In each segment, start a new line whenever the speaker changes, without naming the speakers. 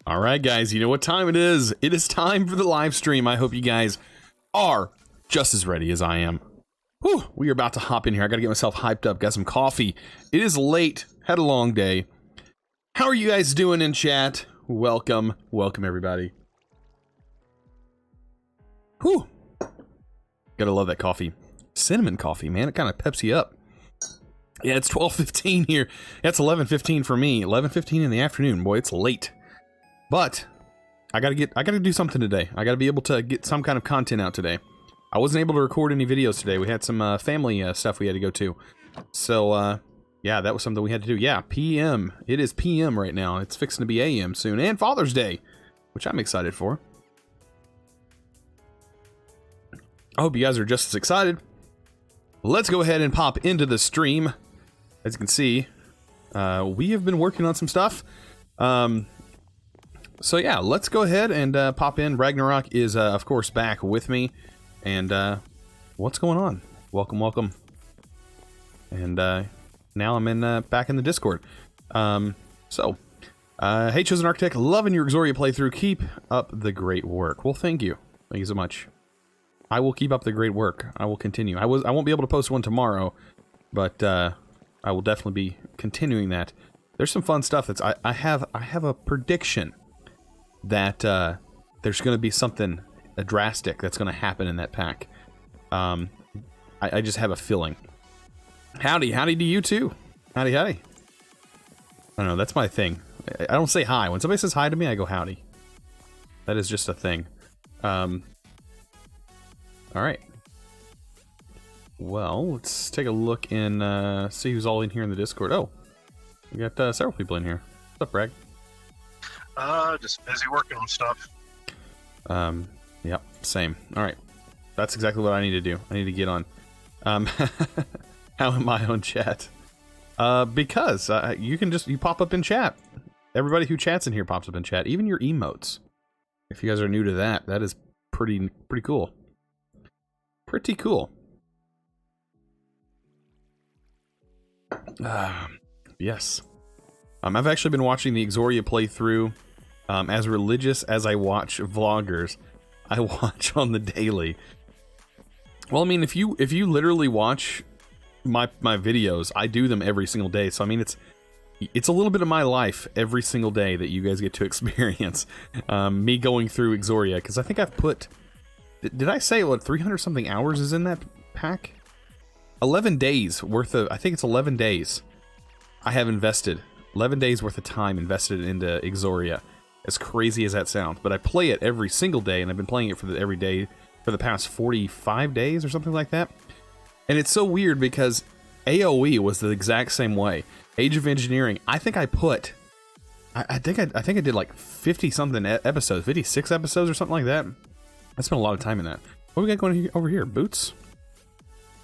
All right, guys, you know what time it is. It is time for the live stream. I hope you guys are just as ready as I am. Whew, we are about to hop in here. I got to get myself hyped up, got some coffee. It is late, had a long day. How are you guys doing in chat? Welcome, welcome everybody. Whew. Gotta love that coffee. Cinnamon coffee, man, it kind of peps you up. Yeah, it's 12:15 here. That's 11:15 for me. 11:15 in the afternoon. Boy, it's late. But I gotta do something today. I gotta be able to get some kind of content out today. I wasn't able to record any videos today. We had some family stuff we had to go to. So yeah, that was something we had to do. Yeah, PM. It is PM right now. It's fixing to be AM soon, and Father's Day, which I'm excited for. I hope you guys are just as excited. Let's go ahead and pop into the stream. As you can see, we have been working on some stuff. So yeah, let's go ahead and pop in. Ragnarok is, of course, back with me. And what's going on? Welcome, welcome. And now I'm back in the Discord. Hey, ChosenArchitect, loving your Exoria playthrough. Keep up the great work. Well, thank you. Thank you so much. I will keep up the great work. I will continue. I won't be able to post one tomorrow, but I will definitely be continuing that. There's some fun stuff that's I have a prediction that there's going to be something drastic that's going to happen in that pack. I just have a feeling. Howdy to you too. Howdy. I don't know, that's my thing. I don't say hi. When somebody says hi to me, I go howdy. That is just a thing. Alright. Well, let's take a look and see who's all in here in the Discord. Oh, we got several people in here. What's up, Bragg?
Just busy working on stuff.
Yep, same. Alright. That's exactly what I need to do. I need to get on. How am I on chat? Because you pop up in chat. Everybody who chats in here pops up in chat. Even your emotes. If you guys are new to that, that is pretty cool. Pretty cool. Yes. I've actually been watching the Exoria playthrough. As religious as I watch vloggers, I watch on the daily. Well, I mean, if you literally watch my videos, I do them every single day. So I mean, it's a little bit of my life every single day that you guys get to experience. Me going through Exoria, because I think I've put. Did I say what 300 something hours is in that pack? 11 days worth of. I think it's 11 days. I have invested 11 days worth of time invested into Exoria. As crazy as that sounds, but I play it every single day, and I've been playing it for every day for the past 45 days or something like that. And it's so weird because AOE was the exact same way. Age of Engineering, I think I put, I think I did like 50 something episodes, 56 episodes or something like that. I spent a lot of time in that. What do we got going over here? Boots?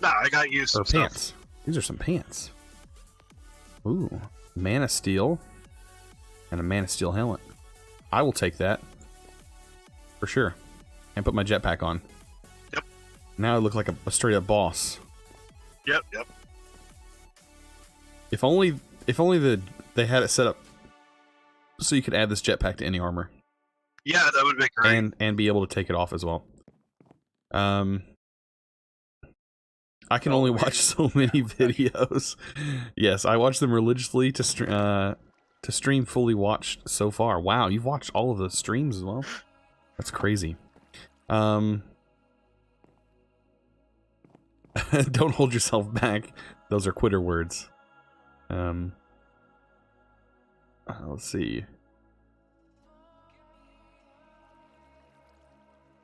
No, I got you some
pants.
stuff.
These are some pants. Ooh, Man of Steel and a Man of Steel helmet. I will take that. For sure. And put my jetpack on.
Yep.
Now I look like a straight up boss.
Yep.
If only they had it set up so you could add this jetpack to any armor.
Yeah, that would be great.
And be able to take it off as well. I can only watch so many videos. Yes, I watch them religiously to stream fully watched so far. Wow, you've watched all of the streams as well? That's crazy. Don't hold yourself back. Those are quitter words. Let's see.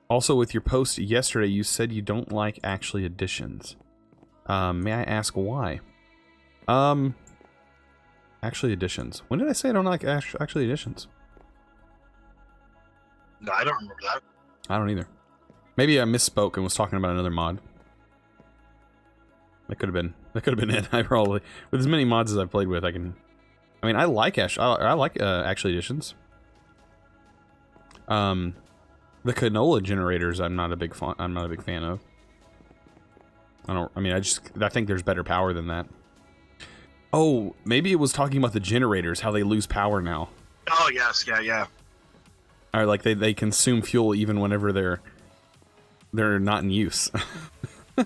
Also, with your post yesterday, you said you don't like Actually Editions. May I ask why? Actually Editions. When did I say I don't like Actually Editions?
No, I don't remember that.
I don't either. Maybe I misspoke and was talking about another mod. That could have been it. I probably, with as many mods as I've played with, I like Actually Editions. The canola generators, I'm not a big fan of. I think there's better power than that. Oh, maybe it was talking about the generators, how they lose power now.
Oh, yes, yeah.
Or like they consume fuel even whenever they're not in use.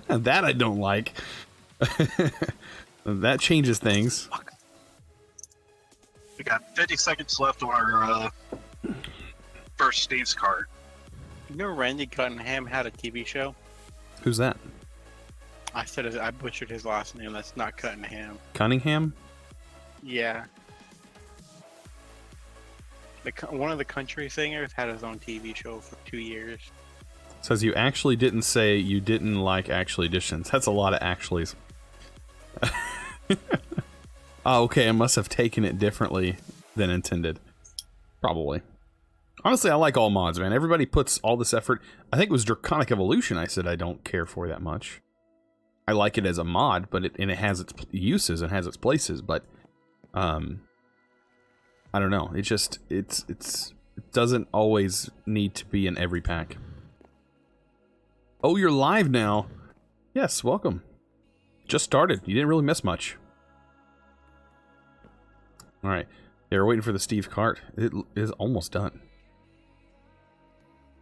That I don't like. That changes things.
We got 50 seconds left on our first Steve's cart.
You know Randy Cunningham had a TV show?
Who's that?
I butchered his last name. That's not Cunningham.
Cunningham?
Yeah. One of the country singers had his own TV show for 2 years.
Says you actually didn't say you didn't like actually additions. That's a lot of actuallys. Oh, okay, I must have taken it differently than intended. Probably. Honestly, I like all mods, man. Everybody puts all this effort. I think it was Draconic Evolution I said I don't care for that much. I like it as a mod, but it has its uses and has its places, but I don't know. It doesn't always need to be in every pack. Oh, you're live now. Yes, welcome. Just started. You didn't really miss much. Alright. Yeah, we're waiting for the Steve cart. It is almost done.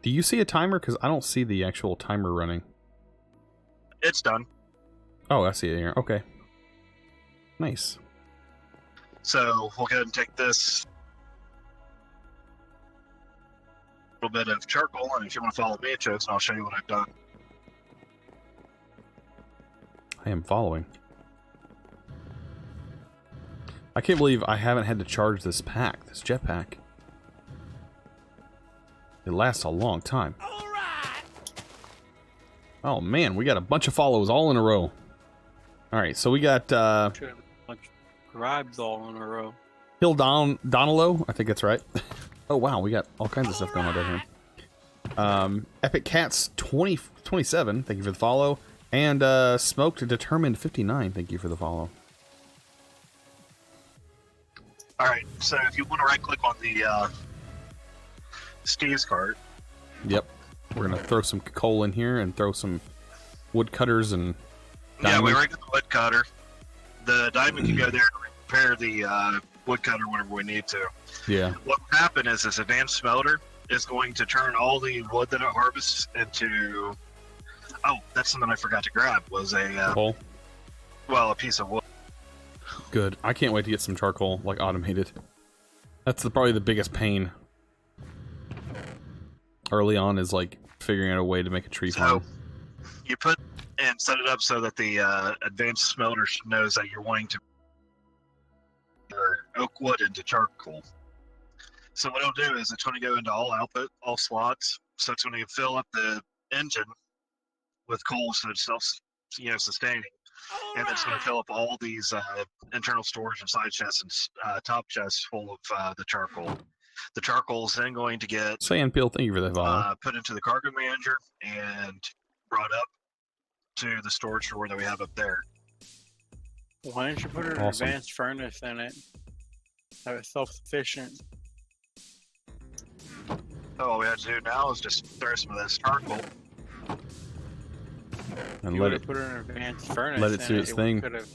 Do you see a timer? Because I don't see the actual timer running.
It's done.
Oh, I see it here. Okay. Nice.
So we'll go ahead and take this little bit of charcoal, and if you want to follow me, Chosen, I'll show you what I've done.
I am following. I can't believe I haven't had to charge this pack, this jetpack. It lasts a long time. Oh man, we got a bunch of follows all in a row. Alright, so we got
Scribes all in a row.
Hill Donalo, I think that's right. Oh wow, we got all kinds of stuff going on down here. Epic Cats 27, thank you for the follow. And Smoked Determined 59, thank you for the follow.
Alright, so if you want to right click on the Steve's cart.
Yep. We're gonna throw some coal in here and throw some woodcutters and diamond.
Yeah, we already got the woodcutter. The diamond can go there and repair the woodcutter whenever we need to.
Yeah.
What will happen is this advanced smelter is going to turn all the wood that it harvests into... Oh, that's something I forgot to grab, was a...
coal?
Well, a piece of wood.
Good. I can't wait to get some charcoal, like, automated. That's probably the biggest pain. Early on is, like, figuring out a way to make a tree farm.
You put and set it up so that the advanced smelter knows that you're wanting to turn oak wood into charcoal. So what it'll do is it's going to go into all output, all slots. So it's going to fill up the engine with coal so it's self-sustaining. And it's going to fill up all these internal storage and side chests and top chests full of the charcoal. The charcoal is then going to get
Sandpeel, thank you for that follow.
put into the cargo manager and brought up to the storage door that we have up there.
Why don't you put an advanced furnace in it? Have it self-sufficient.
So all we have to do now is just throw some of this charcoal.
And
You
let
would
it
have put an advanced furnace
let it do
in
its thing.
could've-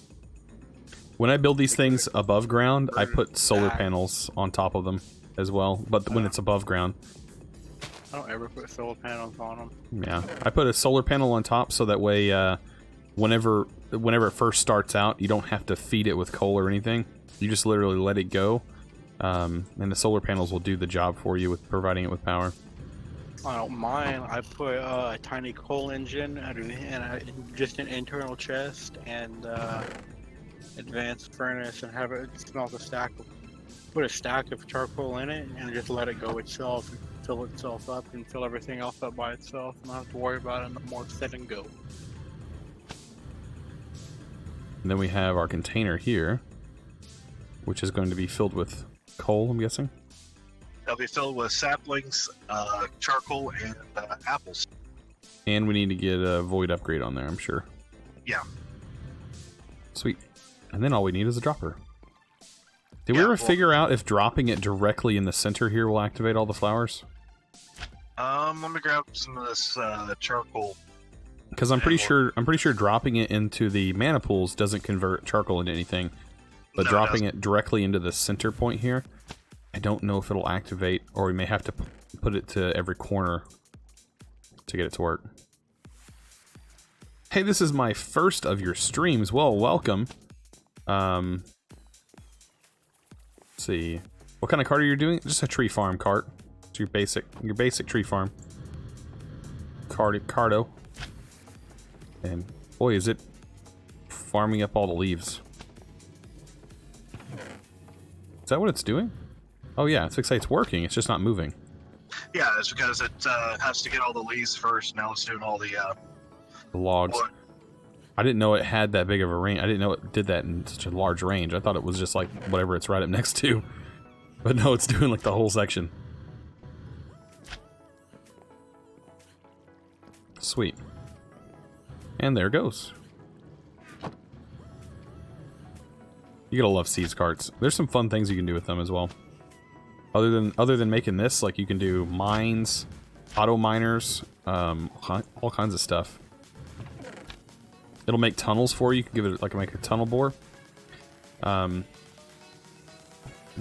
When I build these things above ground, I put solar panels on top of them as well. But when it's above ground,
I don't ever put solar panels on them.
yeah, I put a solar panel on top so that way, whenever it first starts out, you don't have to feed it with coal or anything. You just literally let it go, and the solar panels will do the job for you with providing it with power.
I don't mind. I put a tiny coal engine and just an internal chest and advanced furnace and have it smelt a stack. Put a stack of charcoal in it and just let it go itself, and fill itself up, and fill everything else up by itself. And not have to worry about it no more. Set and go.
And then we have our container here, which is going to be filled with coal, I'm guessing.
They'll be filled with saplings, charcoal, and apples.
And we need to get a void upgrade on there, I'm sure.
Yeah.
Sweet. And then all we need is a dropper. Did we ever figure out if dropping it directly in the center here will activate all the flowers?
Let me grab some of this charcoal.
Because I'm pretty sure dropping it into the mana pools doesn't convert charcoal into anything. But
No,
dropping it directly into the center point here I don't know if it'll activate, or we may have to put it to every corner to get it to work. Hey, this is my first of your streams. Well, welcome. Let's see. What kind of cart are you doing? Just a tree farm cart. It's your basic tree farm. Cardo. And boy, is it farming up all the leaves. Is that what it's doing? Oh yeah, it's like it's working. It's just not moving.
Yeah, it's because it has to get all the leaves first. Now it's doing all the
logs.
wood.
I didn't know it had that big of a range. I didn't know it did that in such a large range. I thought it was just like whatever it's right up next to. But no, it's doing like the whole section. Sweet. And there it goes. You gotta love seeds carts. There's some fun things you can do with them as well. Other than making this, like you can do mines, auto miners, all kinds of stuff. It'll make tunnels for you. You can give it like make a tunnel bore. Let's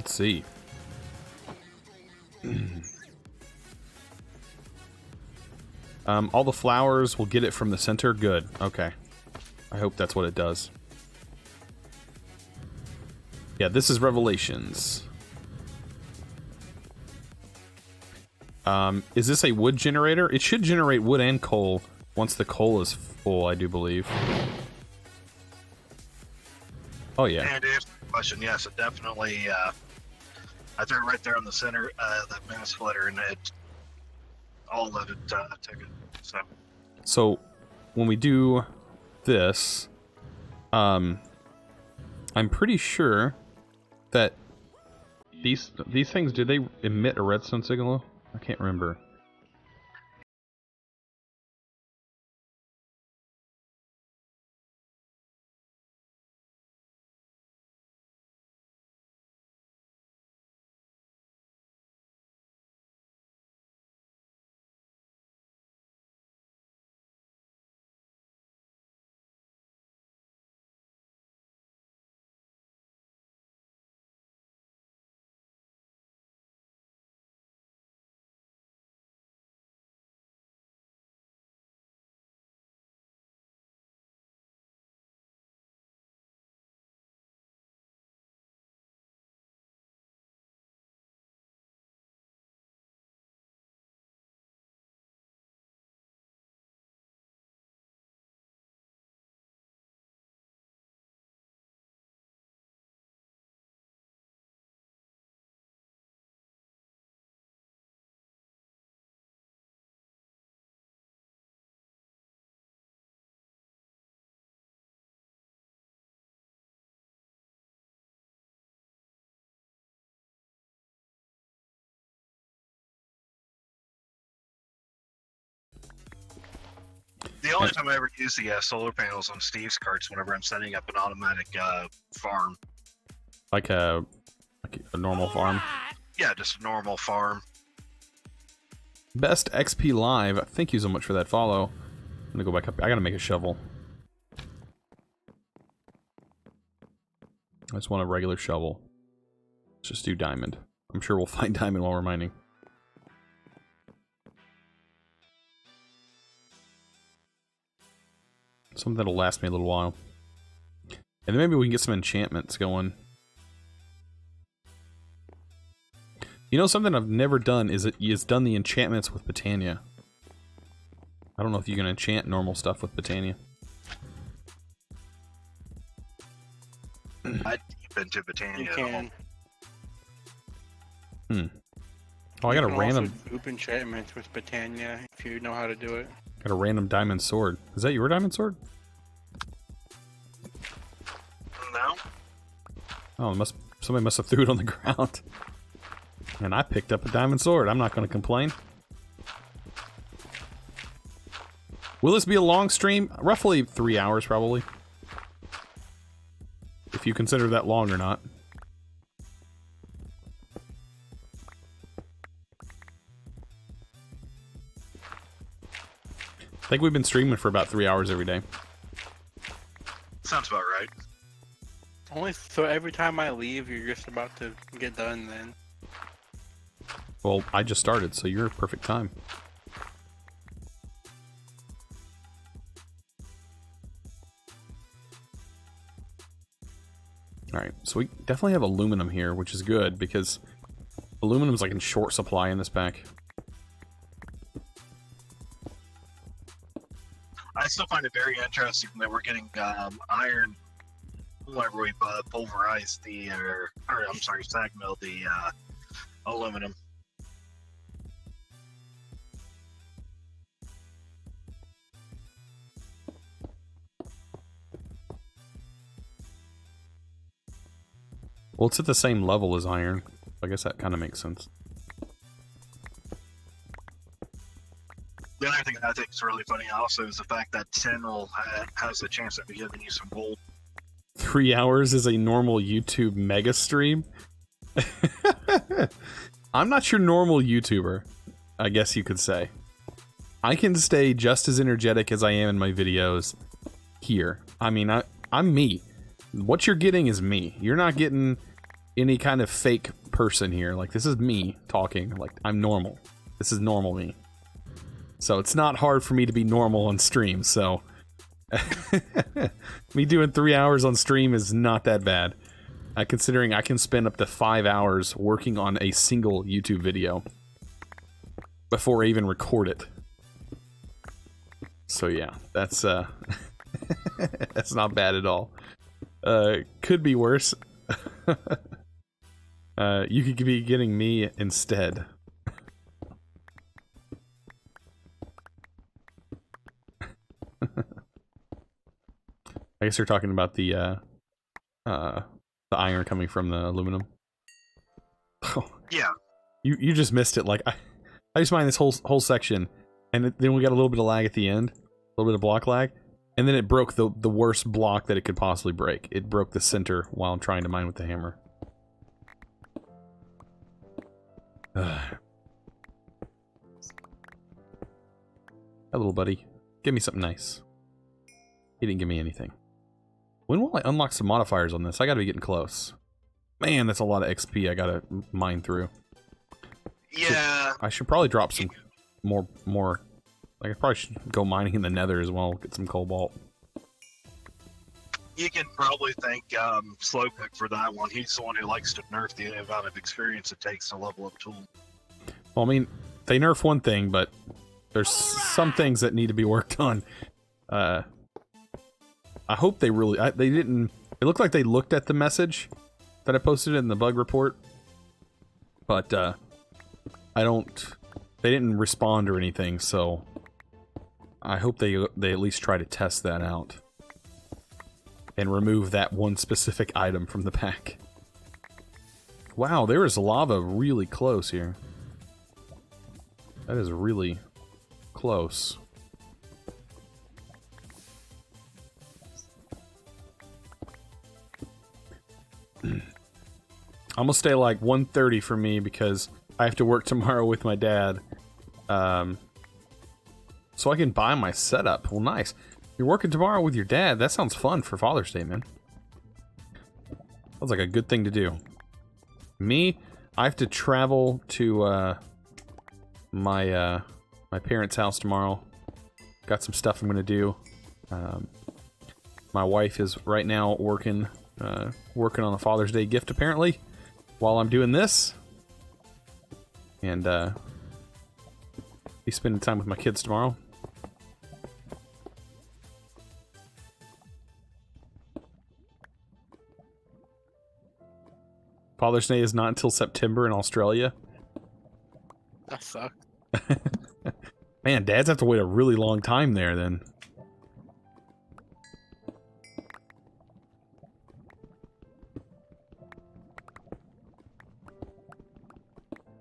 see. All the flowers will get it from the center. Good. Okay. I hope that's what it does. Yeah, this is Revelations. Is this a wood generator? It should generate wood and coal once the coal is full, I do believe. Oh, yeah.
And to answer the question, yes, it definitely, I threw it right there in the center, the mass splitter, and it, all of it took it,
So, when we do this, I'm pretty sure that these things, do they emit a redstone signal? I can't remember.
The only time I ever use the solar panels on Steve's carts whenever I'm setting up an automatic farm.
Like a normal farm?
Yeah, just a normal farm.
Best XP Live. Thank you so much for that follow. I'm gonna go back up. I gotta make a shovel. I just want a regular shovel. Let's just do diamond. I'm sure we'll find diamond while we're mining. Something that'll last me a little while. And then maybe we can get some enchantments going. You know, something I've never done is done the enchantments with Botania. I don't know if you can enchant normal stuff with Botania.
I deep into Botania.
You can.
Oh, I got a
You can
random...
also group enchantments with Botania if you know how to do it.
Got a random diamond sword. Is that your diamond sword?
No.
Oh, somebody must have threw it on the ground. And I picked up a diamond sword. I'm not going to complain. Will this be a long stream? Roughly 3 hours, probably. If you consider that long or not. I think we've been streaming for about 3 hours every day.
Sounds about right.
Only so every time I leave, you're just about to get done then.
Well, I just started, so you're perfect time. Alright, so we definitely have aluminum here, which is good, because aluminum's like in short supply in this pack.
I still find it very interesting that we're getting iron whenever we pulverize the, or I'm sorry, sag mill the aluminum.
Well, it's at the same level as iron. I guess that kind of makes sense.
The other thing I think is really funny also is the fact that tin has a chance of giving you some gold.
3 hours is a normal YouTube mega stream? I'm not your normal YouTuber, I guess you could say. I can stay just as energetic as I am in my videos here. I mean, I'm me. What you're getting is me. You're not getting any kind of fake person here. Like, this is me talking. Like, I'm normal. This is normal me. So it's not hard for me to be normal on stream, so... me doing 3 hours on stream is not that bad. Considering I can spend up to 5 hours working on a single YouTube video before I even record it. So yeah, that's that's not bad at all. Could be worse. You could be getting me instead. I guess you're talking about the iron coming from the aluminum. Oh,
yeah.
You just missed it. Like I just mined this whole section, and then we got a little bit of lag at the end, a little bit of block lag, and then it broke the worst block that it could possibly break. It broke the center while I'm trying to mine with the hammer. Hey, little buddy, give me something nice. He didn't give me anything. When will I unlock some modifiers on this? I gotta be getting close. Man, that's a lot of XP I gotta mine through.
Yeah.
I should probably drop some more. Like, I probably should go mining in the Nether as well, get some cobalt.
You can probably thank Slowpick for that one. He's the one who likes to nerf the amount of experience it takes to level up tool.
Well, I mean, they nerf one thing, but there's some things that need to be worked on. I hope they really... they didn't... It looked like they looked at the message that I posted in the bug report. But, I don't... They didn't respond or anything, so... I hope they at least try to test that out. And remove that one specific item from the pack. Wow, there is lava really close here. That is really close. I'm gonna stay like 1:30 for me because I have to work tomorrow with my dad. So I can buy my setup. Well, nice. You're working tomorrow with your dad. That sounds fun for Father's Day, man. Sounds like a good thing to do. Me, I have to travel to my parents' house tomorrow. Got some stuff I'm gonna do. My wife is right now working on a Father's Day gift apparently while I'm doing this, and be spending time with my kids tomorrow. Father's Day is not until September in Australia.
That sucks.
Man, dads have to wait a really long time there then.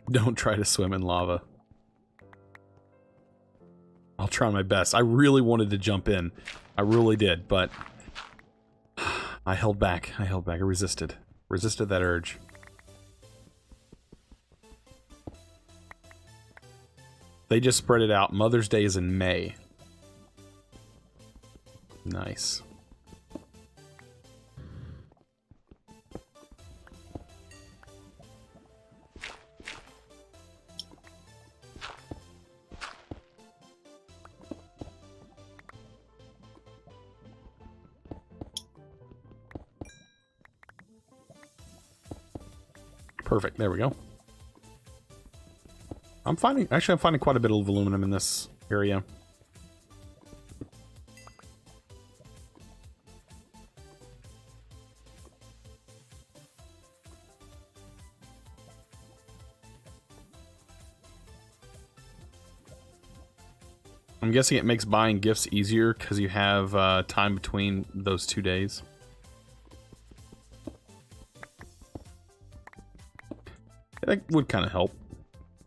Don't try to swim in lava. I'll try my best. I really wanted to jump in. I really did, but I held back. I resisted. Resisted that urge. They just spread it out. Mother's Day is in May. Nice. Perfect. There we go. I'm finding quite a bit of aluminum in this area. I'm guessing it makes buying gifts easier because you have time between those 2 days. That would kind of help.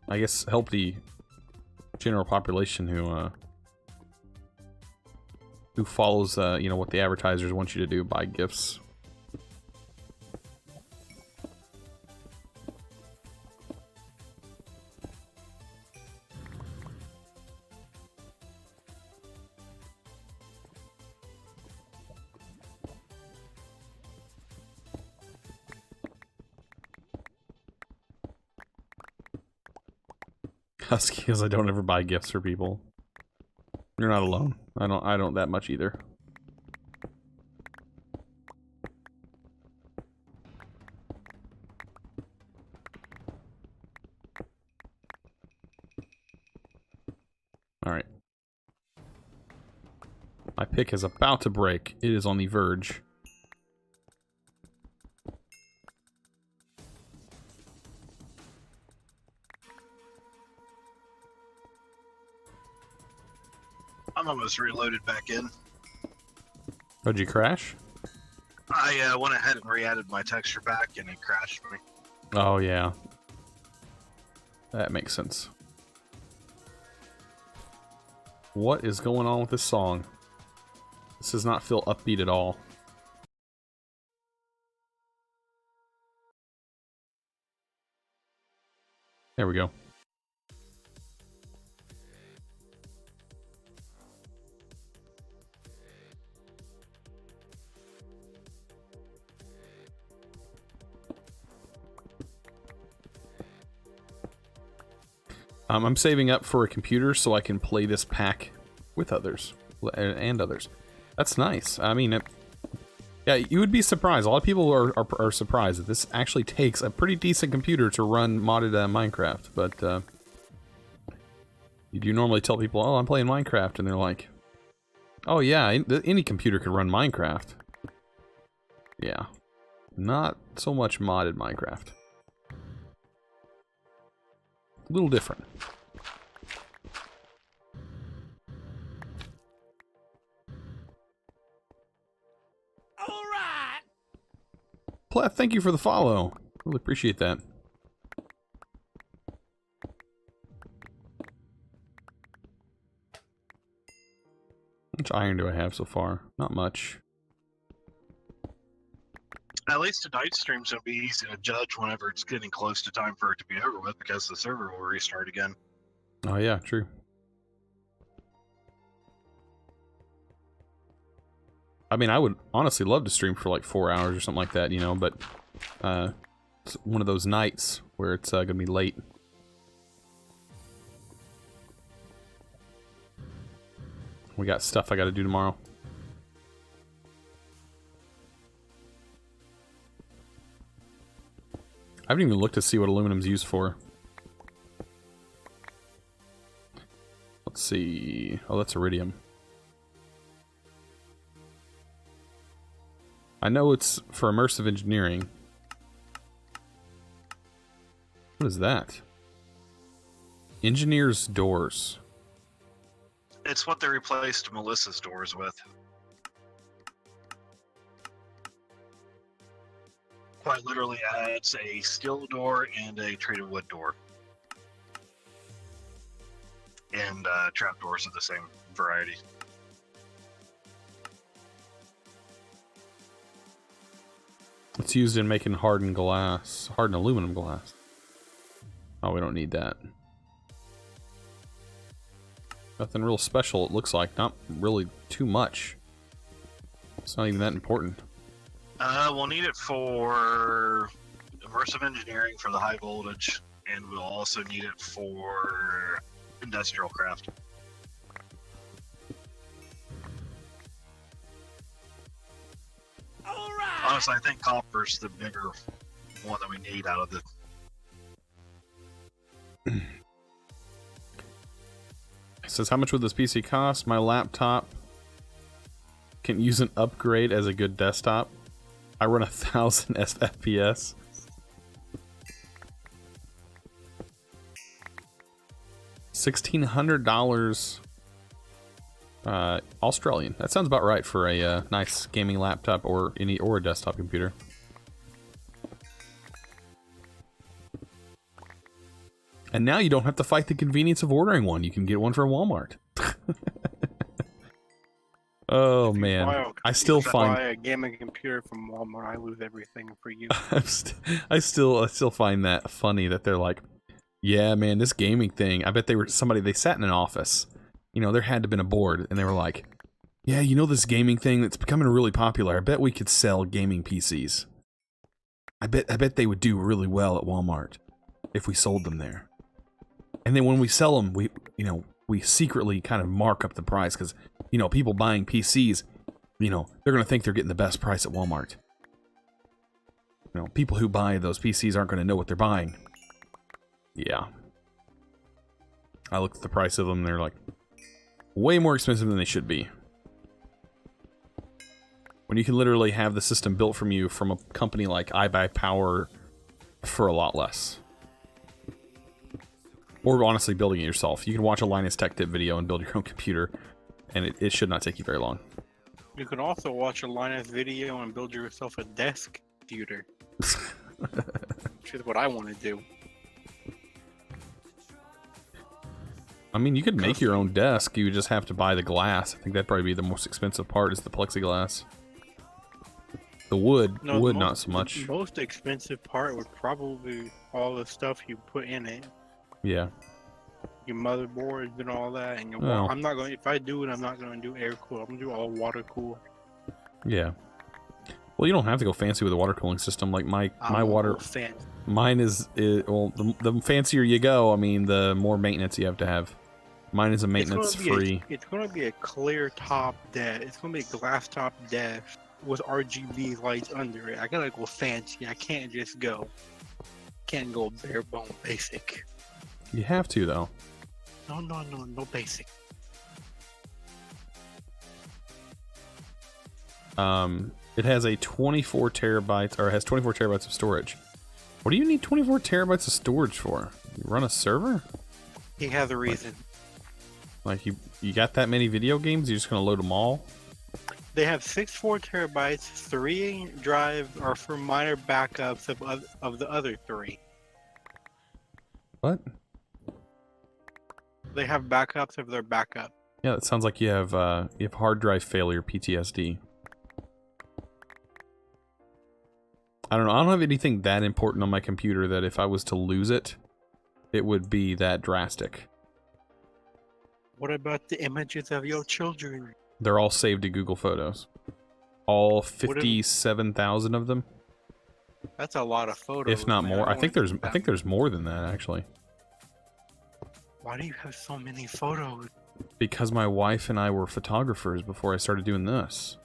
I guess help the general population who follows, you know, what the advertisers want you to do, buy gifts. Husky, because I don't ever buy gifts for people. You're not alone. I don't that much either. Alright. My pick is about to break. It is on the verge.
I'm almost reloaded back in.
Oh, did you crash?
I went ahead and re-added my texture pack and it crashed me.
Oh, yeah. That makes sense. What is going on with this song? This does not feel upbeat at all. There we go. I'm saving up for a computer so I can play this pack with others and others. That's nice. I mean, yeah, you would be surprised. A lot of people are surprised that this actually takes a pretty decent computer to run modded Minecraft. But you do normally tell people, "Oh, I'm playing Minecraft," and they're like, "Oh yeah, any computer could run Minecraft." Yeah, not so much modded Minecraft. A little different.
All right.
Pleth, thank you for the follow. Really appreciate that. How much iron do I have so far? Not much.
At least tonight's stream's gonna be easy to judge whenever it's getting close to time for it to be over with, because the server will restart again.
Oh yeah, true. I mean, I would honestly love to stream for like 4 hours or something like that, you know, but it's one of those nights where it's gonna be late. We got stuff I gotta do tomorrow. I haven't even looked to see what aluminum's used for. Let's see. Oh, that's iridium. I know it's for immersive engineering. What is that? Engineer's doors.
It's what they replaced Melissa's doors with. Quite literally adds a steel door and a treated wood door. And trap doors of the same variety.
It's used in making hardened glass, hardened aluminum glass. Oh, we don't need that. Nothing real special, it looks like. Not really too much. It's not even that important.
We'll need it for immersive engineering for the high voltage, and we'll also need it for industrial craft.
All right.
Honestly, I think copper's the bigger one that we need out of the
It says, how much would this PC cost? My laptop can use an upgrade as a good desktop. I run 1,000 FPS. $1,600 Australian. That sounds about right for a nice gaming laptop or a desktop computer. And now you don't have to fight the convenience of ordering one. You can get one from Walmart. Oh man, I still find
buy a gaming computer from Walmart. I lose everything for you.
I still find that funny that they're like, yeah, man, this gaming thing. I bet they sat in an office. You know, there had to have been a board, and they were like, yeah, you know this gaming thing that's becoming really popular. I bet we could sell gaming PCs. I bet they would do really well at Walmart if we sold them there. And then when we sell them, we secretly kind of mark up the price because, you know, people buying PCs, you know, they're going to think they're getting the best price at Walmart. You know, people who buy those PCs aren't going to know what they're buying. Yeah. I looked at the price of them, and they're like way more expensive than they should be. When you can literally have the system built from a company like iBuyPower for a lot less. Or honestly building it yourself. You can watch a Linus Tech Tip video and build your own computer, and it should not take you very long.
You can also watch a Linus video and build yourself a desk computer. Which is what I want to do.
I mean, you could make your own desk. You would just have to buy the glass. I think that'd probably be the most expensive part, is the plexiglass. The wood, not so much.
The most expensive part would probably be all the stuff you put in it.
Yeah.
Your motherboards and all that, and
Well,
I'm not going. If I do it, I'm not going to do air cool. I'm going to do all water cool.
Yeah. Well, you don't have to go fancy with a water cooling system. Like my water, mine is well, the fancier you go, I mean, the more maintenance you have to have. Mine is a maintenance free.
It's going to be a clear top desk. It's going to be a glass top desk with RGB lights under it. I gotta go fancy. I can't just go. Can't go bare bone basic.
You have to, though.
No basic.
It has a 24 terabytes, or has 24 terabytes of storage. What do you need 24 terabytes of storage for? You run a server?
He has a reason.
Like you got that many video games? You're just gonna load them all?
They have 64 terabytes. 3 drives are for minor backups of the other 3.
What?
They have backups of their backup.
Yeah, that sounds like you have hard drive failure PTSD. I don't know. I don't have anything that important on my computer that if I was to lose it, it would be that drastic.
What about the images of your children?
They're all saved to Google Photos. All 57,000 of them.
That's a lot of photos.
If not more. I think there's more than that, actually.
Why do you have so many photos?
Because my wife and I were photographers before I started doing this.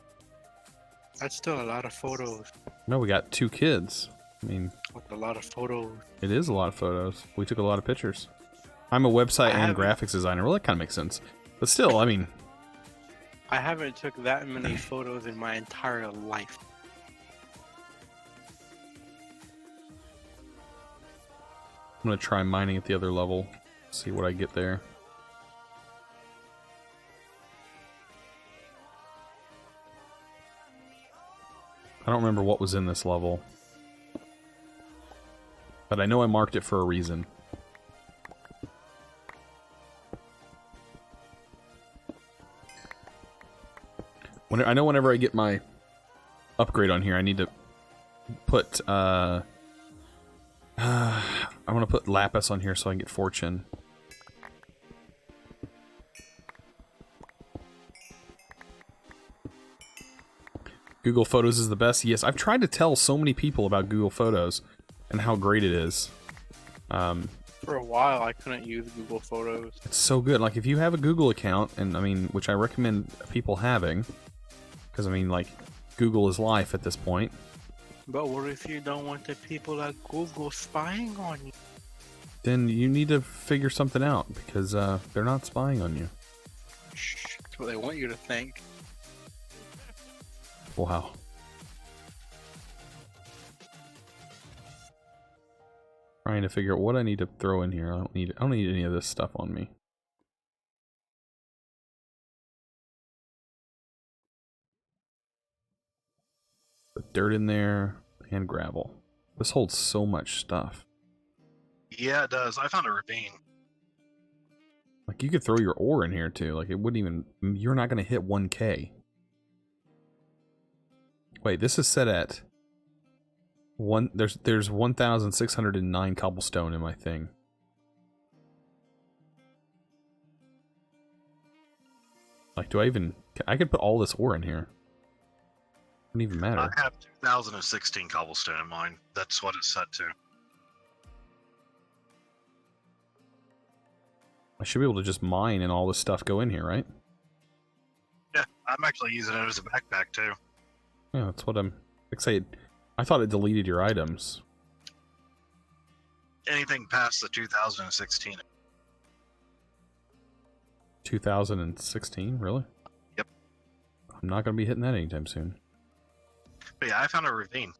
That's still a lot of photos.
No, we got 2 kids. I mean,
That's a lot of photos.
It is a lot of photos. We took a lot of pictures. I'm a website and graphics designer. Well, that kind of makes sense. But still, I mean...
I haven't took that many photos in my entire life.
I'm going to try mining at the other level. See what I get there. I don't remember what was in this level. But I know I marked it for a reason. I know whenever I get my upgrade on here, I need to put, I want to put lapis on here so I can get fortune. Google Photos is the best. Yes, I've tried to tell so many people about Google Photos and how great it is.
For a while, I couldn't use Google Photos.
It's so good. Like, if you have a Google account, and I mean, which I recommend people having, because I mean, like, Google is life at this point.
But what if you don't want the people at Google spying on you?
Then you need to figure something out because they're not spying on you.
That's what they want you to think.
Wow. Trying to figure out what I need to throw in here. I don't need any of this stuff on me. Put dirt in there and gravel. This holds so much stuff.
Yeah, it does. I found a ravine.
Like, you could throw your ore in here too. Like, it wouldn't even. You're not going to hit 1K. Wait, this is set at one. There's 1,609 cobblestone in my thing. Like, do I even? I could put all this ore in here. Wouldn't even matter.
I have 2016 cobblestone in mine. That's what it's set to.
I should be able to just mine and all this stuff go in here, right?
Yeah, I'm actually using it as a backpack too.
Yeah, that's what I'm excited. I thought it deleted your items.
Anything past the 2016.
2016, really?
Yep.
I'm not going to be hitting that anytime soon.
But yeah, I found a ravine.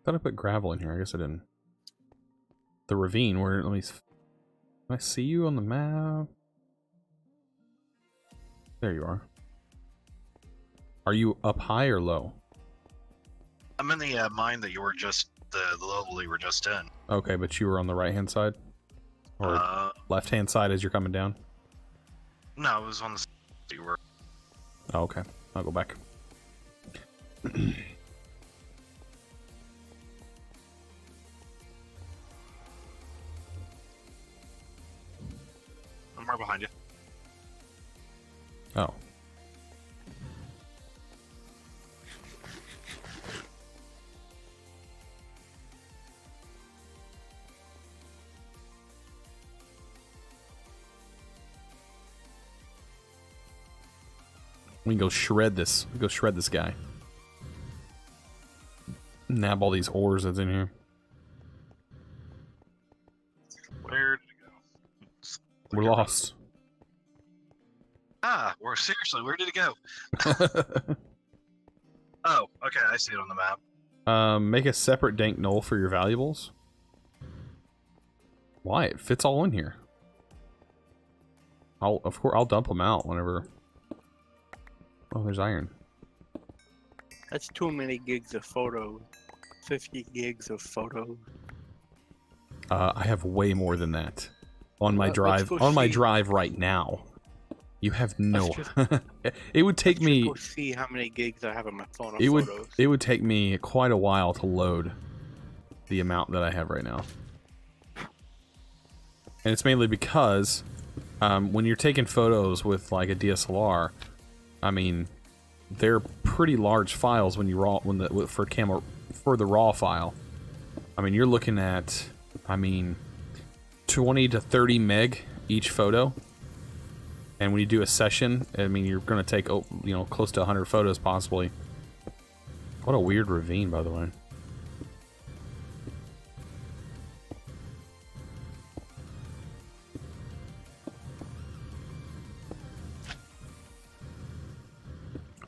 Thought I put gravel in here. I guess I didn't. The ravine, where, let me... Can I see you on the map? There you are. Are you up high or low?
I'm in the mine that you were just, the level you were just in.
Okay, but you were on the right-hand side? Or left-hand side as you're coming down?
No, it was on the side you were.
Oh, okay. I'll go back.
I'm right behind you.
Oh. We can go shred this. Go shred this guy. Nab all these ores that's in here.
Where did it go?
We're lost.
We're seriously, where did it go? Oh, okay, I see it on the map.
Make a separate dank knoll for your valuables. Why? It fits all in here. Of course, I'll dump them out whenever. Oh, there's iron.
That's too many gigs of photos. 50 gigs of photos.
I have way more than that on my
Let's
drive.
go
On my
see.
drive right now. You have no.
Let's
It would take me.
Go see how many gigs I have on my phone of
It would.
photos.
It would take me quite a while to load the amount that I have right now. And it's mainly because when you're taking photos with like a DSLR, I mean, they're pretty large files when you for the raw file. I mean, you're looking at 20 to 30 meg each photo. And when you do a session, I mean, you're going to take close to 100 photos possibly. What a weird ravine, by the way.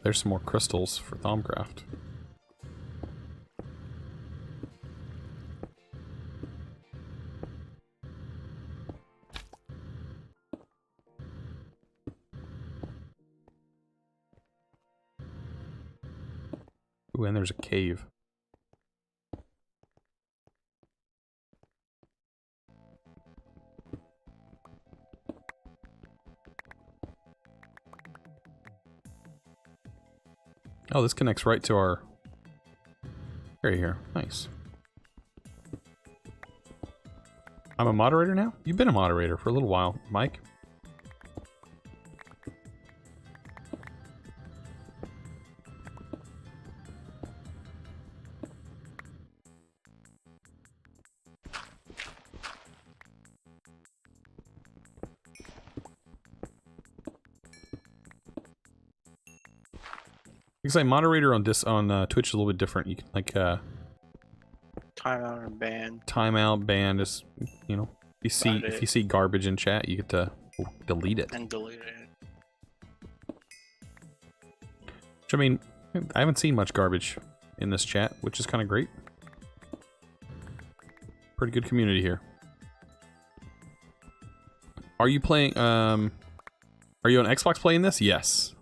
There's some more crystals for Thaumcraft. Ooh, and there's a cave. Oh, this connects right to our area here. Nice. I'm a moderator now? You've been a moderator for a little while, Mike. Because like moderator on Twitch is a little bit different. You can like
Timeout and ban.
timeout, ban is, you know, if you see garbage in chat, you get to delete it.
And delete it.
Which, I mean, I haven't seen much garbage in this chat, which is kind of great. Pretty good community here. Are you playing, are you on Xbox playing this? Yes.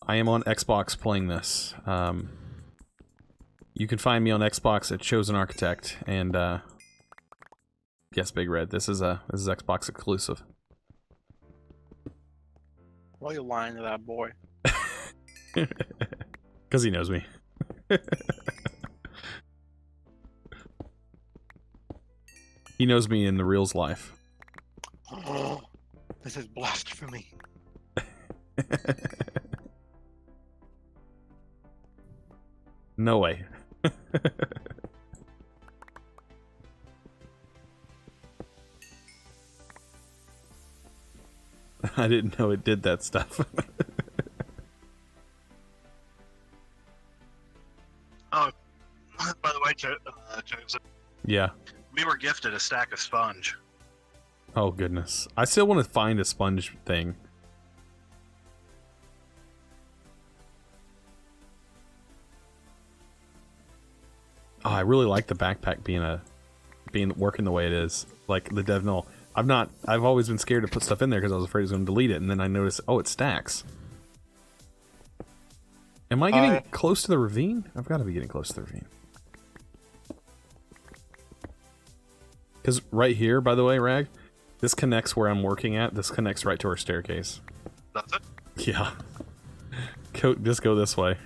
I am on Xbox playing this. You can find me on Xbox at ChosenArchitect, and, yes, Big Red, this is Xbox exclusive.
Why are you lying to that boy?
Because he knows me. He knows me in the real's life.
Oh, this is blasphemy.
No way. I didn't know it did that stuff.
Oh, by the way, Chosen,
Yeah.
we were gifted a stack of sponge.
Oh, goodness. I still want to find a sponge thing. Oh, I really like the backpack being working the way it is. Like the dev null. I've always been scared to put stuff in there because I was afraid it was going to delete it, and then I noticed, oh, it stacks. Am I getting close to the ravine? I've got to be getting close to the ravine. Because right here, by the way, Rag, this connects where I'm working at. This connects right to our staircase.
That's it?
Yeah. Just go this way.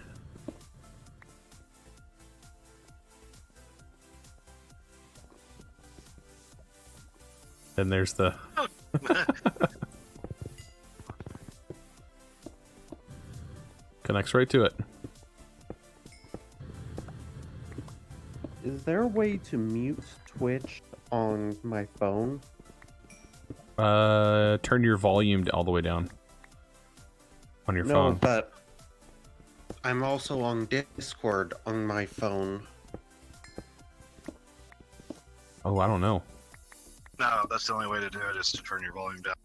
And there's the... Connects right to it.
Is there a way to mute Twitch on my phone?
Turn your volume all the way down. On your phone.
No, but I'm also on Discord on my phone.
Oh, I don't know.
No, that's the only way to do it, is to turn your volume down.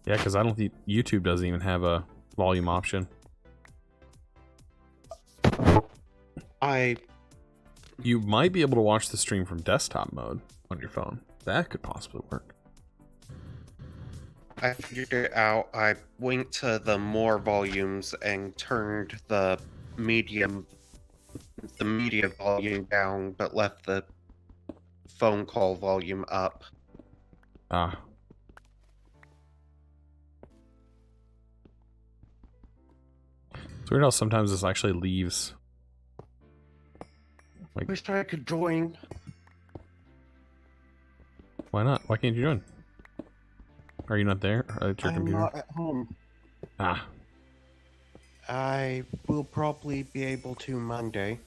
Yeah, because I don't think YouTube doesn't even have a volume option. You might be able to watch the stream from desktop mode on your phone. That could possibly work.
I figured it out. I went to the more volumes and turned the media volume down, but left the phone call volume up.
Ah. It's weird how sometimes this actually leaves. Like,
Wish I could join.
why not? Why can't you join? Are you not there? At your
I'm
computer?
not at home.
Ah.
I will probably be able to Monday.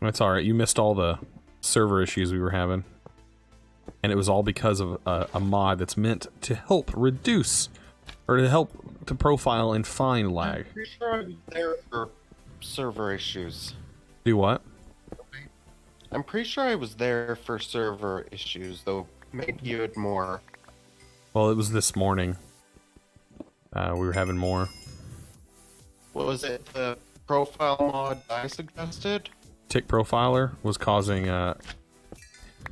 That's alright. You missed all the server issues we were having. And it was all because of a mod that's meant to help reduce, or to help to profile and find lag.
I'm pretty sure I was there for server issues.
Do what?
I'm pretty sure I was there for server issues, though maybe you had more.
Well, it was this morning. We were having more.
What was it? The profile mod I suggested?
Tick Profiler was causing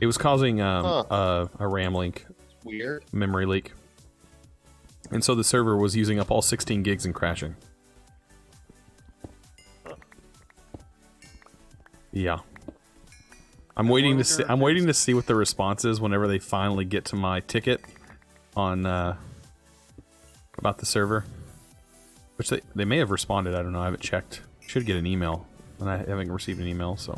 it was causing a RAM leak,
Weird.
memory leak. And so the server was using up all 16 gigs and crashing. Yeah. I'm waiting to see what the response is whenever they finally get to my ticket on about the server. Which they may have responded, I don't know, I haven't checked. Should get an email. And I haven't received an email, so.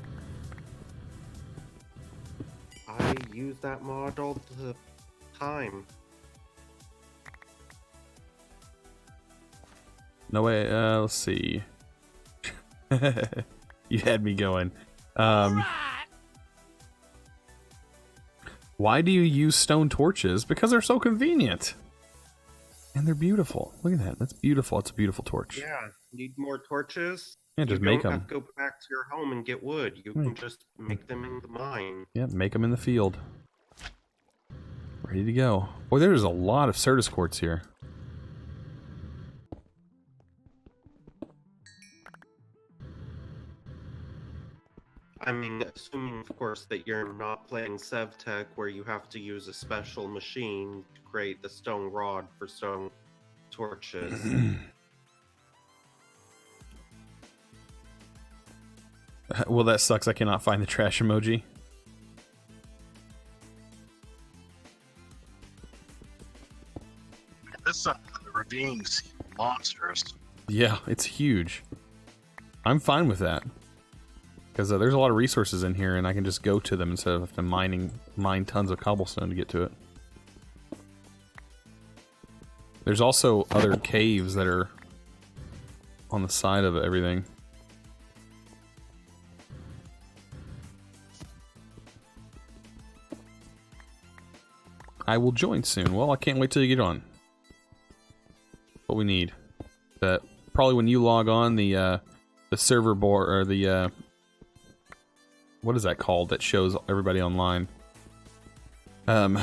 I use that mod all the time.
No way, let's see. You had me going. Why do you use stone torches? Because they're so convenient. And they're beautiful. Look at that. That's beautiful. It's a beautiful torch.
Yeah, need more torches?
Yeah, just
you
make
don't
them.
have to go back to your home and get wood. You can just make them in the mine.
Yeah, make them in the field. Ready to go. Boy, there's a lot of Certus quartz here.
I mean, assuming, of course, that you're not playing SevTech, where you have to use a special machine to create the stone rod for stone torches.
Well, that sucks. I cannot find the trash emoji.
This the ravine's monstrous.
Yeah, it's huge. I'm fine with that. Because there's a lot of resources in here, and I can just go to them instead of having to mine tons of cobblestone to get to it. There's also other caves that are on the side of everything. I will join soon. Well, I can't wait till you get on. What we need. That probably when you log on, the server board or the what is that called that shows everybody online? The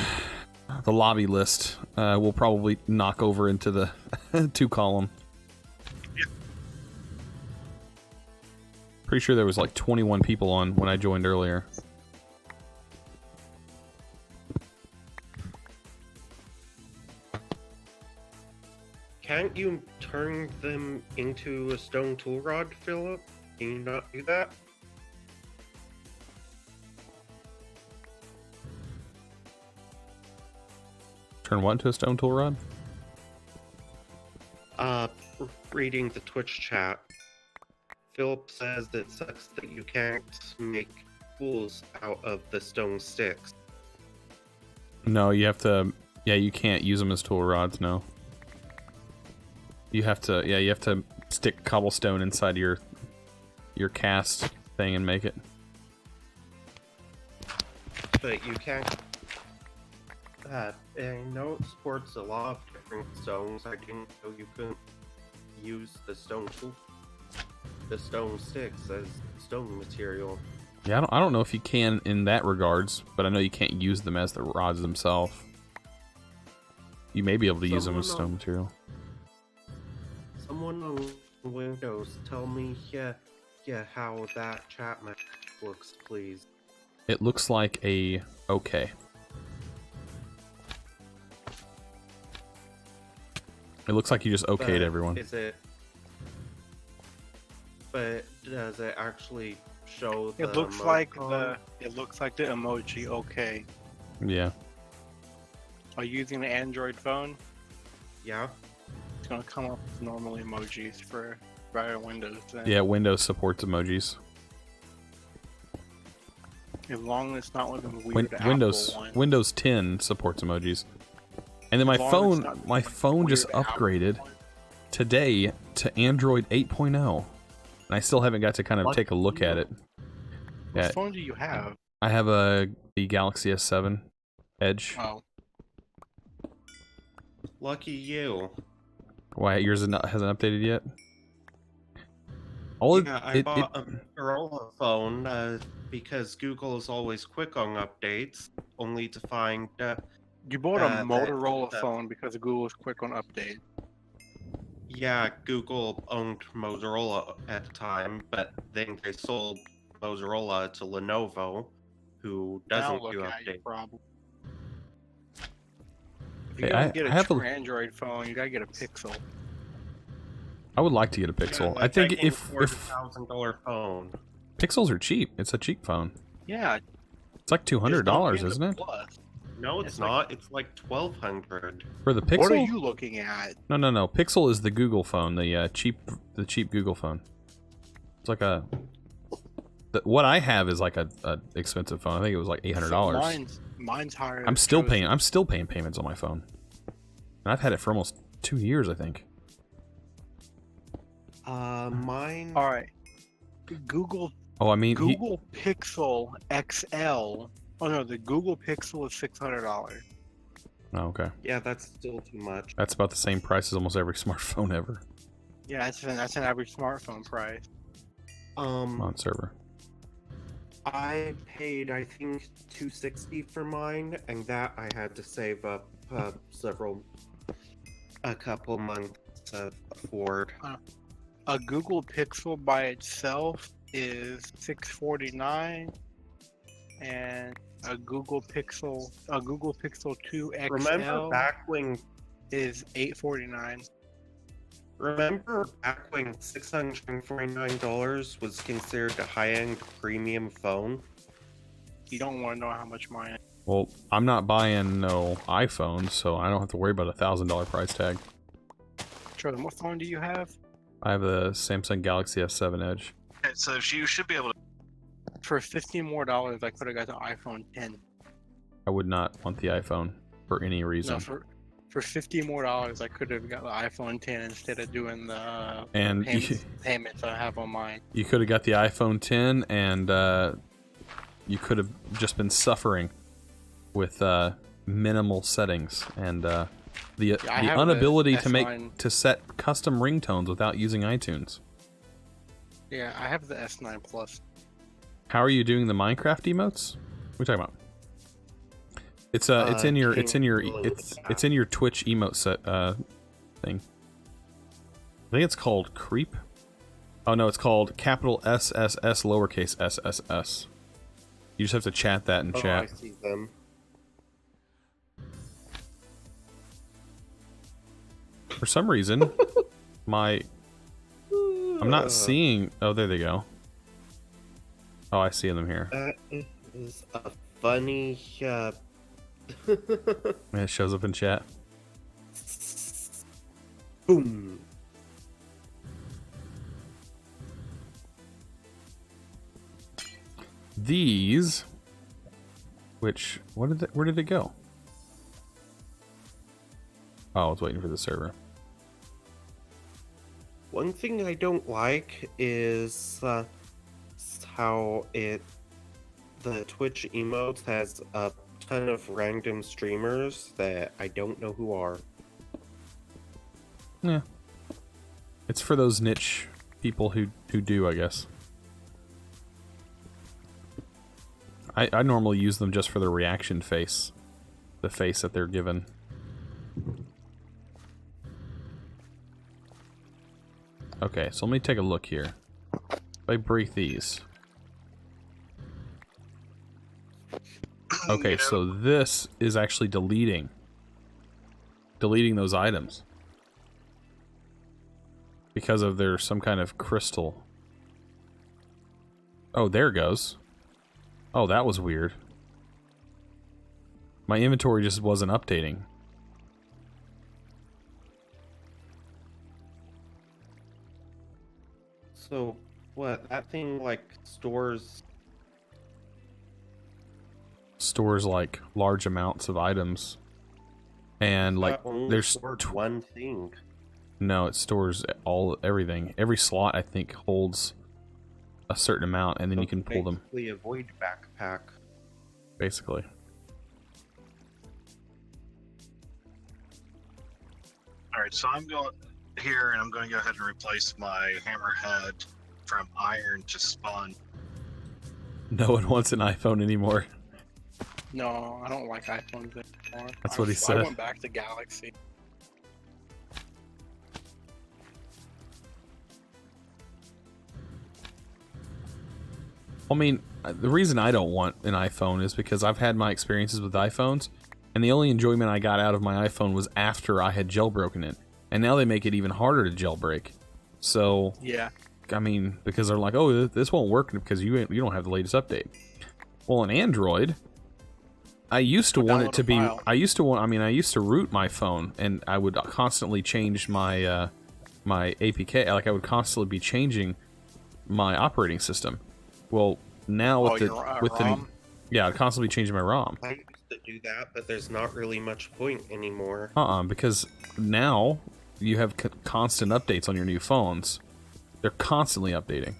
lobby list will probably knock over into the 2-column.
Yep.
Pretty sure there was like 21 people on when I joined earlier.
Can't you turn them into a stone tool rod, Philip? Can you not do that?
Turn what into a stone tool rod?
Reading the Twitch chat, Philip says that it sucks that you can't make tools out of the stone sticks.
No, you have to. Yeah, you can't use them as tool rods. No. You have to. Yeah, you have to stick cobblestone inside your cast thing and make it.
But you can't. I know it supports a lot of different stones. I didn't know you couldn't use the stone sticks as stone material.
Yeah, I don't know if you can in that regards, but I know you can't use them as the rods themselves. You may be able to use them as stone material.
Someone on Windows, tell me, how that chat map looks, please.
It looks like a okay. It looks like you just okayed everyone.
Is it? But does it actually show the?
It looks like the emoji. Okay.
Yeah.
Are you using an Android phone?
Yeah.
It's gonna come up with normal emojis for via Windows. Then.
Yeah, Windows supports emojis.
As long as it's not one of the weird Apple
Windows
ones.
Windows 10 supports emojis. And then my
As long as it's
phone
not
just
weird Apple
upgraded
one.
today to Android 8.0. And I still haven't got to kind of take a look at it.
What phone do you have?
I have the Galaxy S7 Edge.
Oh.
Lucky you.
Why yours hasn't updated yet?
I bought a Motorola phone because Google is always quick on updates, only to find.
You bought a Motorola
that-
phone because Google is quick on update.
Yeah, Google owned Motorola at the time, but then they sold Motorola to Lenovo, who doesn't
Now
do
look at your
updates.
problem. If you
Hey,
don't
I
get a
have a-
true Android phone, you gotta get a Pixel.
I would like to get a Pixel.
Yeah,
I think
like
if
$40,000 phone.
Pixels are cheap, it's a cheap phone.
Yeah.
It's like $200, isn't it?
Plus.
No, it's not. It's like $1,200.
For the Pixel?
What are you looking at?
No. Pixel is the Google phone, the cheap Google phone. It's like what I have is like a expensive phone. I think it was like $800.
Mine's higher.
I'm still paying payments on my phone. And I've had it for almost 2 years, I think.
Mine.
All right. Google
Oh, I mean,
Google Pixel XL Oh no, the Google Pixel is $600.
Oh, okay.
Yeah, that's still too much.
That's about the same price as almost every smartphone ever
Yeah, that's an average smartphone price.
on server.
I paid, I think, $260 for mine, and that I had to save up a couple months for.
A Google Pixel by itself is $649, and a Google Pixel 2 XL
Remember back when
is $849.
$649 was considered a high-end premium phone?
You don't want to know how much mine is.
Well, I'm not buying no iPhone, so I don't have to worry about $1,000 price tag.
Jordan, what phone do you have?
I have a Samsung Galaxy S7 Edge.
Okay, so you should be able to.
For $15 more, I could have got the iPhone 10.
I would not want the iPhone for any reason.
No, for $50 more, I could have got the iPhone 10 instead of doing the
And
payments I have on mine.
you could have got the iPhone 10, and you could have just been suffering with minimal settings and the inability to set custom ringtones without using iTunes.
Yeah, I have the S9 Plus.
How are you doing the Minecraft emotes? What are you talking about? It's in your Twitch emote set thing. I think it's called Creep. Oh no, it's called capital SSS lowercase SSS. You just have to chat that in chat.
I see them.
For some reason, I'm not seeing. Oh, there they go. Oh, I see them here.
That is a funny.
It shows up in chat.
Boom.
These, where did it go? Oh, I was waiting for the server.
One thing I don't like is how the Twitch emotes has a ton of random streamers that I don't know who are.
Yeah. It's for those niche people who do, I guess. I normally use them just for the reaction face. The face that they're given. Okay, so let me take a look here. If I break these. Okay, so this is actually deleting those items. Because of their some kind of crystal. Oh, there it goes. Oh, that was weird. My inventory just wasn't updating.
So, what? That thing, like, stores
like large amounts of items. And like there's
one thing.
No, it stores everything. Every slot I think holds a certain amount, and then you can pull them.
Basically, a void backpack.
Basically.
All right, so I'm going here, and I'm going to go ahead and replace my hammerhead from iron to spun.
No one wants an iPhone anymore.
No, I don't like iPhones anymore.
That's what he said.
I went back to Galaxy.
I mean, the reason I don't want an iPhone is because I've had my experiences with iPhones, and the only enjoyment I got out of my iPhone was after I had jailbroken it. And now they make it even harder to jailbreak. So,
yeah.
I mean, because they're like, oh, this won't work because you don't have the latest update. Well, on Android, I used to want it to be. I used to root my phone, and I would constantly change my my APK. Like I would constantly be changing my operating system. Well, now with
ROM?
I'd constantly be changing my ROM.
I used to do that, but there's not really much point anymore.
Because now you have constant updates on your new phones. They're constantly updating.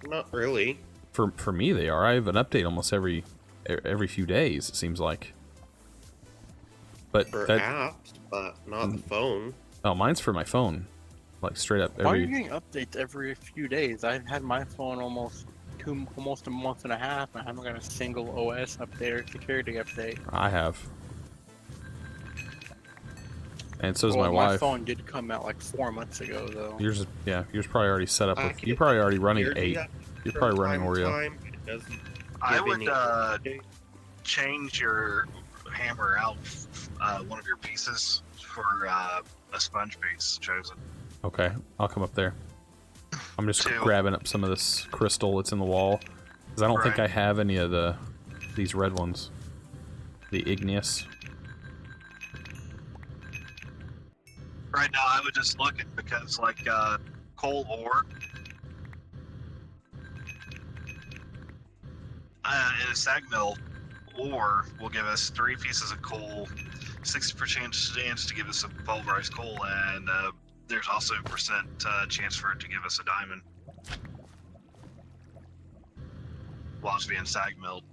Not really.
For me, they are. I have an update almost every every few days. It seems like. But
For
that
apps, but not the phone.
oh, mine's for my phone, like straight up
Why are you
every.
getting updates every few days? I've had my phone almost a month and a half, and I haven't got a single OS update or security update.
I have, and so does
Well,
my
my
wife.
phone did come out like 4 months ago, though.
Yours, yours probably already set up
I
with.
get
You're probably already running
security
8.
updates
You're
from
probably running
time to
Oreo.
time, but it doesn't
I
give
would
any updates.
change your hammer out one of your pieces for a sponge piece chosen.
Okay, I'll come up there. I'm just
Two.
grabbing up some of this crystal that's in the wall because I don't think I
Right.
have any of these red ones. The igneous.
Right now, I would just look at because like coal ore in a sag mill ore will give us 3 pieces of coal, 60% chance to give us a pulverized coal, and there's also a percent chance for it to give us a diamond while it's being sag milled.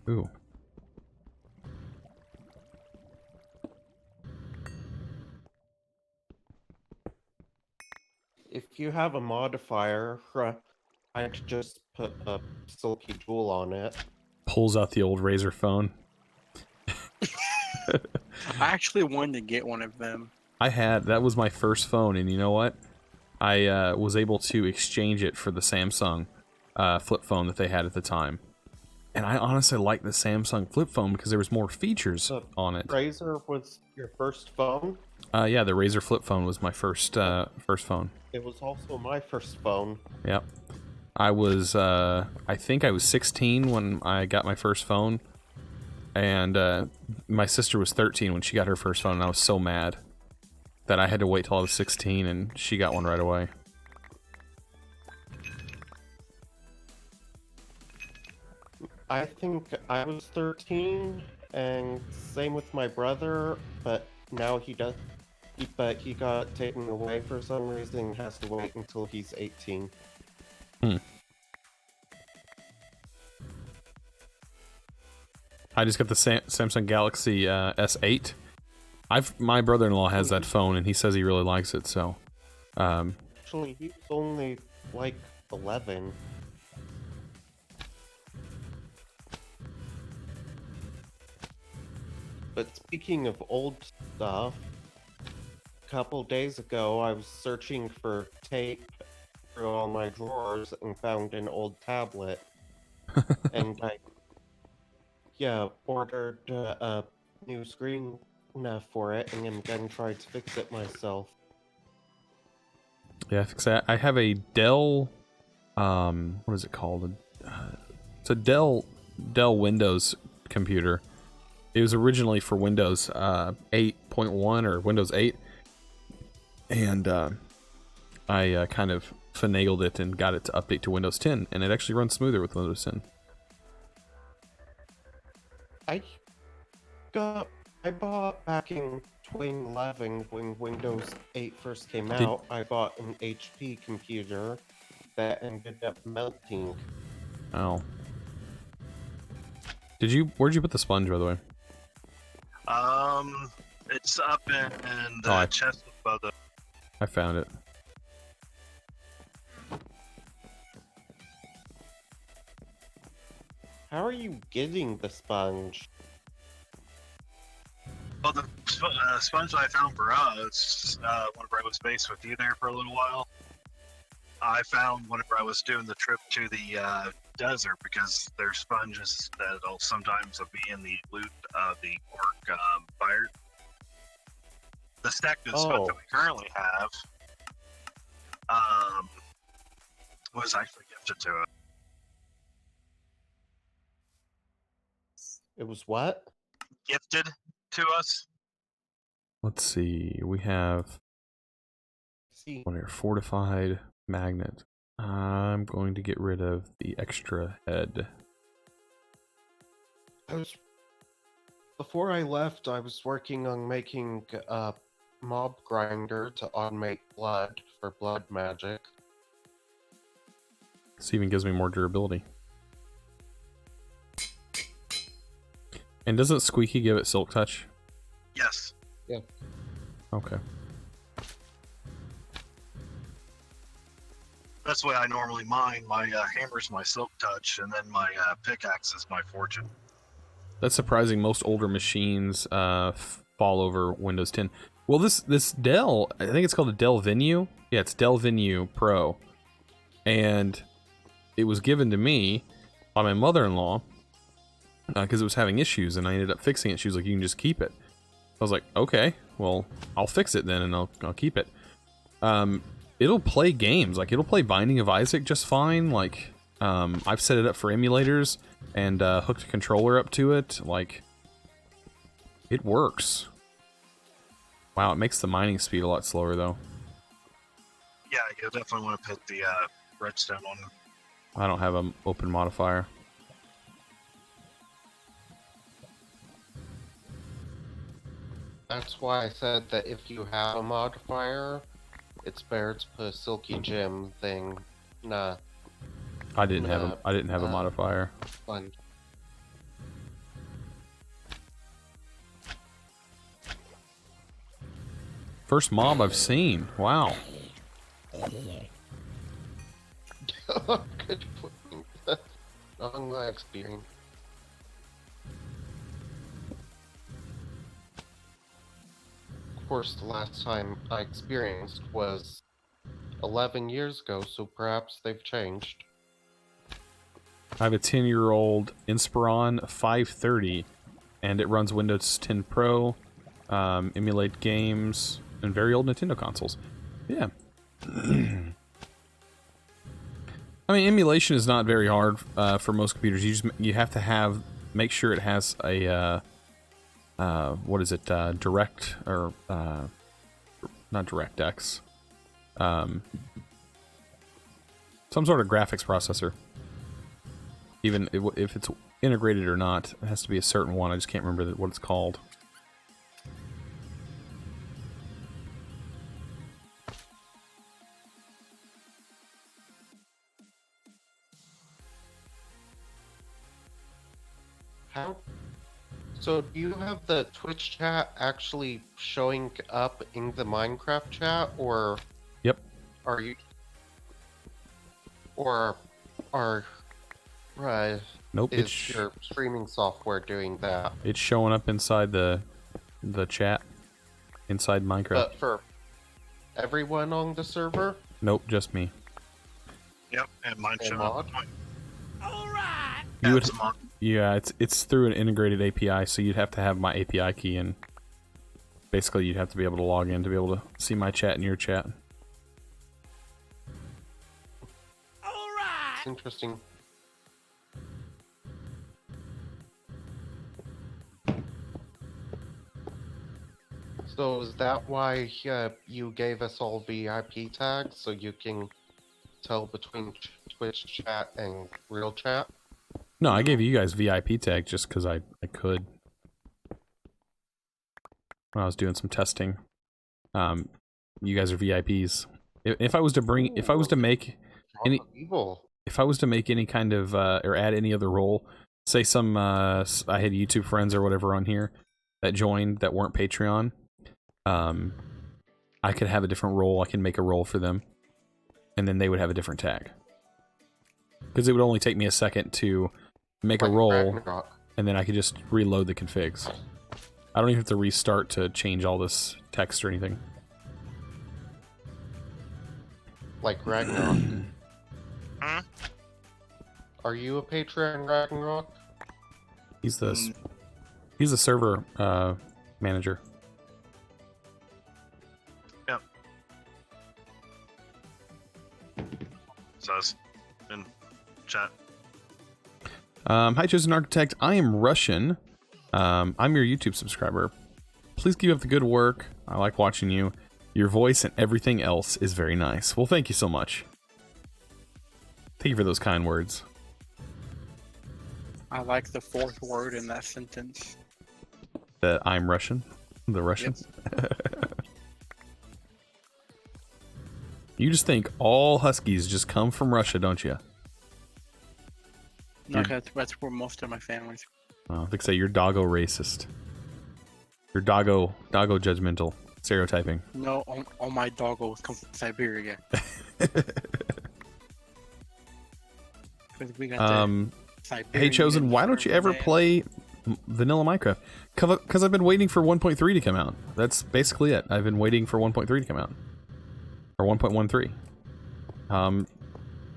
Ooh.
If you have a modifier, I'd just put a silky jewel on it.
Pulls out the old Razor phone.
I actually wanted to get one of them.
That was my first phone, and you know what? I was able to exchange it for the Samsung flip phone that they had at the time. And I honestly liked the Samsung flip phone because there was more features
The
on it.
Razor was your first phone?
Yeah, the Razor flip phone was my first phone.
It was also my first phone.
Yep. I think I was 16 when I got my first phone. And my sister was 13 when she got her first phone, and I was so mad that I had to wait till I was 16 and she got one right away.
I think I was 13, and same with my brother, but now but he got taken away for some reason and has to wait until he's 18.
I just got the Samsung Galaxy S8. My brother-in-law has that phone, and he says he really likes it, so...
Actually, he was only like 11. But speaking of old stuff, a couple days ago I was searching for tape through all my drawers and found an old tablet. And I, ordered a new screen for it and then again tried to fix it myself.
Yeah, I have a Dell... what is it called? It's a Dell Windows computer. It was originally for Windows 8.1 or Windows 8. And I kind of finagled it and got it to update to Windows 10. And it actually runs smoother with Windows 10.
I bought back in 2011 when Windows 8 first came out. I bought an HP computer that ended up melting.
Oh. Where'd you put the sponge, by the way?
It's up in the chest above the.
I found it.
How are you getting the sponge?
Well, the sponge I found for us, whenever I was based with you there for a little while, I found whenever I was doing the trip to the desert, because there's sponges that'll sometimes be in the loot of the orc fire. The stack of sponge that we currently have was actually gifted to us.
It was what?
Gifted to us.
Let's see. We have one here, fortified magnet. I'm going to get rid of the extra head.
Before I left, I was working on making a mob grinder to automate blood for blood magic.
This even gives me more durability. And doesn't Squeaky give it Silk Touch?
Yes.
Okay.
That's the way I normally mine. My hammer's my silk touch, and then my pickaxe is my fortune.
That's surprising. Most older machines fall over Windows 10. Well, this Dell, I think it's called a Dell Venue. Yeah, it's Dell Venue Pro. And it was given to me by my mother-in-law because it was having issues, and I ended up fixing it. She was like, you can just keep it. I was like, okay, well, I'll fix it then, and I'll keep it. It'll play games. Like, it'll play Binding of Isaac just fine. Like, I've set it up for emulators and hooked a controller up to it. Like, it works. Wow, it makes the mining speed a lot slower, though.
Yeah, you'll definitely want to put the redstone on.
I don't have an open modifier.
That's why I said that if you have a modifier, it's better to put a Silky Gem thing. Nah.
I didn't have a modifier.
Fun.
First mob I've seen. Wow.
Good point. Not my experience. Of course, the last time I experienced was 11 years ago, so perhaps they've changed.
I have a 10-year-old Inspiron 530, and it runs Windows 10 Pro, emulate games, and very old Nintendo consoles. Yeah. I mean, emulation is not very hard for most computers. You have to make sure it has a what is it? Direct or not DirectX. Some sort of graphics processor. Even if it's integrated or not, it has to be a certain one. I just can't remember what it's called.
How? So, do you have the Twitch chat actually showing up in the Minecraft chat, or?
Yep.
Are you? Or are?
Nope.
Is your streaming software doing that?
It's showing up inside the chat inside Minecraft.
But for everyone on the server?
Nope, just me.
Yep, and mine
And
showing up.
mod?
All right.
You would,
It's a mod.
yeah, it's through an integrated API, so you'd have to have my API key, and basically you'd have to be able to log in to be able to see my chat and your chat.
All right.
It's interesting. So is that why you gave us all VIP tags, so you can tell between Twitch chat and real chat?
No, I gave you guys VIP tag just because I could. When I was doing some testing. You guys are VIPs. If I was to make any kind of or add any other role, say some I had YouTube friends or whatever on here that joined that weren't Patreon, I could have a different role. I can make a role for them, and then they would have a different tag. Because it would only take me a second to make a role,
Ragnarok.
and then I could just reload the configs. I don't even have to restart to change all this text or anything.
Like Ragnarok.
Huh?
Are you a Patreon Ragnarok?
He's the server manager.
Yep. Says in chat.
Hi, ChosenArchitect. I am Russian. I'm your YouTube subscriber. Please keep up the good work. I like watching you. Your voice and everything else is very nice. Well, thank you so much. Thank you for those kind words.
I like the fourth word in that sentence.
That I'm Russian. The Russian. You just think all Huskies just come from Russia, don't you?
No, that's where most of my family's.
I think say you're doggo racist. You're doggo judgmental. Stereotyping.
No, all my doggos come from Siberia. 'Cause we got the
Hey,
Siberian
Chosen, why don't you ever
man.
play vanilla Minecraft? Because I've been waiting for 1.3 to come out. That's basically it. I've been waiting for 1.3 to come out. Or 1.13.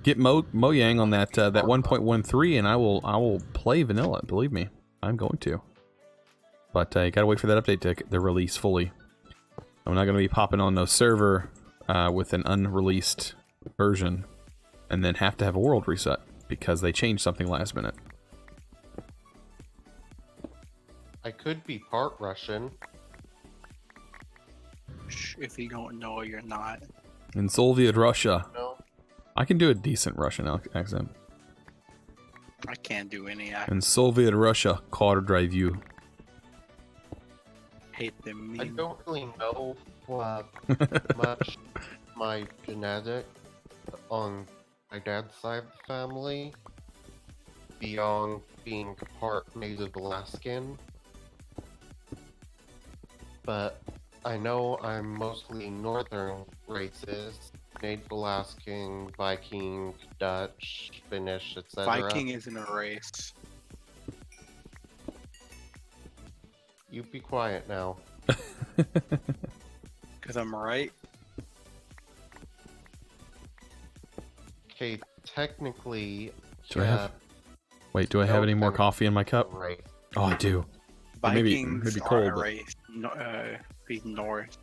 Get Mojang on that 1.13 and I will play vanilla, believe me. I'm going to. But you gotta wait for that update to release fully. I'm not gonna be popping on no server with an unreleased version and then have to have a world reset because they changed something last minute.
I could be part Russian.
If you don't know, you're not.
In Soviet Russia.
No.
I can do a decent Russian accent.
I can't do any accent.
In Soviet Russia, car drive you.
Hate them
I
memes.
don't really know much my genetic on my dad's side of the family beyond being part Native Alaskan. But I know I'm mostly northern races, Native Alaskan, Viking, Dutch, Finnish, etc.
Viking isn't a race.
You be quiet now.
Because I'm right.
Okay, technically,
Do I have? Wait, do I have any more coffee in my cup?
Right.
Oh, I do. Or maybe
Vikings
cold,
are a
but-
race. Be north.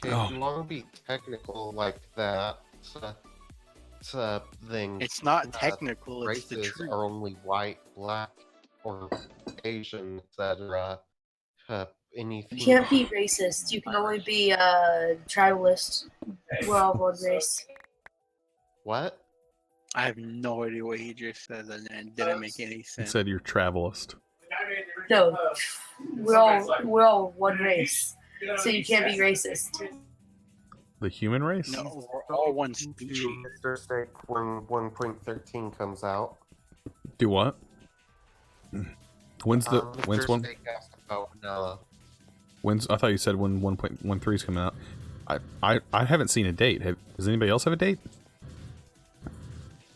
Okay,
Oh.
if you want to be technical like that, then
It's not technical, it's the
races
truth.
are only white, black, or Asian, etc. Anything.
You can't be racist. You can only be tribalist. We're all one race.
What?
I have no idea what he just said, and it didn't make any
He
sense.
said you're travelist.
No, we're all one race. So you can't be racist.
The human race?
No, we're all one species.
Mr. Steak when 1.13 comes out.
Do what? When's the
Mr.
when's one?
Steak asked about vanilla.
When's I thought you said when 1.13 is coming out. I haven't seen a date. Does anybody else have a date?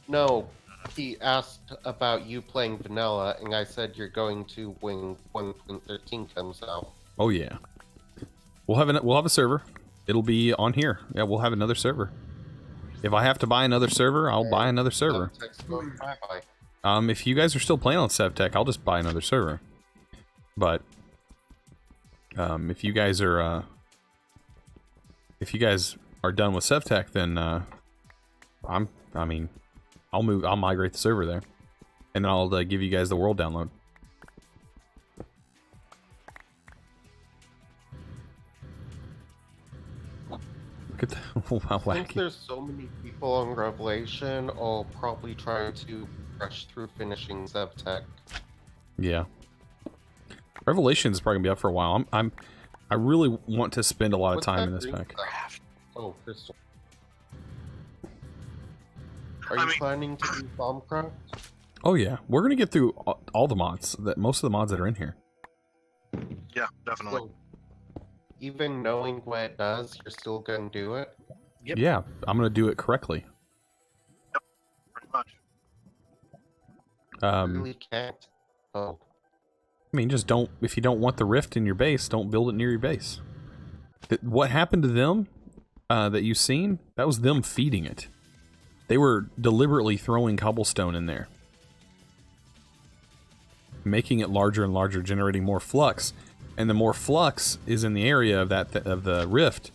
No, he asked about you playing vanilla, and I said you're going to when 1.13 comes out.
Oh yeah. We'll have a server. It'll be on here. Yeah, we'll have another server. If I have to buy another server, I'll buy another server. If you guys are still playing on SevTech, I'll just buy another server. But if you guys are done with SevTech, then I'll migrate the server there, and I'll give you guys the world download. Look at that! Wow,
Since
wacky.
there's so many people on Revelation, I'll probably try to rush through finishing SevTech.
Yeah. Revelation is probably gonna be up for a while. I really want to spend a lot of
What's
time
that
in this
green
pack.
stuff? Oh, crystal. Are
I
you
mean-
planning to do Bombcraft?
Oh yeah, we're gonna get through all the mods. Most of the mods that are in here.
Yeah, definitely.
So, even knowing what it does, you're still gonna do it?
Yep.
Yeah, I'm gonna do it correctly.
Pretty much.
Really can't. Oh.
I mean, just don't. If you don't want the rift in your base, don't build it near your base. What happened to them that you've seen? That was them feeding it. They were deliberately throwing cobblestone in there, making it larger and larger, generating more flux. And the more flux is in the area of of the rift,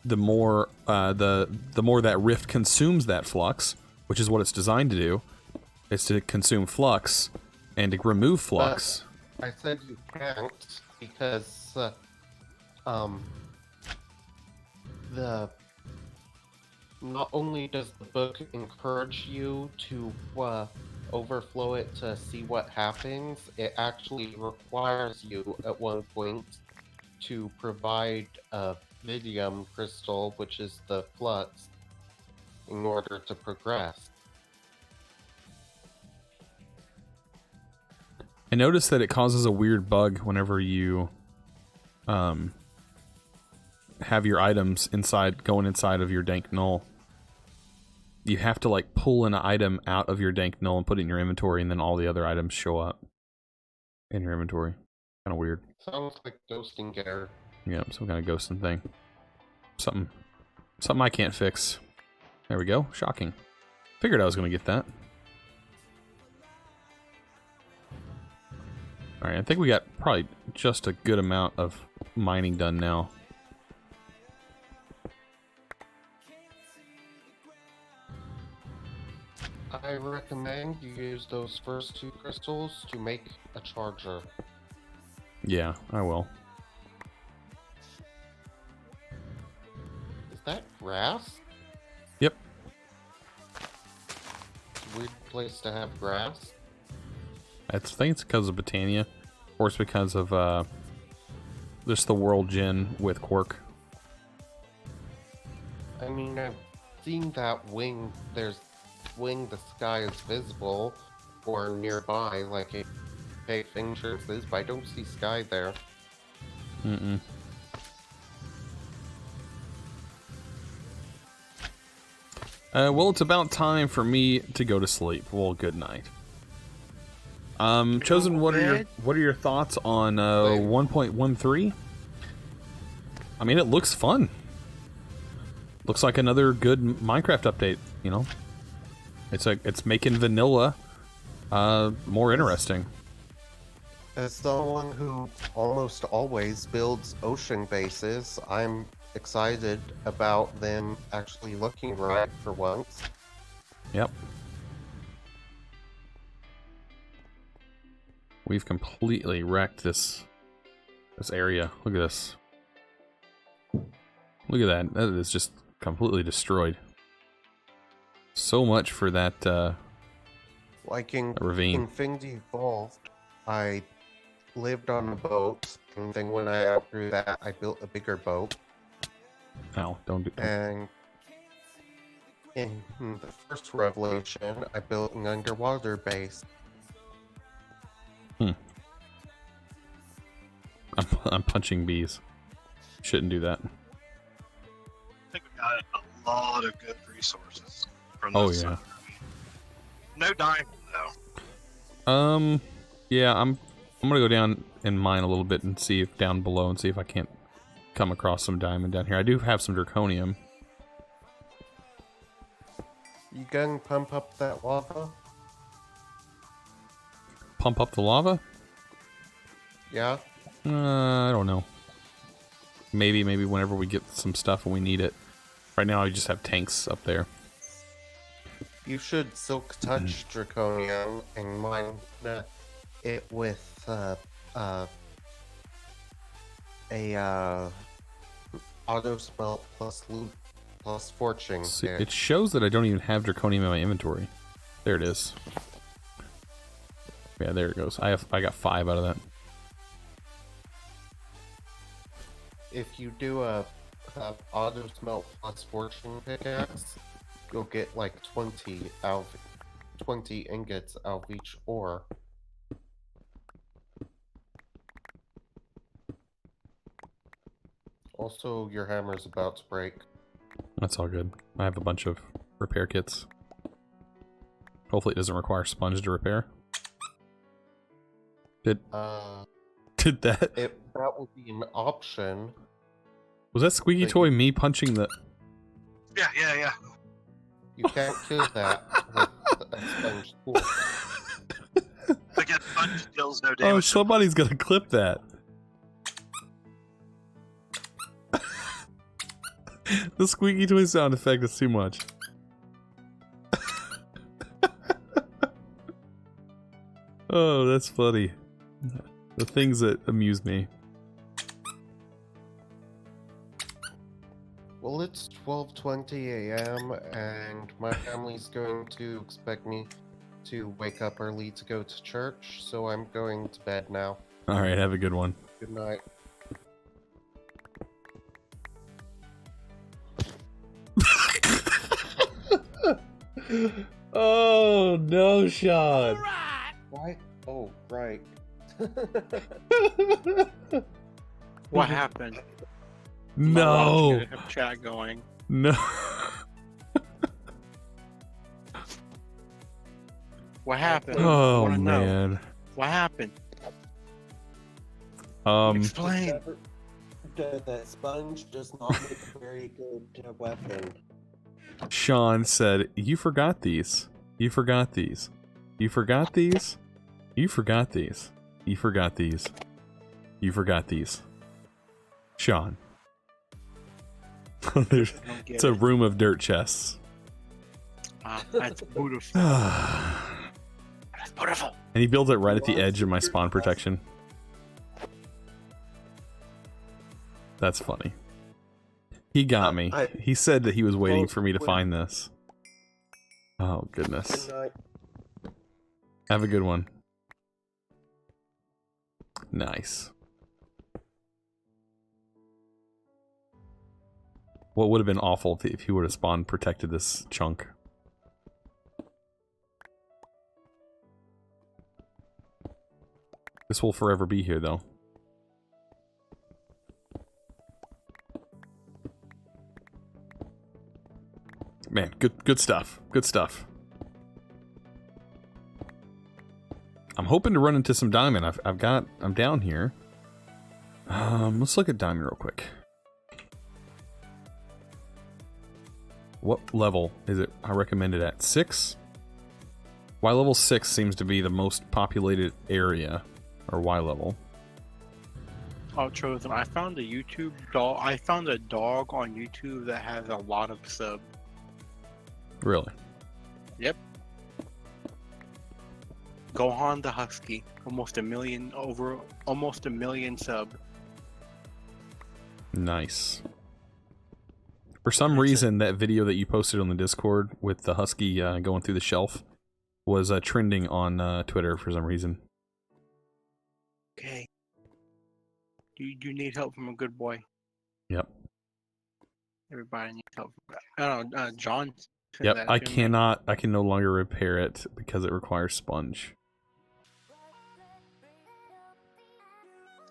the more the more that rift consumes that flux, which is what it's designed to do. Is to consume flux and to remove flux.
I said you can't because not only does the book encourage you to overflow it to see what happens, it actually requires you at one point to provide a Vidium crystal, which is the flux, in order to progress.
I noticed that it causes a weird bug whenever you have your items going inside of your dank null. You have to like pull an item out of your dank null and put it in your inventory, and then all the other items show up in your inventory. Kind of weird.
Sounds like ghosting gear.
Yeah, some kind of ghosting thing. Something I can't fix. There we go. Shocking. Figured I was going to get that. Alright, I think we got probably just a good amount of mining done now.
I recommend you use those first 2 crystals to make a charger.
Yeah, I will.
Is that grass?
Yep.
Weird place to have grass.
I think it's because of Botania, or it's because of just the world gin with Quirk.
I mean, I've seen that wing. There's wing the sky is visible or nearby, like a big fingers is, but I don't see sky there.
Mm-mm. Well, it's about time for me to go to sleep. Well, good night. Chosen, what are your thoughts on 1.13? I mean, it looks fun. Looks like another good Minecraft update, you know. It's making vanilla more interesting.
As someone who almost always builds ocean bases, I'm excited about them actually looking right for once.
Yep. We've completely wrecked this area. Look at this. Look at that. That is just completely destroyed. So much for that
Like in
ravine.
Infinity Evolved, I lived on a boat, and then when I outgrew that, I built a bigger boat.
Oh, don't do that.
And in the first Revelation, I built an underwater base.
I'm punching bees. Shouldn't do that.
I think we got a lot of good resources from
Oh,
this
yeah.
server. No diamond though.
Yeah, I'm gonna go down and mine a little bit and see if down below and see if I can't come across some diamond down here. I do have some draconium.
You gonna pump up that lava?
Pump up the lava?
Yeah?
I don't know. Maybe whenever we get some stuff and we need it. Right now I just have tanks up there.
You should silk touch draconium and mine it with auto smelt plus loot plus fortune.
See,
there.
it shows that I don't even have draconium in my inventory. There it is. Yeah, there it goes. I got 5 out of that.
If you do a auto smelt plus fortune pickaxe, you'll get like 20 ingots out of each ore. Also, your hammer's about to break.
That's all good. I have a bunch of repair kits. Hopefully it doesn't require sponge to repair. Did that?
That would be an option.
Was that squeaky
But
toy me punching the...
Yeah.
You can't kill that with a sponge tool.
But get sponge deals no damage.
Oh, somebody's gonna clip that. The squeaky toy sound effect is too much. Oh, that's funny. The things that amuse me.
Well, it's 12:20 a.m. and my family's going to expect me to wake up early to go to church, so I'm going to bed now.
Alright, have a good one.
Good night.
Oh, no, Sean.
Alright.
Why? Oh, right.
What happened?
No.
I have chat going.
No.
What happened? I
Oh
wanna know.
man.
What happened? Explain.
That sponge does not make a very good weapon.
Sean said, "You forgot these. You forgot these. You forgot these. You forgot these. You forgot these. You forgot these." Sean. There's,
I don't get
it's a
it.
room of dirt chests.
That's beautiful.
And
That's beautiful.
he built it right at the edge of my spawn protection. That's funny. He got me. He said that he was waiting for me to find this. Oh, goodness.
Good night.
Have a good one. Nice. What would have been awful if he would have spawn protected this chunk? This will forever be here, though. Man, good stuff. Good stuff. I'm hoping to run into some diamond. I'm down here. Let's look at diamond real quick. What level is it? I recommend it at 6. Y level 6 seems to be the most populated area, or Y level.
Oh, Chosen, I found a YouTube dog. I found a dog on YouTube that has a lot of subs.
Really?
Yep. Gohan the Husky, almost a million sub.
Nice. For some reason, that video that you posted on the Discord with the Husky going through the shelf was trending on Twitter for some reason.
Okay. You need help from a good boy.
Yep.
Everybody needs help. I don't know. John. said
Yep.
that
I
to me.
cannot. I can no longer repair it because it requires sponge.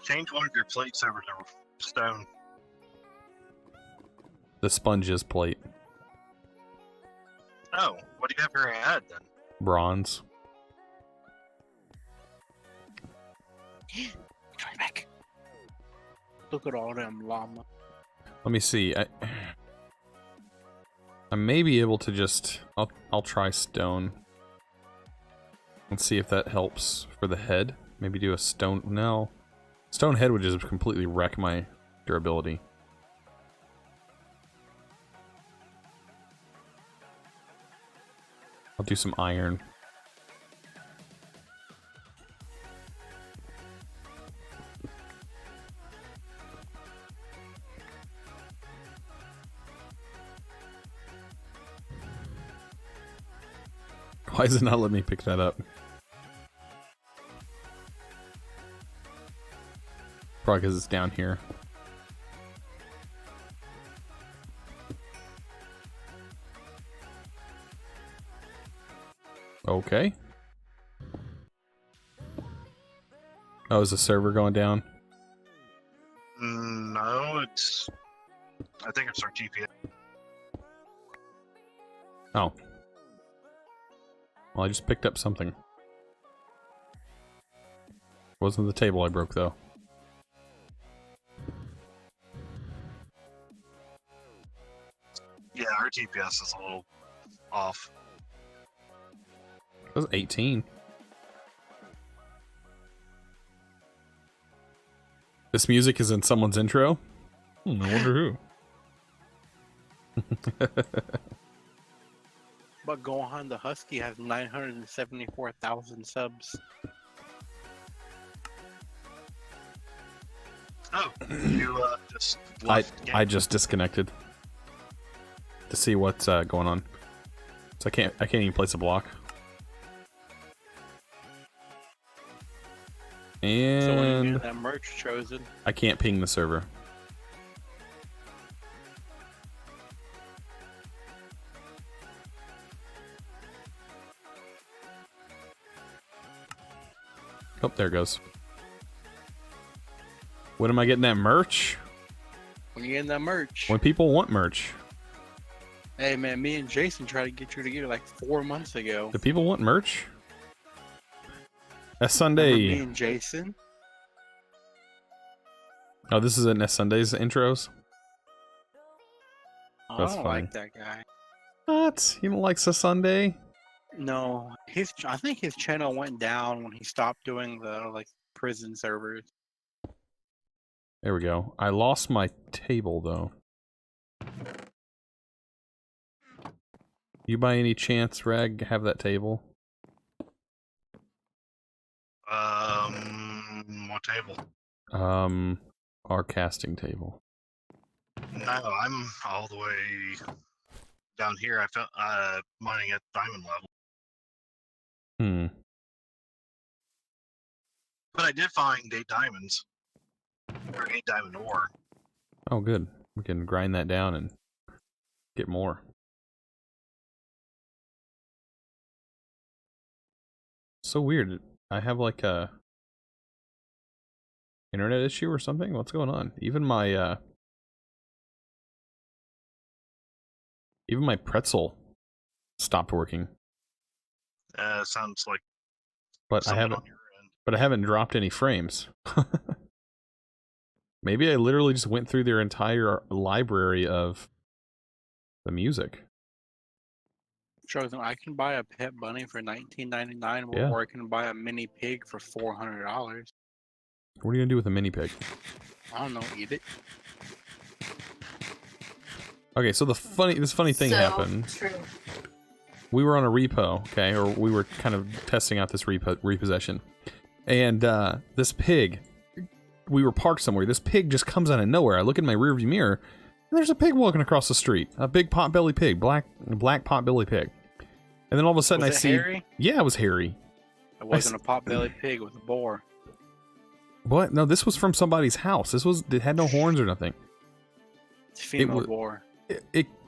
Change one of your plates over to stone.
The sponge's plate.
Oh, what do you have your head then?
Bronze.
Try back. Look at all them llama.
Let me see. I may be able to just. I'll try stone. Let's see if that helps for the head. Maybe do a stone. No. Stone head would just completely wreck my durability. I'll do some iron. Why does it not let me pick that up? Probably because it's down here. Okay. Oh, is the server going down?
No, it's. I think it's our GPS.
Oh. Well, I just picked up something. Wasn't the table I broke, though.
Yeah, our GPS is a little off.
It was 18. This music is in someone's intro? I wonder who.
But Gohan the Husky has 974,000 subs.
Oh, you just
I
left the game.
just disconnected to see what's going on. So I can't even place a block.
So when you
And
get that merch Chosen,
I can't ping the server. Oh, there it goes. When am I getting that merch?
When you getting that merch.
When people want merch.
Hey man, me and Jason tried to get you to get it like 4 months ago.
Do people want merch? S
Remember
Sunday.
me and Jason.
Oh, this is in S Sunday's intros?
Oh,
That's
I don't
funny.
like that guy.
What? You don't like Sunday?
No, I think his channel went down when he stopped doing the like prison servers.
There we go. I lost my table, though. You by any chance, Reg, have that table?
What table?
Our casting table.
No, I'm all the way down here. I felt mining at diamond level, but I did find 8 diamonds or 8 diamond ore.
Oh, good. We can grind that down and get more. So weird. I have like a internet issue or something? What's going on? Even my pretzel stopped working.
Sounds like
But I
something
haven't
on your end.
but I haven't dropped any frames. Maybe I literally just went through their entire library of the music.
Chosen, I can buy a pet bunny for $19.99,
Yeah.
or I can buy a mini pig for $400.
What are you gonna do with a mini pig?
I don't know, eat it.
Okay, so this funny thing
So
happened.
True.
We were on a repo, okay, or we were kind of testing out this repossession, and this pig, we were parked somewhere. This pig just comes out of nowhere. I look in my rearview mirror, and there's a pig walking across the street. A big potbelly pig, black potbelly pig. And then all of a sudden
Was
I
it
see,
hairy?
yeah, it was hairy.
It wasn't a pot-bellied pig, it was a boar.
What? No, this was from somebody's house. It had no horns or nothing.
It's a female
wa-
boar.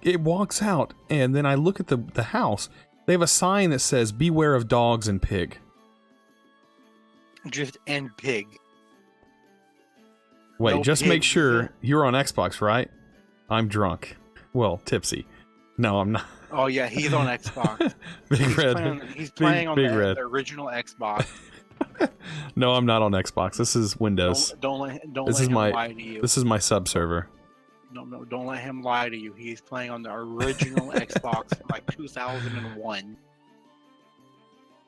It walks out, and then I look at the house. They have a sign that says "Beware of dogs and pig."
Just and pig.
Wait,
No
just make
pigs.
sure you're on Xbox, right? I'm drunk. Well, tipsy. No, I'm not.
Oh yeah, he's on Xbox.
Big Red.
He's playing on
Big
the
Red.
original Xbox.
No, I'm not on Xbox. This is Windows.
Don't let
This is
him
my-
lie to you.
This is my sub server.
No, don't let him lie to you. He's playing on the original Xbox from like 2001.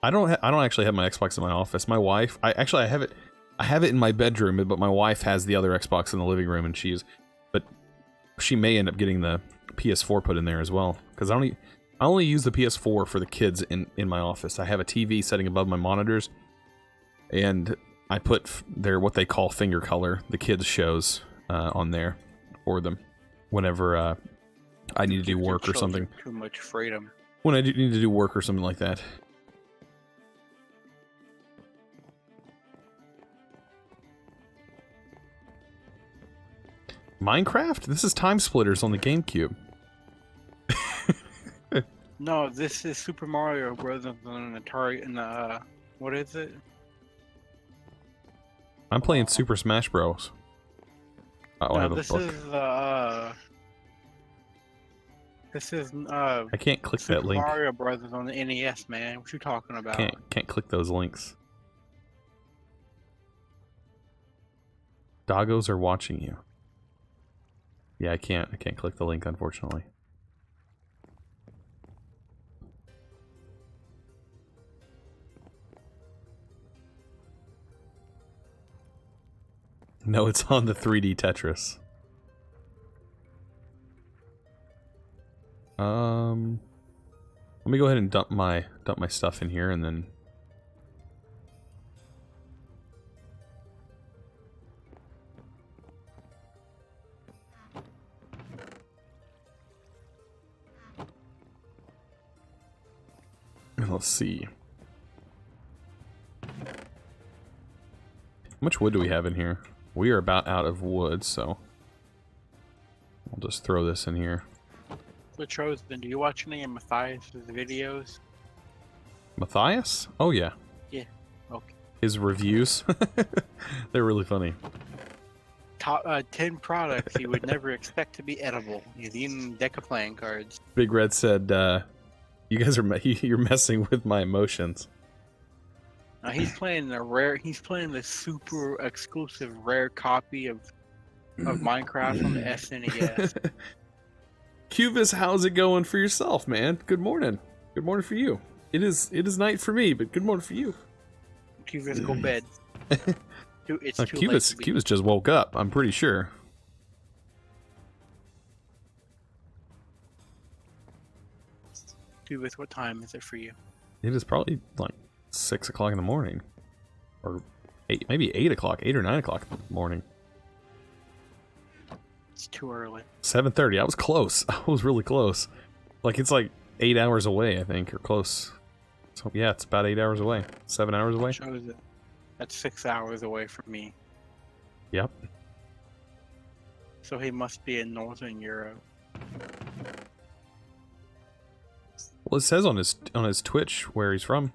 I don't actually have my Xbox in my office. My wife, I have it in my bedroom, but my wife has the other Xbox in the living room, and but she may end up getting the PS4 put in there as well, because I only use the PS4 for the kids in my office. I have a TV setting above my monitors, and I put their what they call finger color, the kids shows, on there for them whenever I need to do
Give your
work or
children
something.
Too much freedom.
When I need to do work or something like that. Minecraft? This is Time Splitters on the GameCube.
No, this is Super Mario Bros. On an Atari. In the what is it?
I'm playing Super Smash Bros. Oh, I
No,
have a
this
book.
is
I can't click
Super
that link.
Mario Brothers on the NES, man. What you talking about?
Can't click those links. Doggos are watching you. Yeah, I can't click the link, unfortunately. No, it's on the 3D Tetris. Let me go ahead and dump my stuff in here, and then let's see. How much wood do we have in here? We are about out of wood, so I'll just throw this in here.
So Chosen, do you watch any of Matthias' videos?
Matthias? Oh yeah.
Yeah. Okay.
His reviews. They're really funny.
top 10 products you would never expect to be edible. He's eating a deck of playing cards.
Big Red said, "You guys are you're messing with my emotions."
Now he's playing the super exclusive rare copy of Minecraft on the SNES.
Cubis, how's it going for yourself, man? Good morning. Good morning for you. It is night for me, but good morning for you.
Cubis, go bed. It's too late to be.
Cubis just woke up, I'm pretty sure.
Cubis, what time is it for you?
It is probably like 6 o'clock in the morning, or maybe 8 o'clock, 8 or 9 o'clock in the morning.
It's too early.
7:30. I was close. I was really close. Like it's like 8 hours away, I think, or close. So yeah, it's about 8 hours away. 7 hours away.
Shows it. That's 6 hours away from me.
Yep.
So he must be in Northern Europe.
Well, it says on his Twitch where he's from.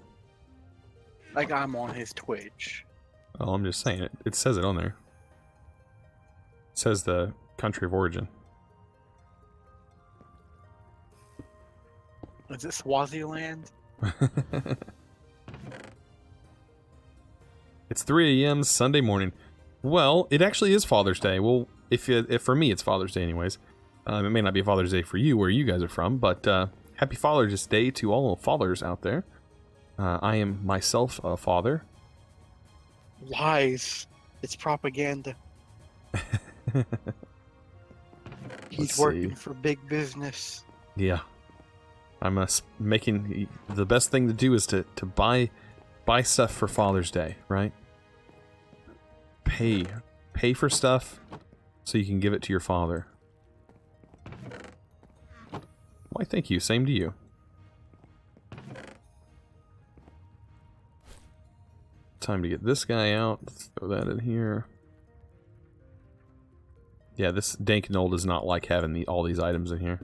Like I'm on his Twitch.
Oh, I'm just saying it. It says it on there. It says the country of origin.
Is it Swaziland?
It's 3 a.m. Sunday morning. Well, it actually is Father's Day. Well, if for me it's Father's Day anyways. It may not be Father's Day for you where you guys are from, but happy Father's Day to all fathers out there. I am myself a father.
Lies. It's propaganda. He's
Let's
working
see.
for big business.
Yeah. I'm making the best thing to do is to buy stuff for Father's Day, right? Pay for stuff so you can give it to your father. Why, thank you. Same to you. Time to get this guy out. Let's throw that in here. Yeah, this dank knoll does not like having all these items in here.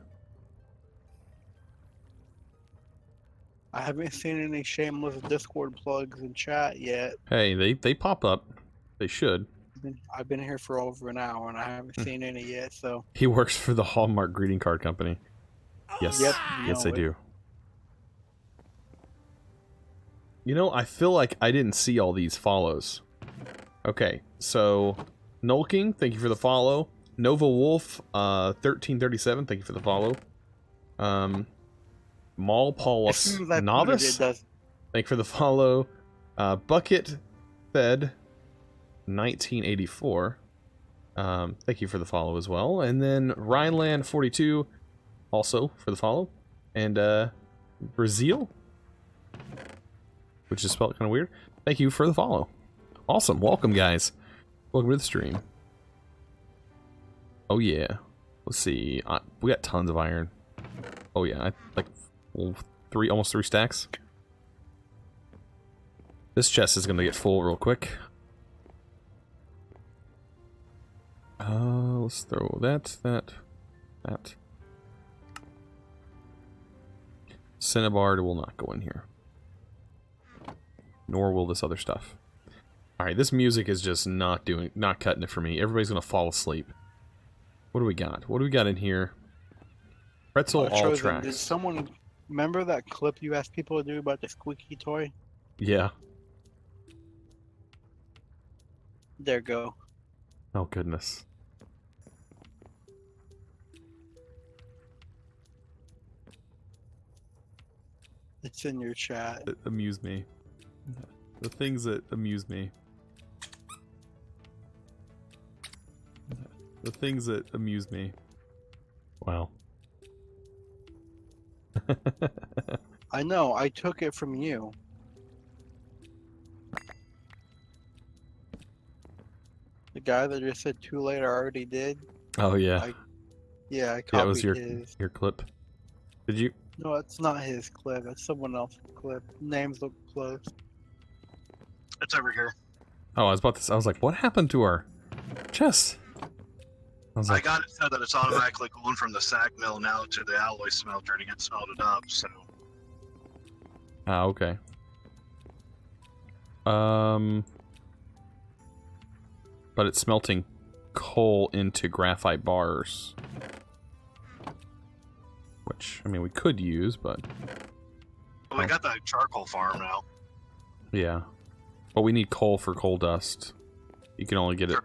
I haven't seen any shameless Discord plugs in chat yet.
Hey, they pop up. They should.
I've been here for over an hour and I haven't seen any yet, so...
He works for the Hallmark greeting card company. Yes.
Yep,
Yes,
know
I
it.
do. You know, I feel like I didn't see all these follows. Okay, so... Nolking, thank you for the follow. Nova Wolf, 1337, thank you for the follow. Maul Paulus
As soon as I put
Novice,
it does.
thank you for the follow. Bucket Fed, 1984. Thank you for the follow as well. And then Rhineland42, also for the follow. And Brazil, which is spelled kind of weird. Thank you for the follow. Awesome. Welcome, guys. Welcome to the stream. Oh, yeah. Let's see. We got tons of iron. Oh, yeah. Almost three stacks. This chest is going to get full real quick. Let's throw that. Cinnabar will not go in here. Nor will this other stuff. Alright, this music is just not cutting it for me. Everybody's gonna fall asleep. What do we got? What do we got in here? Pretzel all
Chosen,
tracks.
did someone remember that clip you asked people to do about the squeaky toy?
Yeah.
There go.
Oh, goodness.
It's in your chat.
It amused me. The things that amuse me. The things that amuse me. Wow.
I know, I took it from you. The guy that just said too late I already did.
Oh, yeah.
I copied
Yeah, it was
his.
your clip. Did you?
No, it's not his clip. It's someone else's clip. Names look close.
It's over here.
Oh, I was like, what happened to our chest? I was
I
like,
got it so that it's automatically going from the sag mill now to the alloy smelter to get smelted up, so...
okay. But it's smelting coal into graphite bars. Which, I mean, we could use, but...
Well, we got that charcoal farm now.
Yeah. But we need coal for coal dust. You can only get it...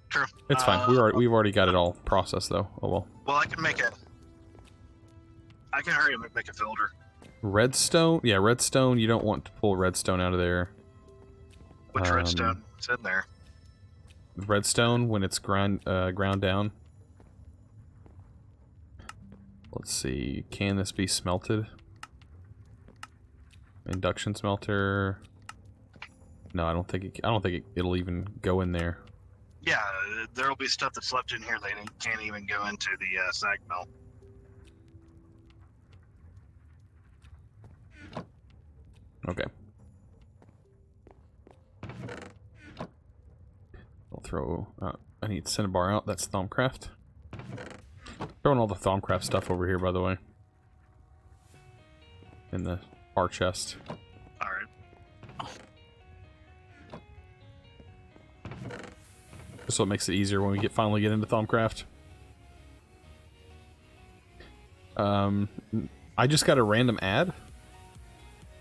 True.
It's fine. We've already got it all processed, though. Oh, well.
Well, I can hurry and make a filter.
Redstone? Yeah, redstone. You don't want to pull redstone out of there.
Which redstone? It's in there.
Redstone, when it's ground down. Let's see. Can this be smelted? Induction smelter. No, I don't think it'll even go in there.
Yeah, there'll be stuff that's left in here that can't even go into the sag mill.
Okay. I'll throw... I need Cinnabar out. That's Thaumcraft. Throwing all the Thaumcraft stuff over here, by the way. In the bar chest.
Alright.
Just so it makes it easier when we finally get into Thaumcraft. I just got a random ad.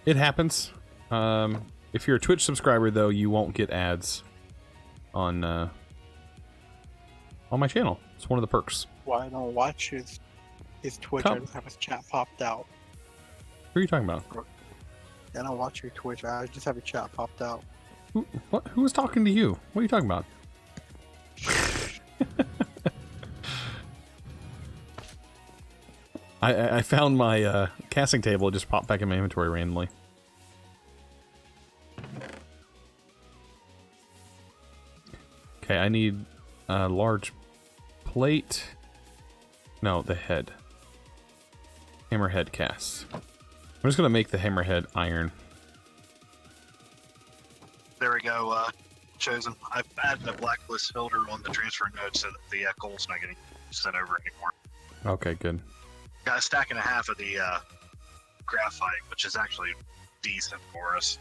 It happens. If you're a Twitch subscriber, though, you won't get ads on my channel. It's one of the perks.
Why don't watch his Twitch? I just have his chat popped out.
Who are you talking about?
I don't watch your Twitch. I just have your chat popped out.
Who was talking to you? What are you talking about? I found my casting table. It just popped back in my inventory randomly. Okay, I need a large plate. No, the head. Hammerhead cast. I'm just gonna make the hammerhead iron.
There we go, Chosen. I've added a blacklist filter on the transfer node so that the coal's not getting sent over anymore.
Okay, good.
Got a stack and a half of the graphite, which is actually decent for us.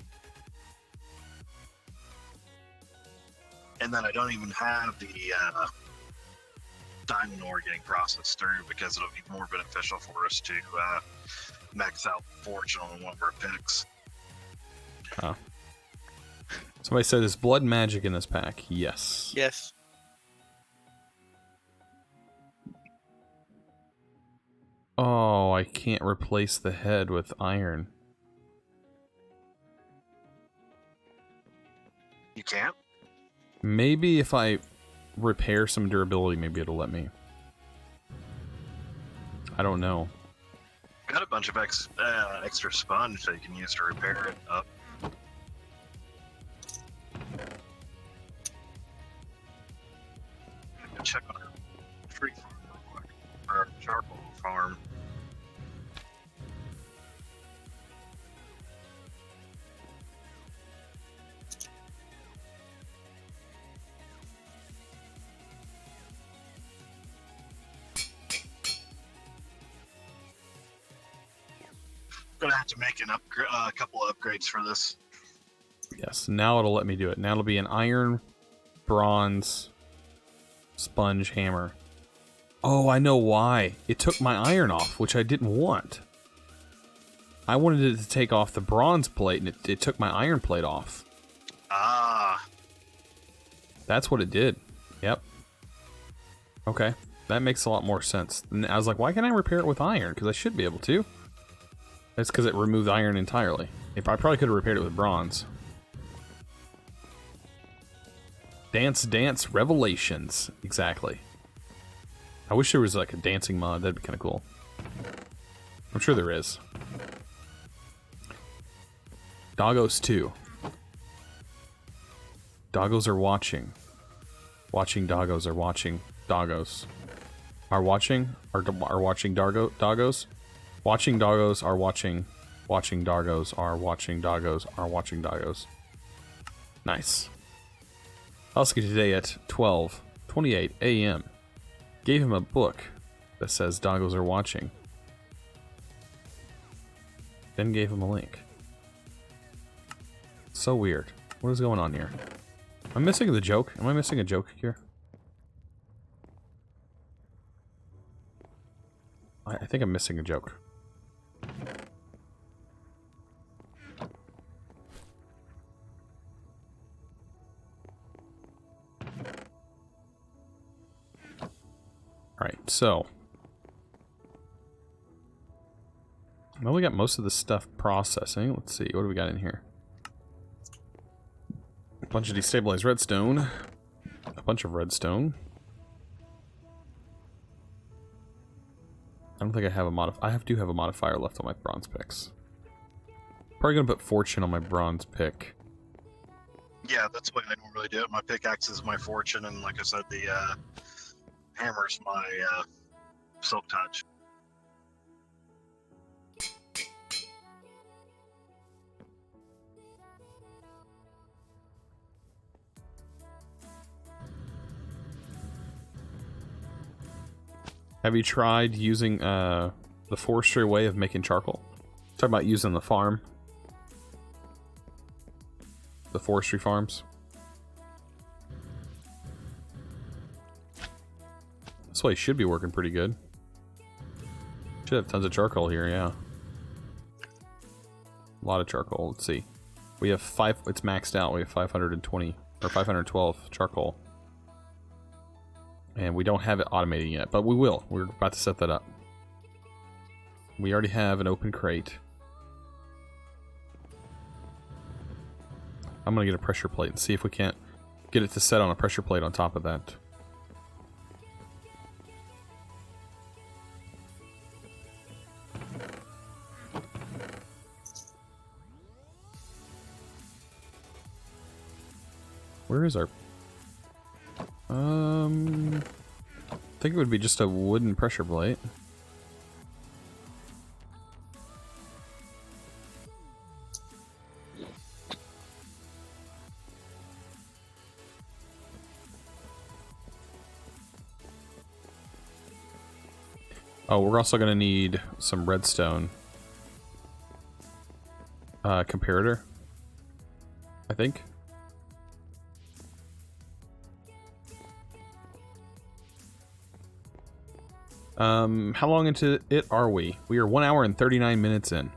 And then I don't even have the diamond ore getting processed through because it'll be more beneficial for us to max out fortune on one of our picks.
Oh. Somebody said, is blood magic in this pack? Yes.
Yes.
Oh, I can't replace the head with iron.
You can't?
Maybe if I repair some durability, maybe it'll let me. I don't know.
Got a bunch of extra sponge that you can use to repair it up. Check on our tree farm real quick. Our charcoal farm. Gonna have to make a couple of upgrades for this.
Yes, now it'll let me do it. Now it'll be an iron, bronze, sponge hammer. Oh, I know why. It took my iron off, which I didn't want. I wanted it to take off the bronze plate, and it took my iron plate off.
Ah.
That's what it did. Yep. Okay, that makes a lot more sense. And I was like, why can't I repair it with iron? Because I should be able to. That's because it removed iron entirely. If I probably could have repaired it with bronze. Dance Dance Revelations. Exactly. I wish there was like a dancing mod. That'd be kind of cool. I'm sure there is. Doggos 2. Doggos are watching. Watching doggos are watching doggos. Are watching? Are watching doggos? Watching doggos are watching. Watching doggos are watching doggos are watching doggos. Nice. Husky today at 12:28 a.m. Gave him a book that says doggos are watching. Then gave him a link. So weird. What is going on here? I'm missing the joke. Am I missing a joke here? I think I'm missing a joke. Alright, so. Well, we got most of the stuff processing. Let's see, what do we got in here? A bunch of destabilized redstone. A bunch of redstone. I don't think I have a I do have a modifier left on my bronze picks. Probably gonna put fortune on my bronze pick.
Yeah, that's the way I normally do it. My pickaxe is my fortune, and like I said, the hammer's my silk touch.
Have you tried using the forestry way of making charcoal? Talking about using the farm. The forestry farms. This way should be working pretty good. Should have tons of charcoal here, yeah. A lot of charcoal. Let's see. We have it's maxed out. We have 520 or 512 charcoal. And we don't have it automating yet, but we will. We're about to set that up. We already have an open crate. I'm gonna get a pressure plate and see if we can't get it to set on a pressure plate on top of that. Where is our... I think it would be just a wooden pressure plate. Oh, we're also going to need some redstone comparator, I think. How long into it are we? We are 1 hour and 39 minutes in.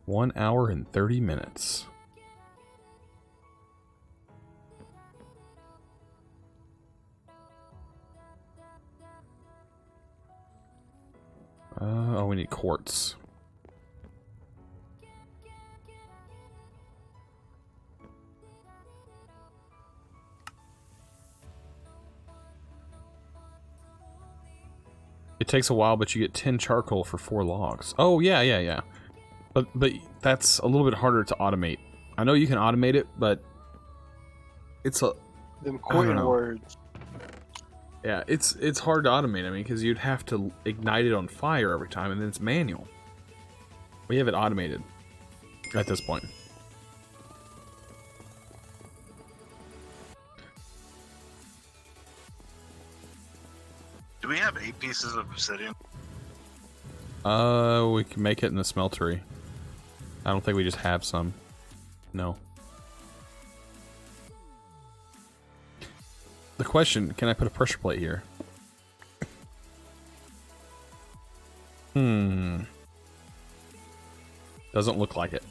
One hour and 30 minutes. Oh, we need quartz. It takes a while, but you get 10 charcoal for 4 logs. Oh, yeah. But that's a little bit harder to automate. I know you can automate it, but it's a...
Them coin words.
Yeah, it's hard to automate, I mean, because you'd have to ignite it on fire every time, and then it's manual. We have it automated at this point.
Do we have 8 pieces of obsidian?
We can make it in the smeltery. I don't think we just have some. No. The question, can I put a pressure plate here? Doesn't look like it.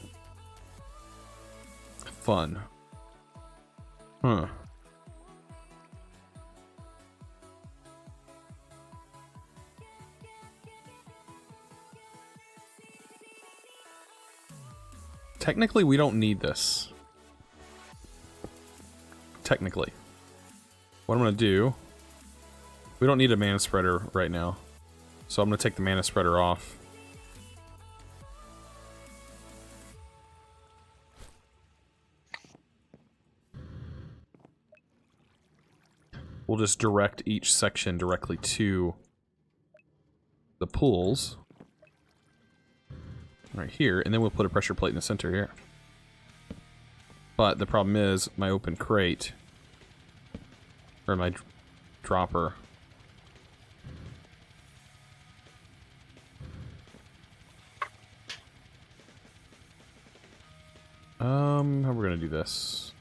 Fun. Huh. Technically, we don't need this. Technically. What I'm going to do... We don't need a mana spreader right now. So I'm going to take the mana spreader off. We'll just direct each section directly to the pools. Right here, and then we'll put a pressure plate in the center here. But the problem is my open crate, or my dropper. How we're gonna do this?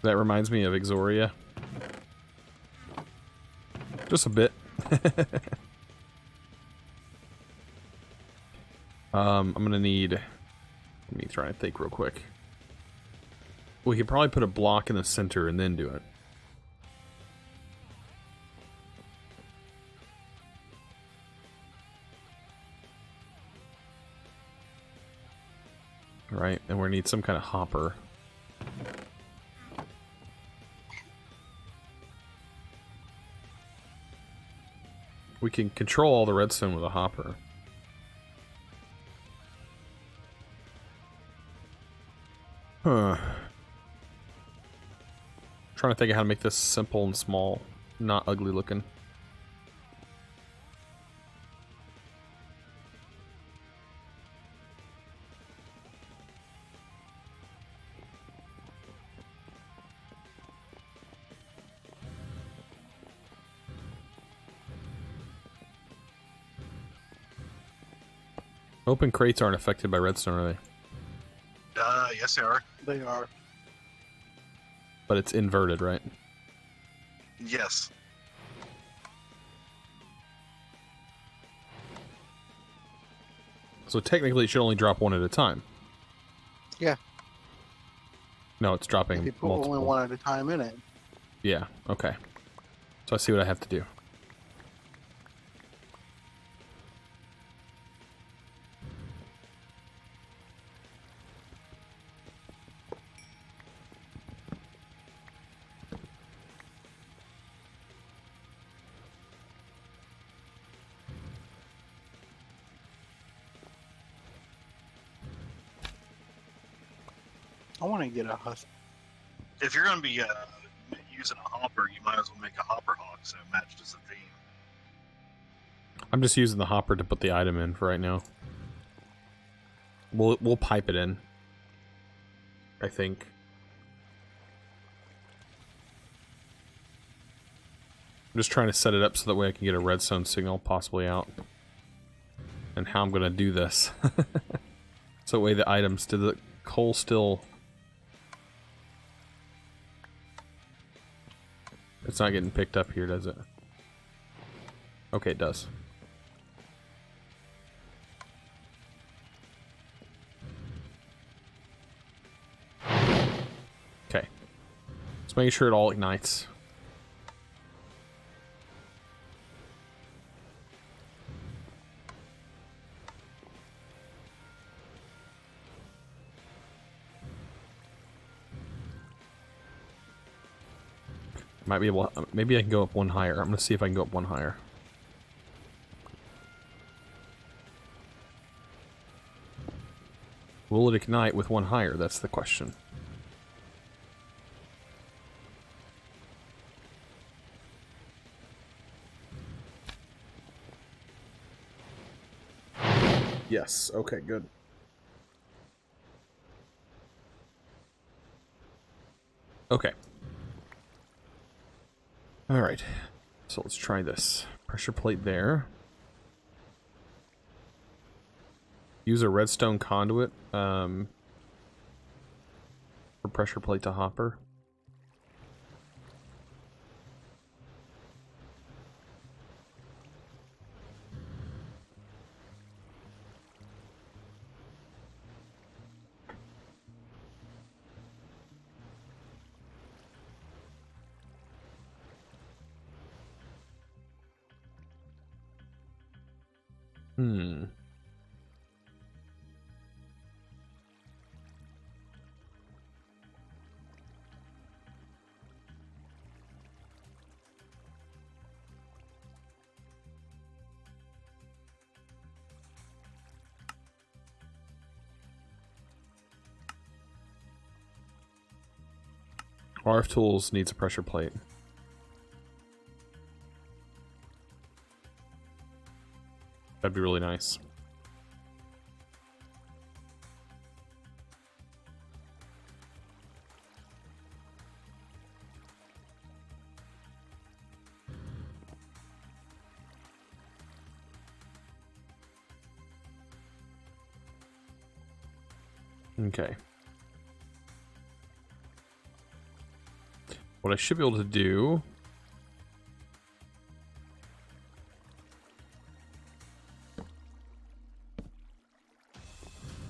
That reminds me of Exoria. Just a bit. I'm gonna need... Let me try and think real quick. We could probably put a block in the center and then do it. Right, and we need some kind of hopper. We can control all the redstone with a hopper. Huh. Trying to think of how to make this simple and small, not ugly looking. Open crates aren't affected by redstone, are they?
Yes, they are.
They are.
But it's inverted, right?
Yes.
So technically it should only drop one at a time.
Yeah.
No, it's dropping
If you put
multiple.
only one at a time in it.
Yeah, okay. So I see what I have to do.
I want to get a husk.
If you're going to be using a hopper, you might as well make a hopper hog so it matches the theme.
I'm just using the hopper to put the item in for right now. We'll pipe it in, I think. I'm just trying to set it up so that way I can get a redstone signal possibly out. And how I'm going to do this. So that way the items, did the coal still... It's not getting picked up here, does it? Okay, it does. Okay. Let's make sure it all ignites. Might be able. Maybe I can go up one higher. I'm gonna see if I can go up one higher. Will it ignite with one higher? That's the question. Yes. Okay. Good. Okay. All right. So let's try this. Pressure plate there. Use a redstone conduit for pressure plate to hopper. RF Tools needs a pressure plate. That'd be really nice. Okay. What I should be able to do...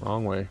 Wrong way.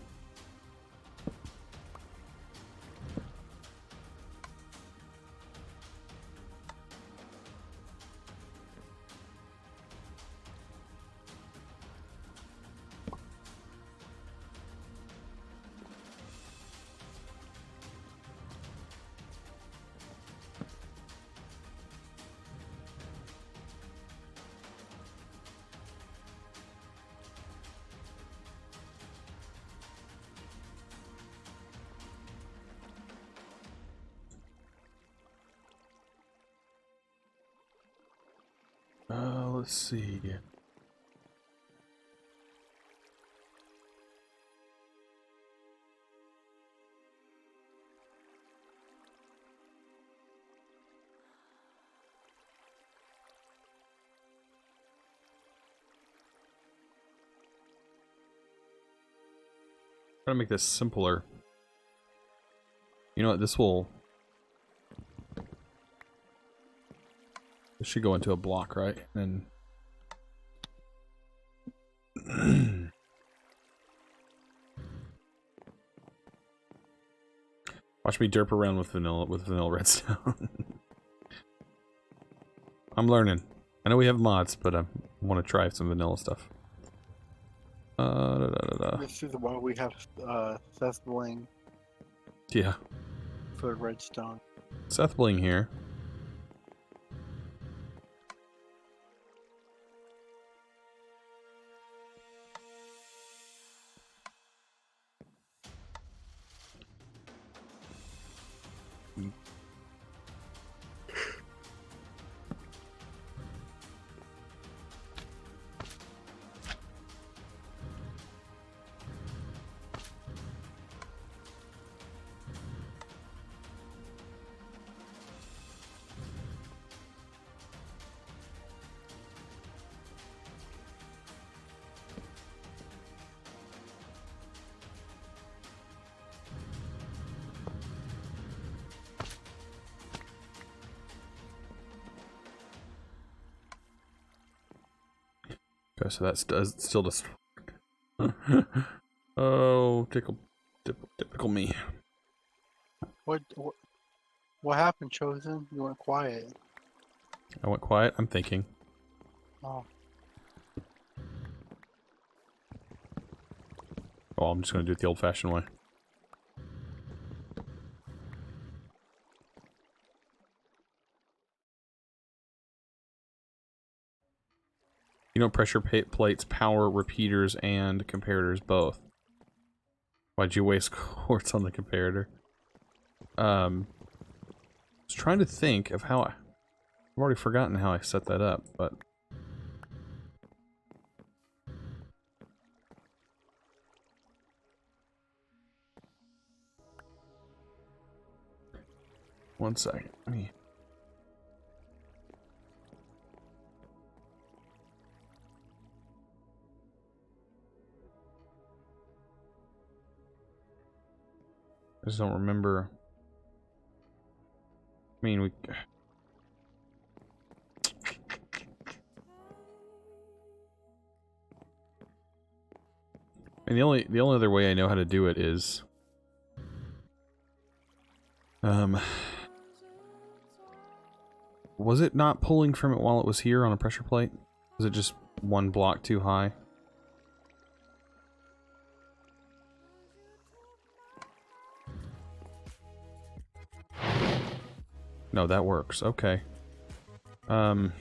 Let's see. Try to make this simpler. You know what? This should go into a block, right? And watch me derp around with vanilla redstone. I'm learning. I know we have mods, but I want to try some vanilla stuff.
This is why we have Seth Bling
Yeah,
for redstone.
Seth Bling here. Okay, so that still does. Oh, typical me.
What happened, Chosen? You went quiet.
I went quiet. I'm thinking.
Oh.
Oh, I'm just gonna do it the old-fashioned way. You know, pressure plates, power repeaters, and comparators both. Why'd you waste quartz on the comparator? I was trying to think of how I've already forgotten how I set that up, but... One second. Let me... I just don't remember. I mean, we... I mean, the only other way I know how to do it is... Was it not pulling from it while it was here on a pressure plate? Was it just one block too high? No, that works. Okay. So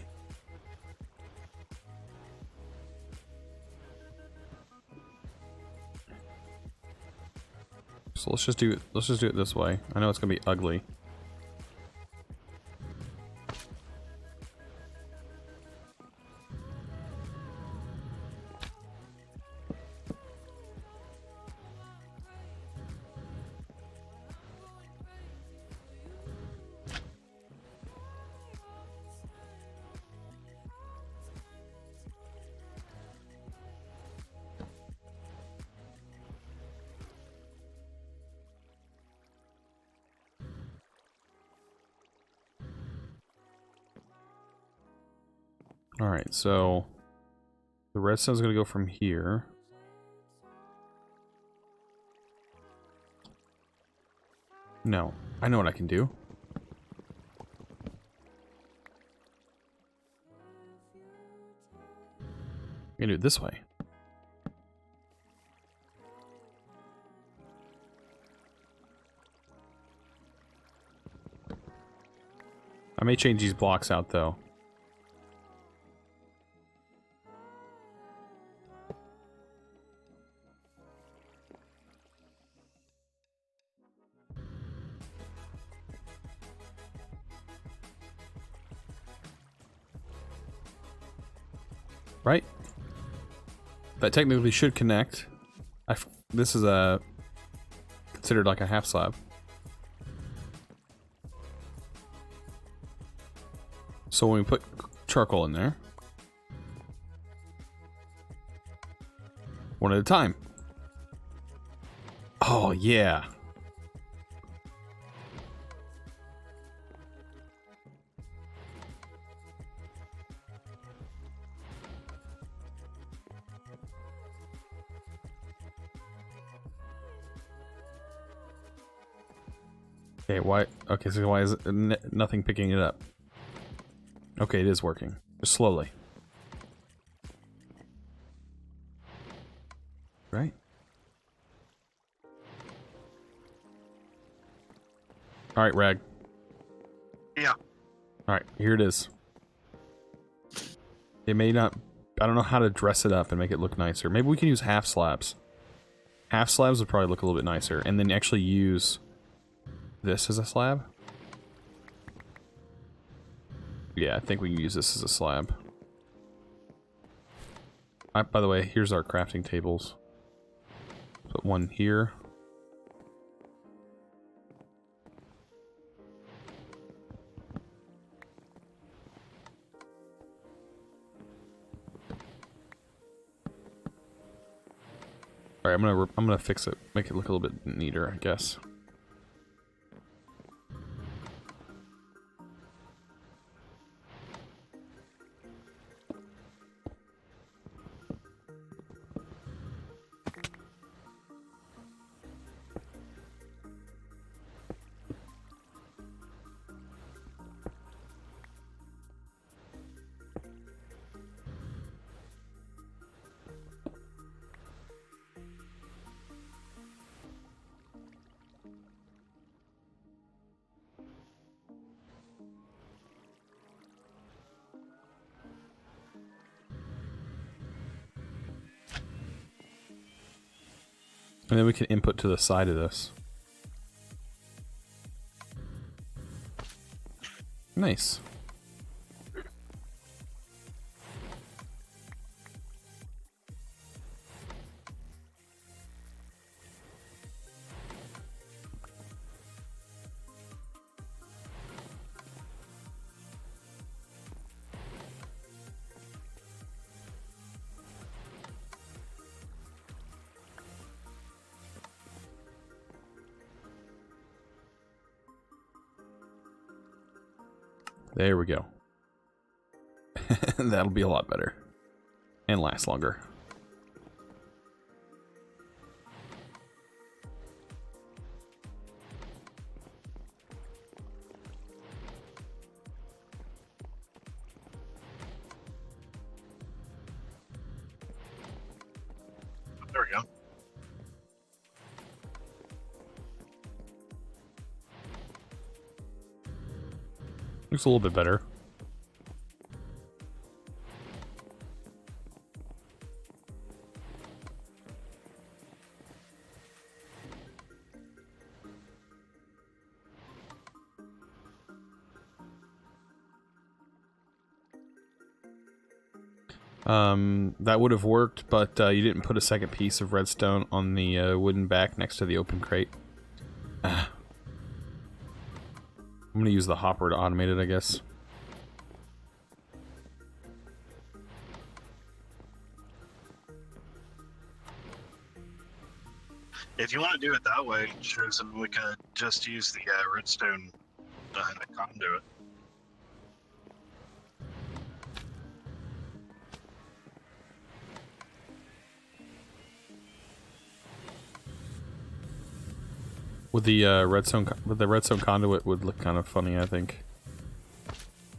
let's just do it this way. I know it's gonna be ugly. Alright, so the redstone's gonna go from here. No, I know what I can do. I'm gonna do it this way. I may change these blocks out though. Right? That technically should connect. This is a considered like a half slab. So when we put charcoal in there, one at a time. Oh yeah. Okay, why? Okay, so why is it nothing picking it up? Okay, it is working. Just slowly. Right? Alright, Rag.
Yeah.
Alright, here it is. It may not... I don't know how to dress it up and make it look nicer. Maybe we can use half slabs. Half slabs would probably look a little bit nicer. And then actually use this as a slab. Yeah, I think we can use this as a slab. By the way, here's our crafting tables. Put one here. Alright, I'm gonna fix it, make it look a little bit neater, I guess. And then we can input to the side of this. Nice. There we go. That'll be a lot better. And last longer.
There we go.
Looks a little bit better. That would have worked, but you didn't put a second piece of redstone on the wooden back next to the open crate. I'm gonna use the hopper to automate it, I guess.
If you want to do it that way, Chosen, we could just use the redstone conduit.
With the redstone conduit would look kind of funny, I think.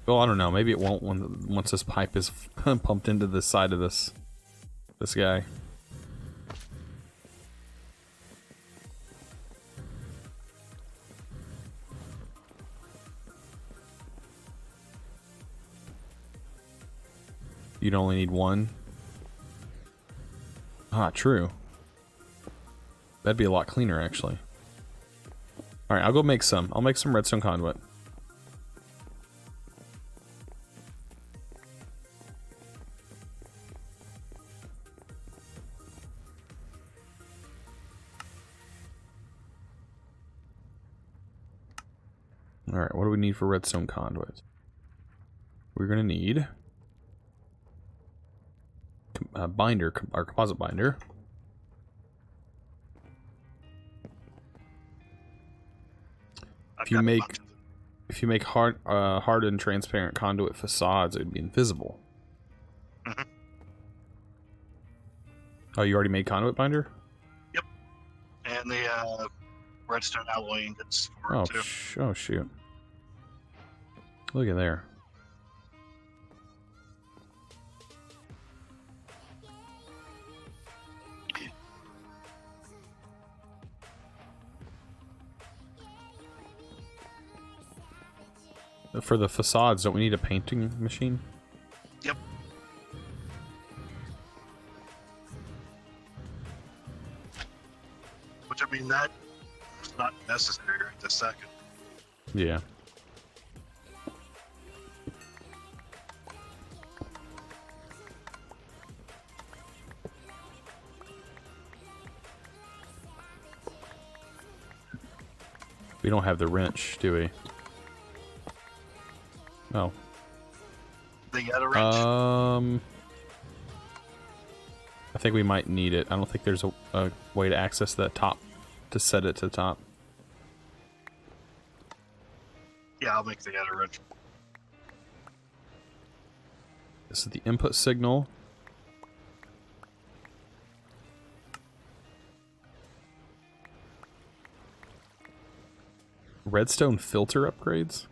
Well, I don't know. Maybe it won't once this pipe is pumped into the side of this guy. You'd only need one. Ah, true. That'd be a lot cleaner, actually. Alright, I'll go make some. I'll make some redstone conduit. Alright, what do we need for redstone conduit? We're gonna need a binder, our composite binder. If you make hard and transparent conduit facades, it would be invisible.
Mm-hmm.
Oh, you already made conduit binder?
Yep. And the redstone alloy ingots for
Oh,
it too.
Oh shoot! Look at there. For the facades, don't we need a painting machine?
Yep. Which, I mean, that is not necessary right this second.
Yeah. We don't have the wrench, do we? Oh.
They got a wrench.
I think we might need it. I don't think there's a way to access that top, to set it to the top.
Yeah, I'll make the other wrench.
This is the input signal. Redstone filter upgrades?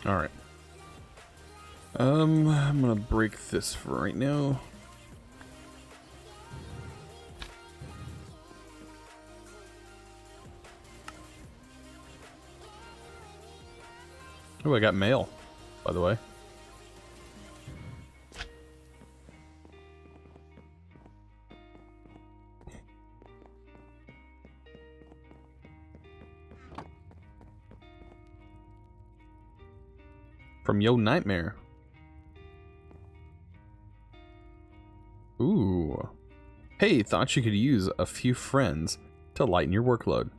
Alright. I'm gonna break this for right now. Oh, I got mail, by the way. From Yo Nightmare. Ooh. Hey, thought you could use a few friends to lighten your workload.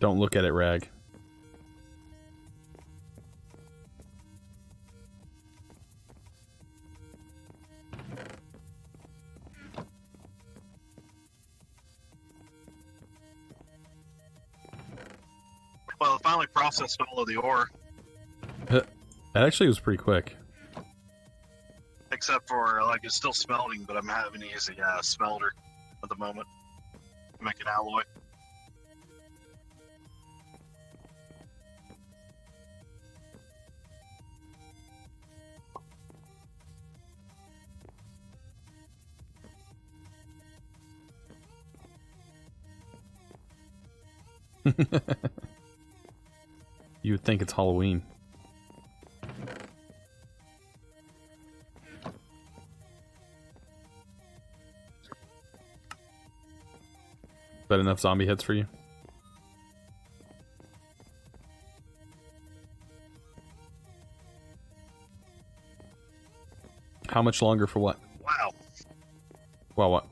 Don't look at it, Rag.
Well, it finally processed all of the ore,
That actually was pretty quick.
except for, like, it's still smelting, but I'm having to use a smelter at the moment to make an alloy.
You would think it's Halloween. that enough zombie heads for you? How much longer for what?
Wow,
Well, what?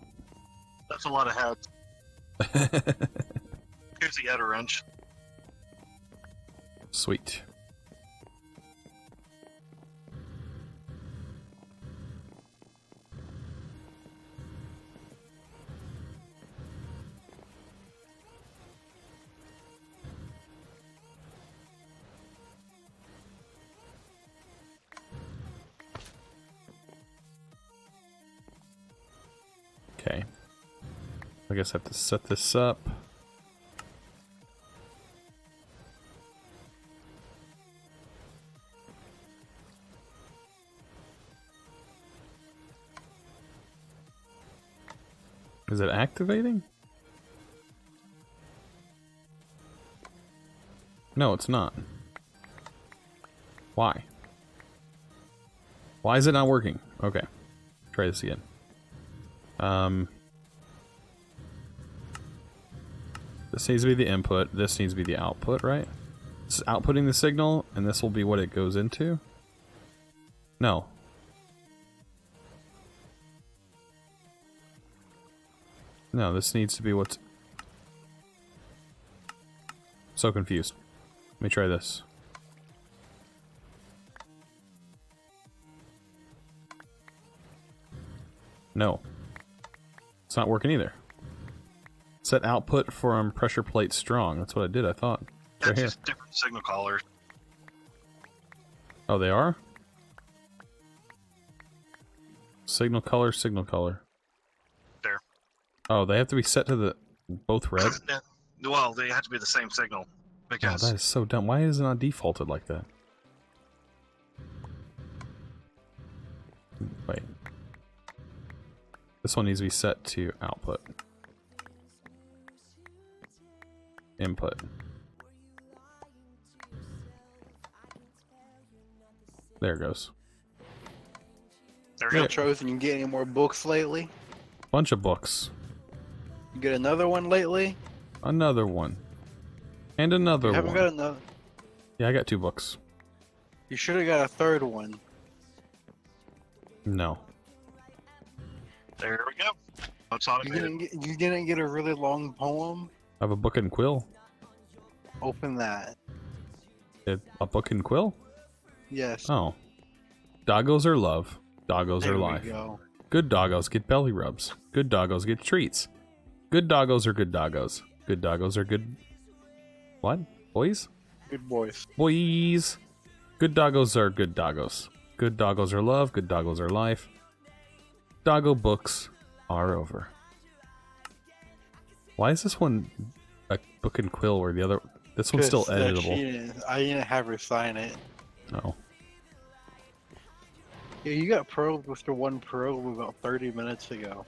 that's a lot of heads. Here's the outer wrench.
Sweet. Okay. I guess I have to set this up. Is it activating? No, it's not. Why? Why is it not working? Okay. Try this again. This needs to be the input. This needs to be the output, right? This is outputting the signal, and this will be what it goes into? No. No, this needs to be what's... So confused. Let me try this. No. It's not working either. Set output from pressure plate strong. That's what I did, I thought.
That's
Right here.
just different signal callers.
Oh, they are? Signal color, signal color.
There.
Oh, they have to be set to the both red?
Yeah. Well, they have to be the same signal.
Oh,
Because
that is so dumb. Why is it not defaulted like that? Wait. This one needs to be set to output. Input. There it goes.
there you
So
go.
Chosen, you get any more books lately?
Bunch of books.
You get another one lately?
Another one. And another
You haven't
one.
got another.
Yeah, I got 2 books.
You should have got a third one.
No.
There we go. It's automated.
You didn't get a really long poem?
I have a book and quill.
Open that.
A book and quill?
Yes.
Oh. Doggos are love. Doggos
there
are
we
life.
go.
Good doggos get belly rubs. Good doggos get treats. Good doggos are good doggos. Good doggos are good... What? Boys?
Good boys.
Boys! Good doggos are good doggos. Good doggos are love. Good doggos are life. Doggo books are over. Why is this one a book and quill where the other... This one's still editable.
I didn't have her sign it.
Oh.
Yeah, you got probed with the one probe about 30 minutes ago.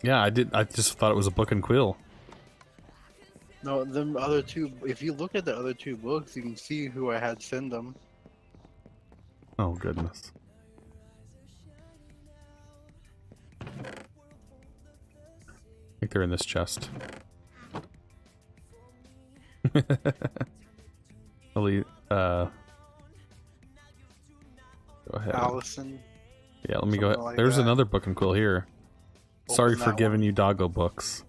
Yeah, I did. I just thought it was a book and quill.
No, them other two. If you look at the other 2 books, you can see who I had send them.
Oh, goodness. I think they're in this chest. Go ahead.
Allison.
Yeah, let me go ahead.
something like
There's
that.
another book and quill here. Sorry
Open
for
that
giving
one.
you doggo books.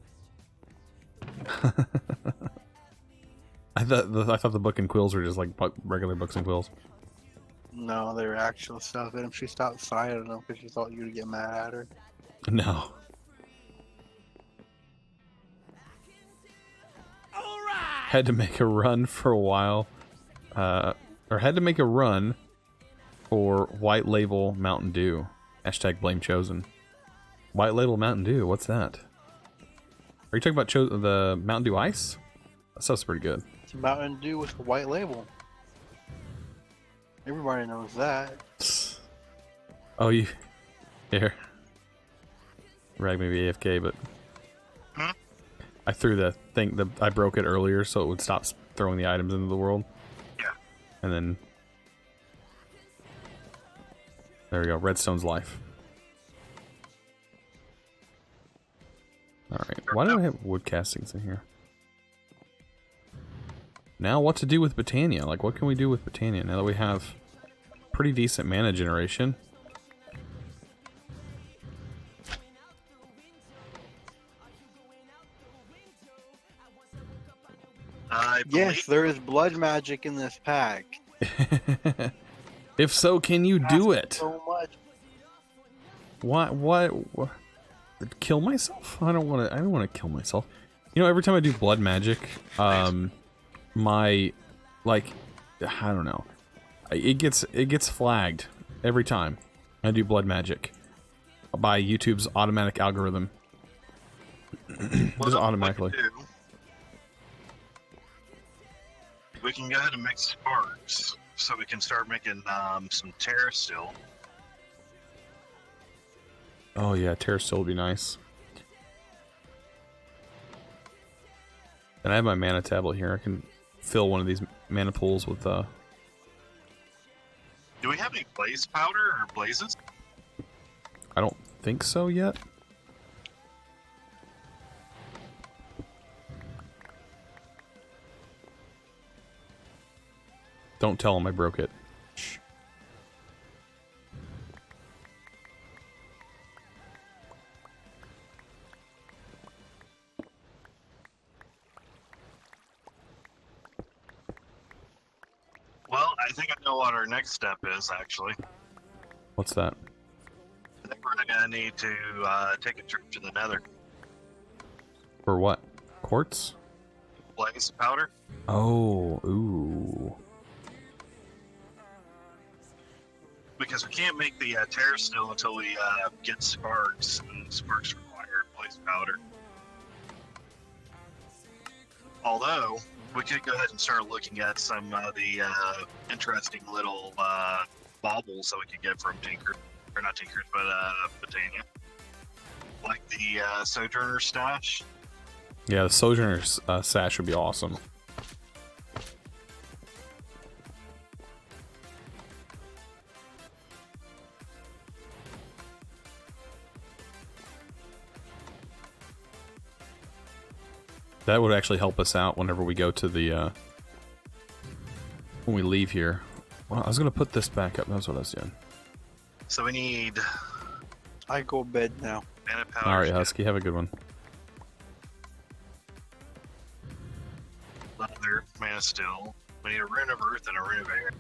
I thought the book and quills were just like regular books and quills.
No, they were actual stuff in them. She stopped signing them because she thought you would get mad at her.
No. Had to make a run for a while. Or had to make a run for White Label Mountain Dew. Hashtag blame Chosen. White Label Mountain Dew, what's that? Are you talking about the Mountain Dew Ice? That stuff's pretty good.
It's Mountain Dew with the white label. Everybody knows that.
Oh, you... Here. Rag may be AFK, but...
Huh?
I threw the thing... I broke it earlier so it would stop throwing the items into the world.
Yeah.
And then... There we go. Redstone's life. Alright, why do I have wood castings in here? Now what to do with Botania? Like, what can we do with Botania now that we have pretty decent mana generation?
Yes, there is blood magic in this pack.
If so, can you do it?
So much.
What? Kill myself? I don't want to kill myself. You know, every time I do blood magic, my, like, I don't know, it gets flagged every time I do blood magic by YouTube's automatic algorithm. Just automatically.
We can go ahead and make sparks, so we can start making some terra steel.
Oh yeah, terra steel would be nice. And I have my mana tablet here. I can fill one of these mana pools with
Do we have any blaze powder or blazes?
I don't think so yet. Don't tell him I broke it. Shh.
Well, I think I know what our next step is, actually.
What's that?
I think we're gonna need to take a trip to the Nether.
For what? Quartz?
Blaze powder?
Oh, ooh.
Because we can't make the terra steel until we get sparks, and sparks require blaze powder. Although, we could go ahead and start looking at some of the interesting little baubles that we could get from Tinker, or not Tinkers, but Botania. Like the Sojourner stash.
Yeah, the Sojourner's sash would be awesome. That would actually help us out whenever we go to the, when we leave here. Well, I was gonna put this back up, that's what I was doing.
So we need
I go to bed now.
mana powder.
Alright, Husky, have a good one.
Leather, mana steel. We need a rune of earth and a rune of air.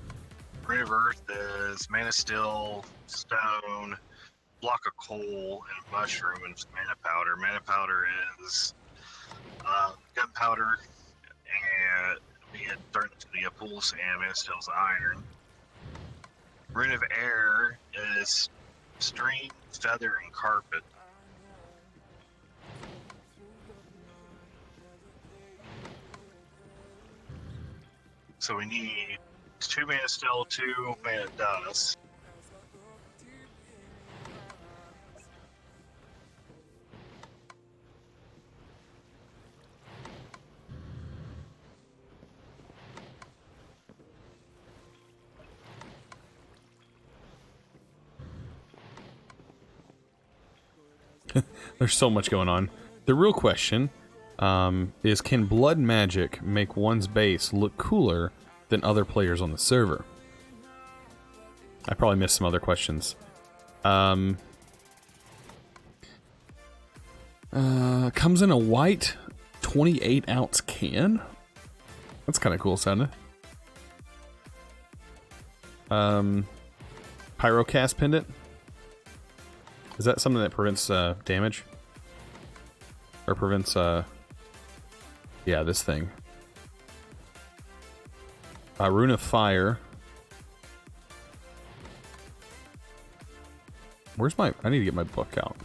Rune of earth is mana steel, stone, block of coal, and mushroom, and mana powder. Mana powder is gunpowder, and we had turned to the pulse, and mana steel is iron. Rune of air is string, feather, and carpet. So we need 2 mana steel, 2 mana dust.
There's so much going on. The real question is, can blood magic make one's base look cooler than other players on the server? I probably missed some other questions. Comes in a white 28-ounce can? That's kind of cool sounding. Pyrocast pendant? Is that something that prevents damage? Or prevents, yeah, this thing. Rune of Fire. Where's my... I need to get my book out.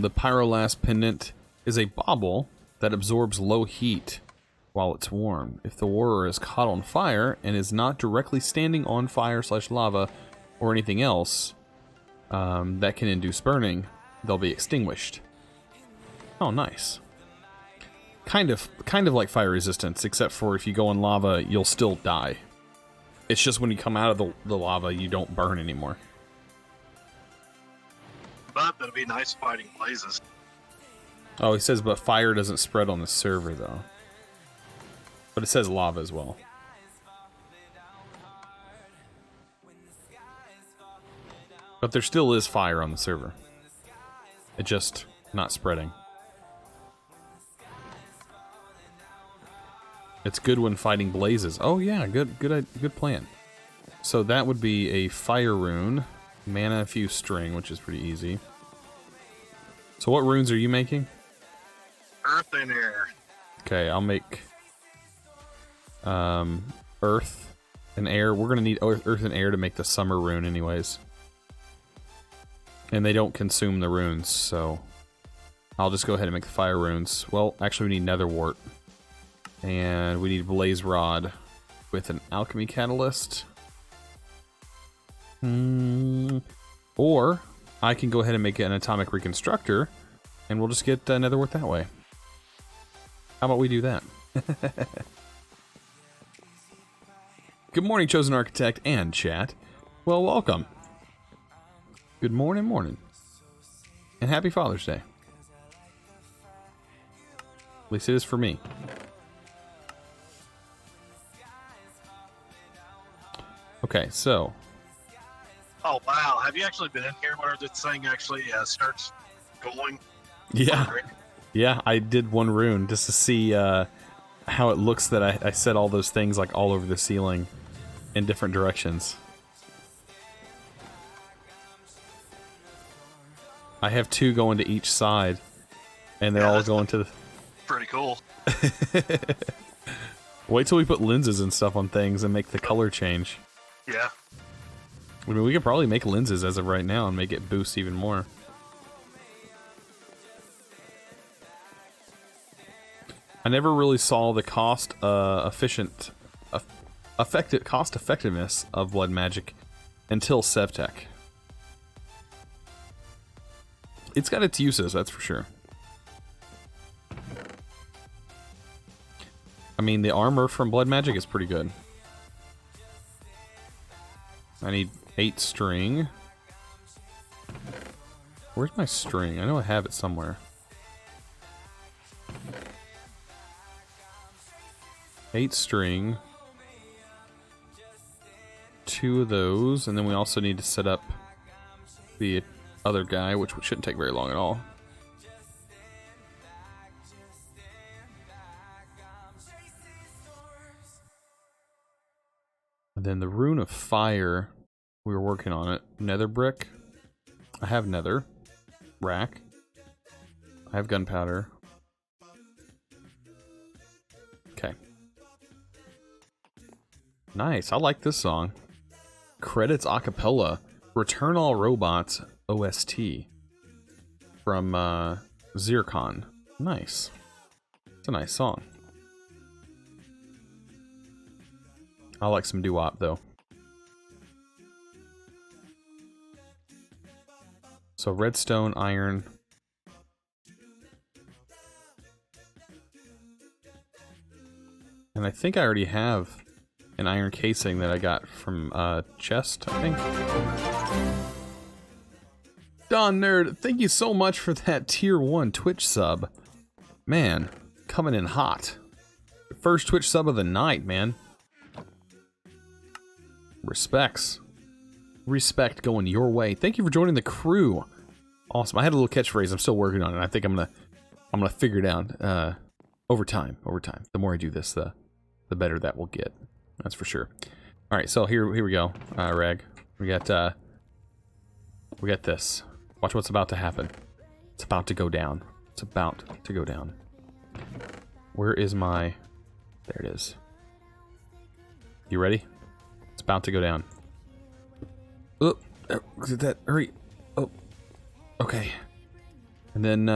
The Pyrolast pendant is a bauble that absorbs low heat while it's warm. If the wearer is caught on fire and is not directly standing on fire / lava or anything else that can induce burning, they'll be extinguished. Oh, nice. kind of like fire resistance, except for if you go in lava, you'll still die. It's just when you come out of the lava, you don't burn anymore.
But it'll be nice fighting blazes.
Oh, he says, but fire doesn't spread on the server, though. But it says lava as well. But there still is fire on the server. It's just not spreading. It's good when fighting blazes. Oh yeah, good plan. So that would be a fire rune, mana fuse string, which is pretty easy. So what runes are you making?
Earth and air.
Okay, I'll make earth and air. We're gonna need earth and air to make the summer rune anyways. And they don't consume the runes, so I'll just go ahead and make the fire runes. Well, actually we need nether wart. And we need blaze rod with an alchemy catalyst. Or I can go ahead and make an atomic reconstructor, and we'll just get nether wart that way. How about we do that? Good morning, Chosen Architect and chat. Well, welcome. Good morning. And happy Father's Day. At least it is for me. Okay, so.
Oh, wow. Have you actually been in here where this thing actually starts going?
Yeah. Yeah, I did one rune just to see how it looks that I set all those things like all over the ceiling in different directions. I have 2 going to each side, and they're all going to the...
Pretty cool.
Wait till we put lenses and stuff on things and make the color change.
Yeah.
I mean, we could probably make lenses as of right now and make it boost even more. I never really saw the cost effectiveness of blood magic until Sevtech. It's got its uses, that's for sure. I mean, the armor from blood magic is pretty good. I need 8 string. Where's my string? I know I have it somewhere. 8 string. 2 of those, and then we also need to set up the other guy, which shouldn't take very long at all. And then the rune of fire, we were working on it. Nether brick. I have nether. Rack. I have gunpowder. Okay. Nice, I like this song. Credits acapella. Return All Robots OST. From Zircon. Nice. It's a nice song. I like some doo-wop though. So redstone, iron. And I think I already have an iron casing that I got from chest, I think. Don Nerd, thank you so much for that tier 1 Twitch sub. Man, coming in hot. First Twitch sub of the night, man. Respects. Respect going your way. Thank you for joining the crew. Awesome. I had a little catchphrase. I'm still working on it. I think I'm gonna figure it out over time. The more I do this, the better that will get. That's for sure. All right. So here we go. Rag. We got this. Watch what's about to happen. It's about to go down. It's about to go down. Where is my... There it is. You ready? It's about to go down. Oh, look at that. Hurry. Oh. Okay. And then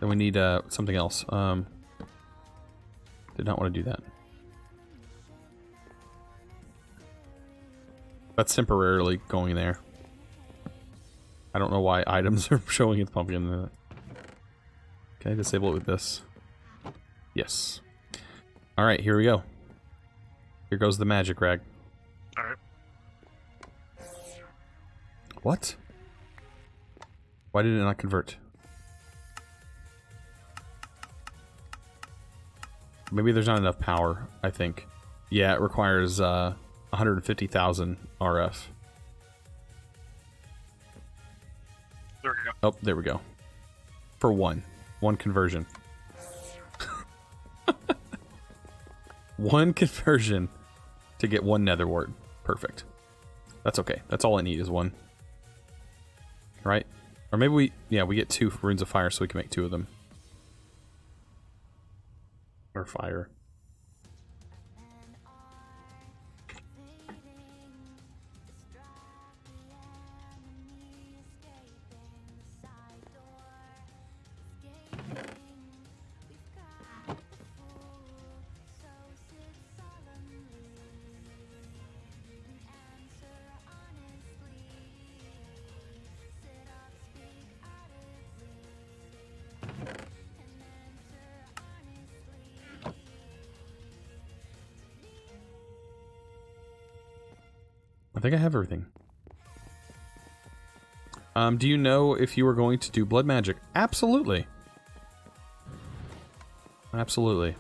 we need something else. Did not want to do that. That's temporarily going there. I don't know why items are showing its pumpkin. Okay, disable it with this. Yes. Alright, here we go. Here goes the magic rag.
Alright.
What? Why did it not convert? Maybe there's not enough power, I think. Yeah, it requires 150,000 RF.
There we go.
Oh, there we go. For one conversion. One conversion to get one nether wart. Perfect. That's okay. That's all I need is one. Right? Or maybe we get 2 runes of fire so we can make 2 of them. Or fire. I think I have everything. Do you know if you were going to do blood magic? Absolutely. Absolutely.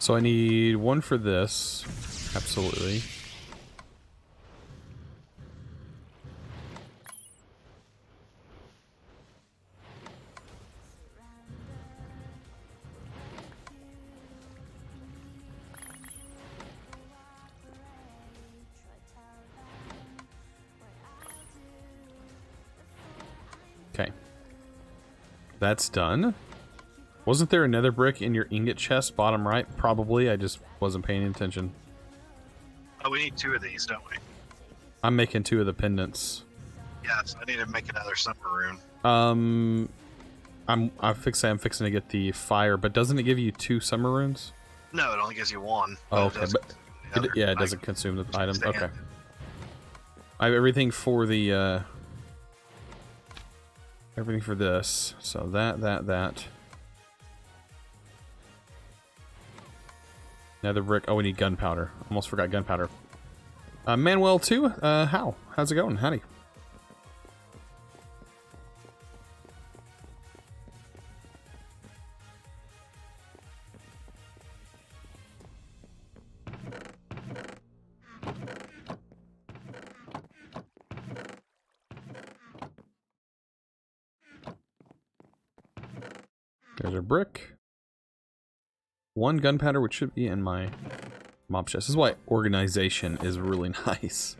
So I need 1 for this. Absolutely. Okay. That's done. Wasn't there another brick in your ingot chest, bottom right? Probably, I just wasn't paying attention.
Oh, we need 2 of these, don't we?
I'm making 2 of the pendants.
Yes, I need to make another summer rune.
I'm fixing to get the fire, but doesn't it give you 2 summer runes?
No, it only gives you 1.
Oh, okay, but it doesn't consume the item. Okay. I have everything for the everything for this. So that. Nether brick. Oh, we need gunpowder. Almost forgot gunpowder. Manuel too. How's it going? Howdy. There's our brick. 1 gunpowder, which should be in my mob chest. This is why organization is really nice.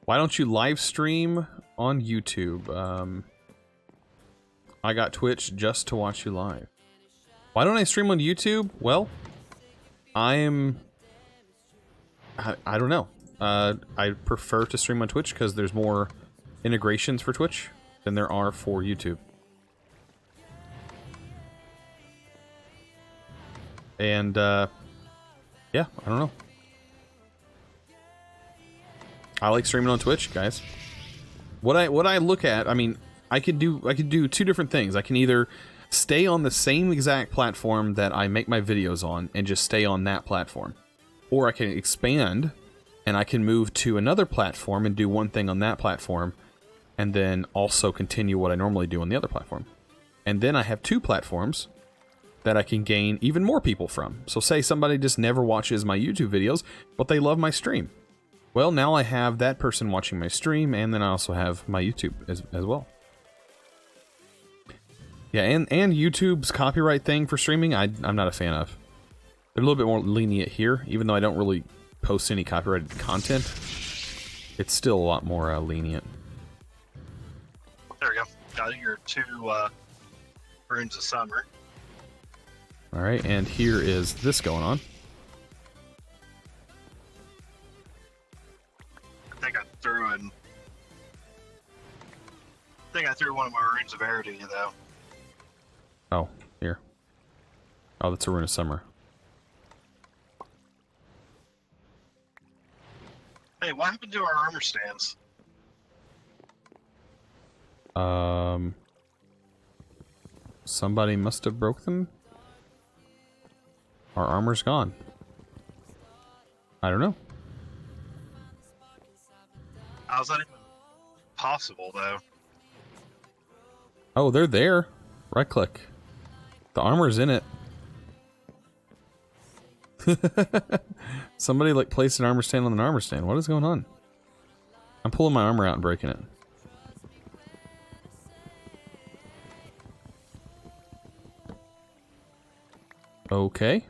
Why don't you live stream on YouTube? I got Twitch just to watch you live. Why don't I stream on YouTube? Well, I don't know. I prefer to stream on Twitch because there's more integrations for Twitch than there are for YouTube. And yeah, I don't know. I like streaming on Twitch, guys. What I look at, I mean, I could do 2 different things. I can either stay on the same exact platform that I make my videos on and just stay on that platform, or I can expand and I can move to another platform and do one thing on that platform, and then also continue what I normally do on the other platform. And then I have 2 platforms that I can gain even more people from. So say somebody just never watches my YouTube videos, but they love my stream. Well, now I have that person watching my stream, and then I also have my YouTube as well. Yeah, and YouTube's copyright thing for streaming, I'm not a fan of. They're a little bit more lenient here, even though I don't really post any copyrighted content. It's still a lot more lenient.
There we go. Got your 2 runes of summer.
Alright, and here is this going on.
think I threw one of my runes of air to you, though.
Oh, here. Oh, that's a Rune of Summer.
Hey, what happened to our armor stands?
Somebody must have broke them. Our armor's gone. I don't know.
How's that even possible, though?
Oh, they're there. Right click. The armor's in it. Somebody like placed an armor stand on an armor stand. What is going on? I'm pulling my armor out and breaking it. Okay.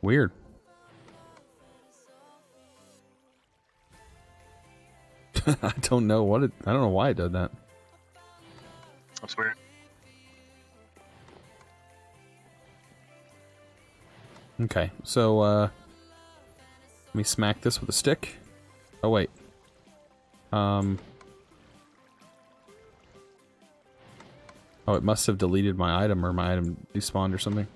Weird. I don't know what it. I don't know why it did that.
That's weird.
Okay, so let me smack this with a stick. Oh wait. Oh, it must have deleted my item, or my item despawned or something.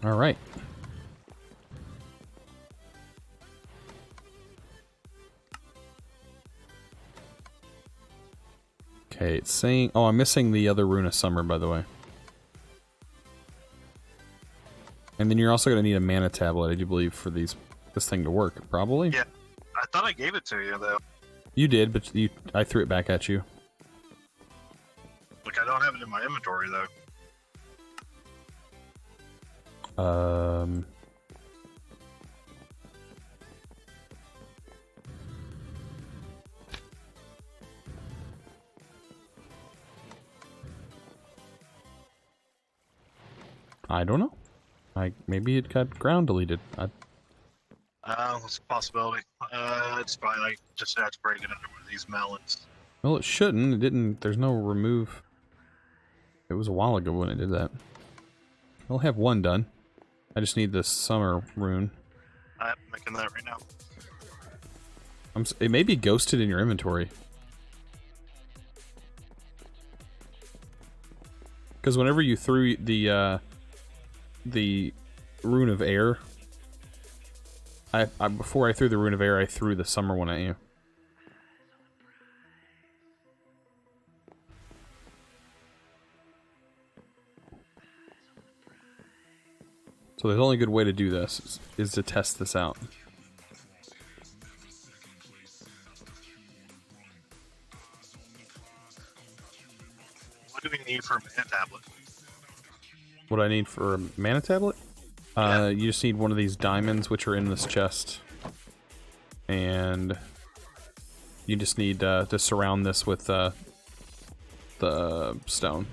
All right. Okay, it's saying... Oh, I'm missing the other Rune of Summer, by the way. And then you're also going to need a mana tablet, I do believe, for this thing to work, probably?
Yeah, I thought I gave it to you, though.
You did, but I threw it back at you.
Like, I don't have it in my inventory, though.
I don't know. Maybe it got ground deleted.
That's a possibility. It's fine. I just had to break it under one of these melons.
Well, it shouldn't. It didn't. There's no remove. It was a while ago when it did that. I'll have one done. I just need the summer rune.
I'm making that right now.
It may be ghosted in your inventory. Because whenever you threw the rune of air, before I threw the rune of air, I threw the summer one at you. So the only good way to do this is to test this out.
What do we need for a mana tablet?
What I need for a mana tablet?
Yeah.
You just need one of these diamonds, which are in this chest. And you just need to surround this with the stone.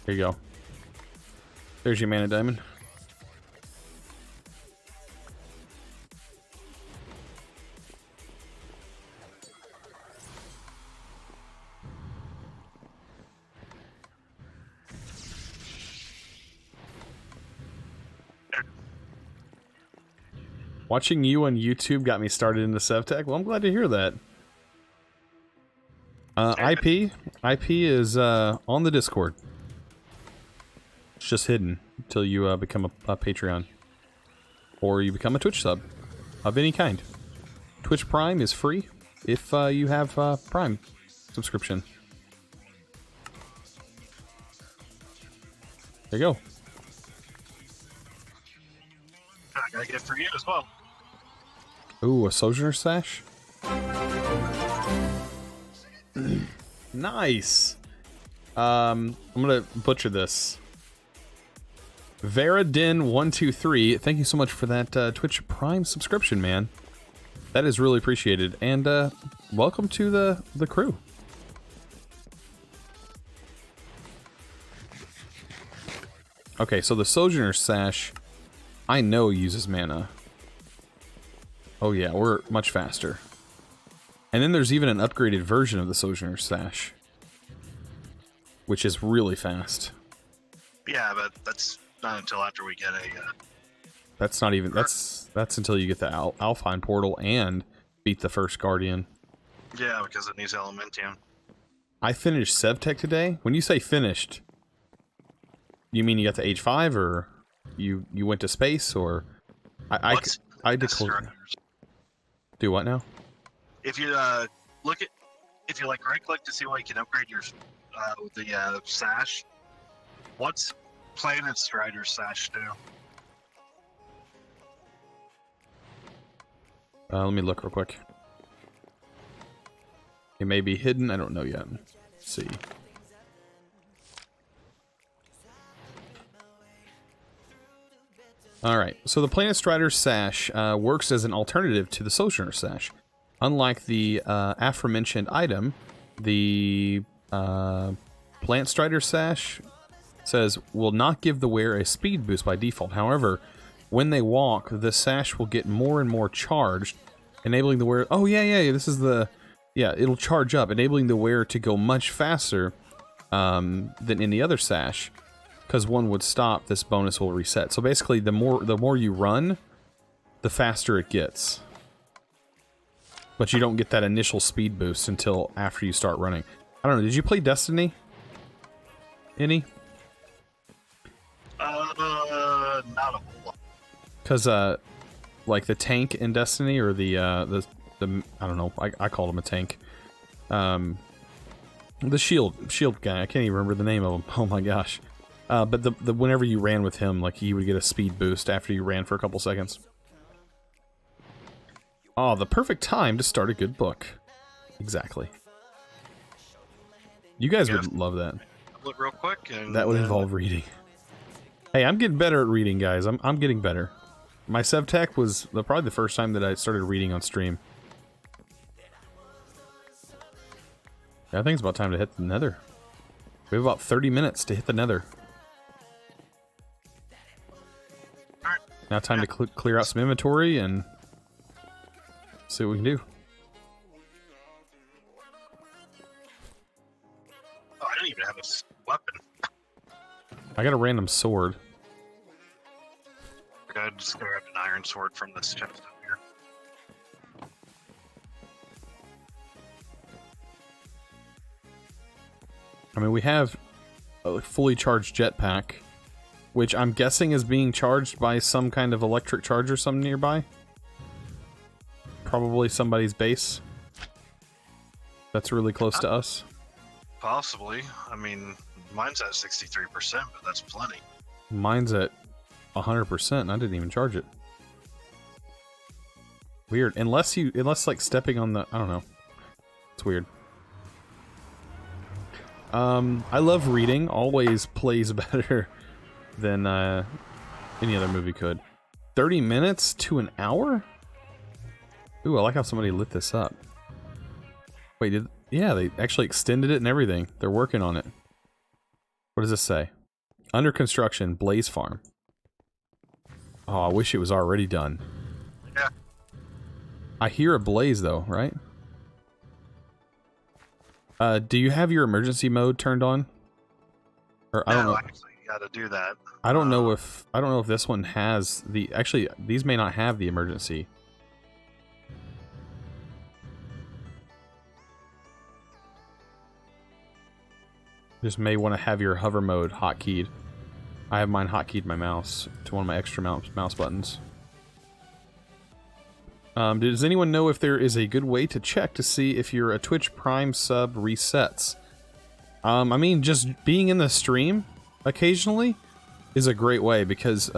Here you go. There's your mana diamond. Watching you on YouTube got me started into SevTech. Well, I'm glad to hear that. IP is on the Discord. It's just hidden until you become a Patreon. Or you become a Twitch sub of any kind. Twitch Prime is free if you have Prime subscription. There you go.
I gotta get it for you as well.
Ooh, a Sojourner Sash? Nice! I'm gonna butcher this. Veradin123, thank you so much for that Twitch Prime subscription, man. That is really appreciated. And welcome to the crew. Okay, so the Sojourner Sash, I know uses mana. Oh yeah, we're much faster. And then there's even an upgraded version of the Sojourner Sash, which is really fast.
Yeah, but that's not until after we get a.
That's not even. That's until you get the Alpine portal and beat the first Guardian.
Yeah, because it needs Elementium.
I finished SevTech today. When you say finished, you mean you got the H5, or you went to space, or I declared. Do what now?
If you look at, if you like right click to see what you can upgrade your the sash, what's Planet Strider sash do?
Let me look real quick. It may be hidden. I don't know yet. Let's see. Alright, so the Planet Strider Sash works as an alternative to the Sojourner Sash. Unlike the aforementioned item, the Plant Strider Sash says will not give the wearer a speed boost by default. However, when they walk, the sash will get more and more charged, enabling the wearer... Oh, yeah, this is the... Yeah, it'll charge up, enabling the wearer to go much faster than in the other sash. Because one would stop, this bonus will reset. So basically, the more you run, the faster it gets. But you don't get that initial speed boost until after you start running. I don't know, did you play Destiny? Any?
Not a whole lot.
Because, like the tank in Destiny, or the I don't know, I called him a tank. The shield guy, I can't even remember the name of him. Oh my gosh. But the whenever you ran with him, like, you would get a speed boost after you ran for a couple seconds. Oh, the perfect time to start a good book. Exactly. You guys would love that.
Look real quick. And,
that would involve reading. Hey, I'm getting better at reading, guys. I'm getting better. My SevTech was probably the first time that I started reading on stream. Yeah, I think it's about time to hit the Nether. We have about 30 minutes to hit the Nether. Now time to clear out some inventory and see what we can do.
Oh, I don't even have a weapon.
I got a random sword.
I just grabbed an iron sword from this chest up here.
I mean, we have a fully charged jetpack, which I'm guessing is being charged by some kind of electric charger some nearby. Probably somebody's base that's really close to us.
Possibly. I mean, mine's at 63%, but that's plenty.
Mine's at 100%, and I didn't even charge it. Weird. Unless like stepping on the... I don't know. It's weird. I love reading. Always plays better than any other movie could. 30 minutes to an hour? Ooh, I like how somebody lit this up. Wait, yeah, they actually extended it and everything. They're working on it. What does this say? Under construction, Blaze Farm. Oh, I wish it was already done.
Yeah.
I hear a blaze though, right? Do you have your emergency mode turned on? Or I don't know.
Actually, you gotta do that.
I don't know if this one has the... Actually, these may not have the emergency. Just may want to have your hover mode hotkeyed. I have mine hotkeyed my mouse to one of my extra mouse buttons. Does anyone know if there is a good way to check to see if you're a Twitch Prime sub resets? I mean, just being in the stream occasionally is a great way, because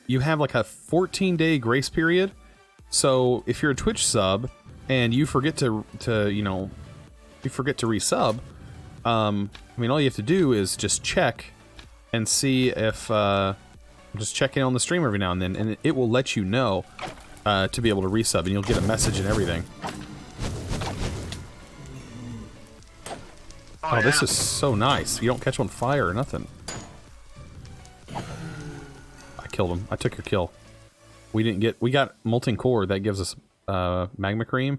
you have like a 14-day grace period. So if you're a Twitch sub and you forget to resub, I mean, all you have to do is just check and see if just check in on the stream every now and then, and it will let you know to be able to resub, and you'll get a message and everything. Oh, yeah. This is so nice. You don't catch on fire or nothing. I killed him. I took your kill. We got molten core that gives us magma cream,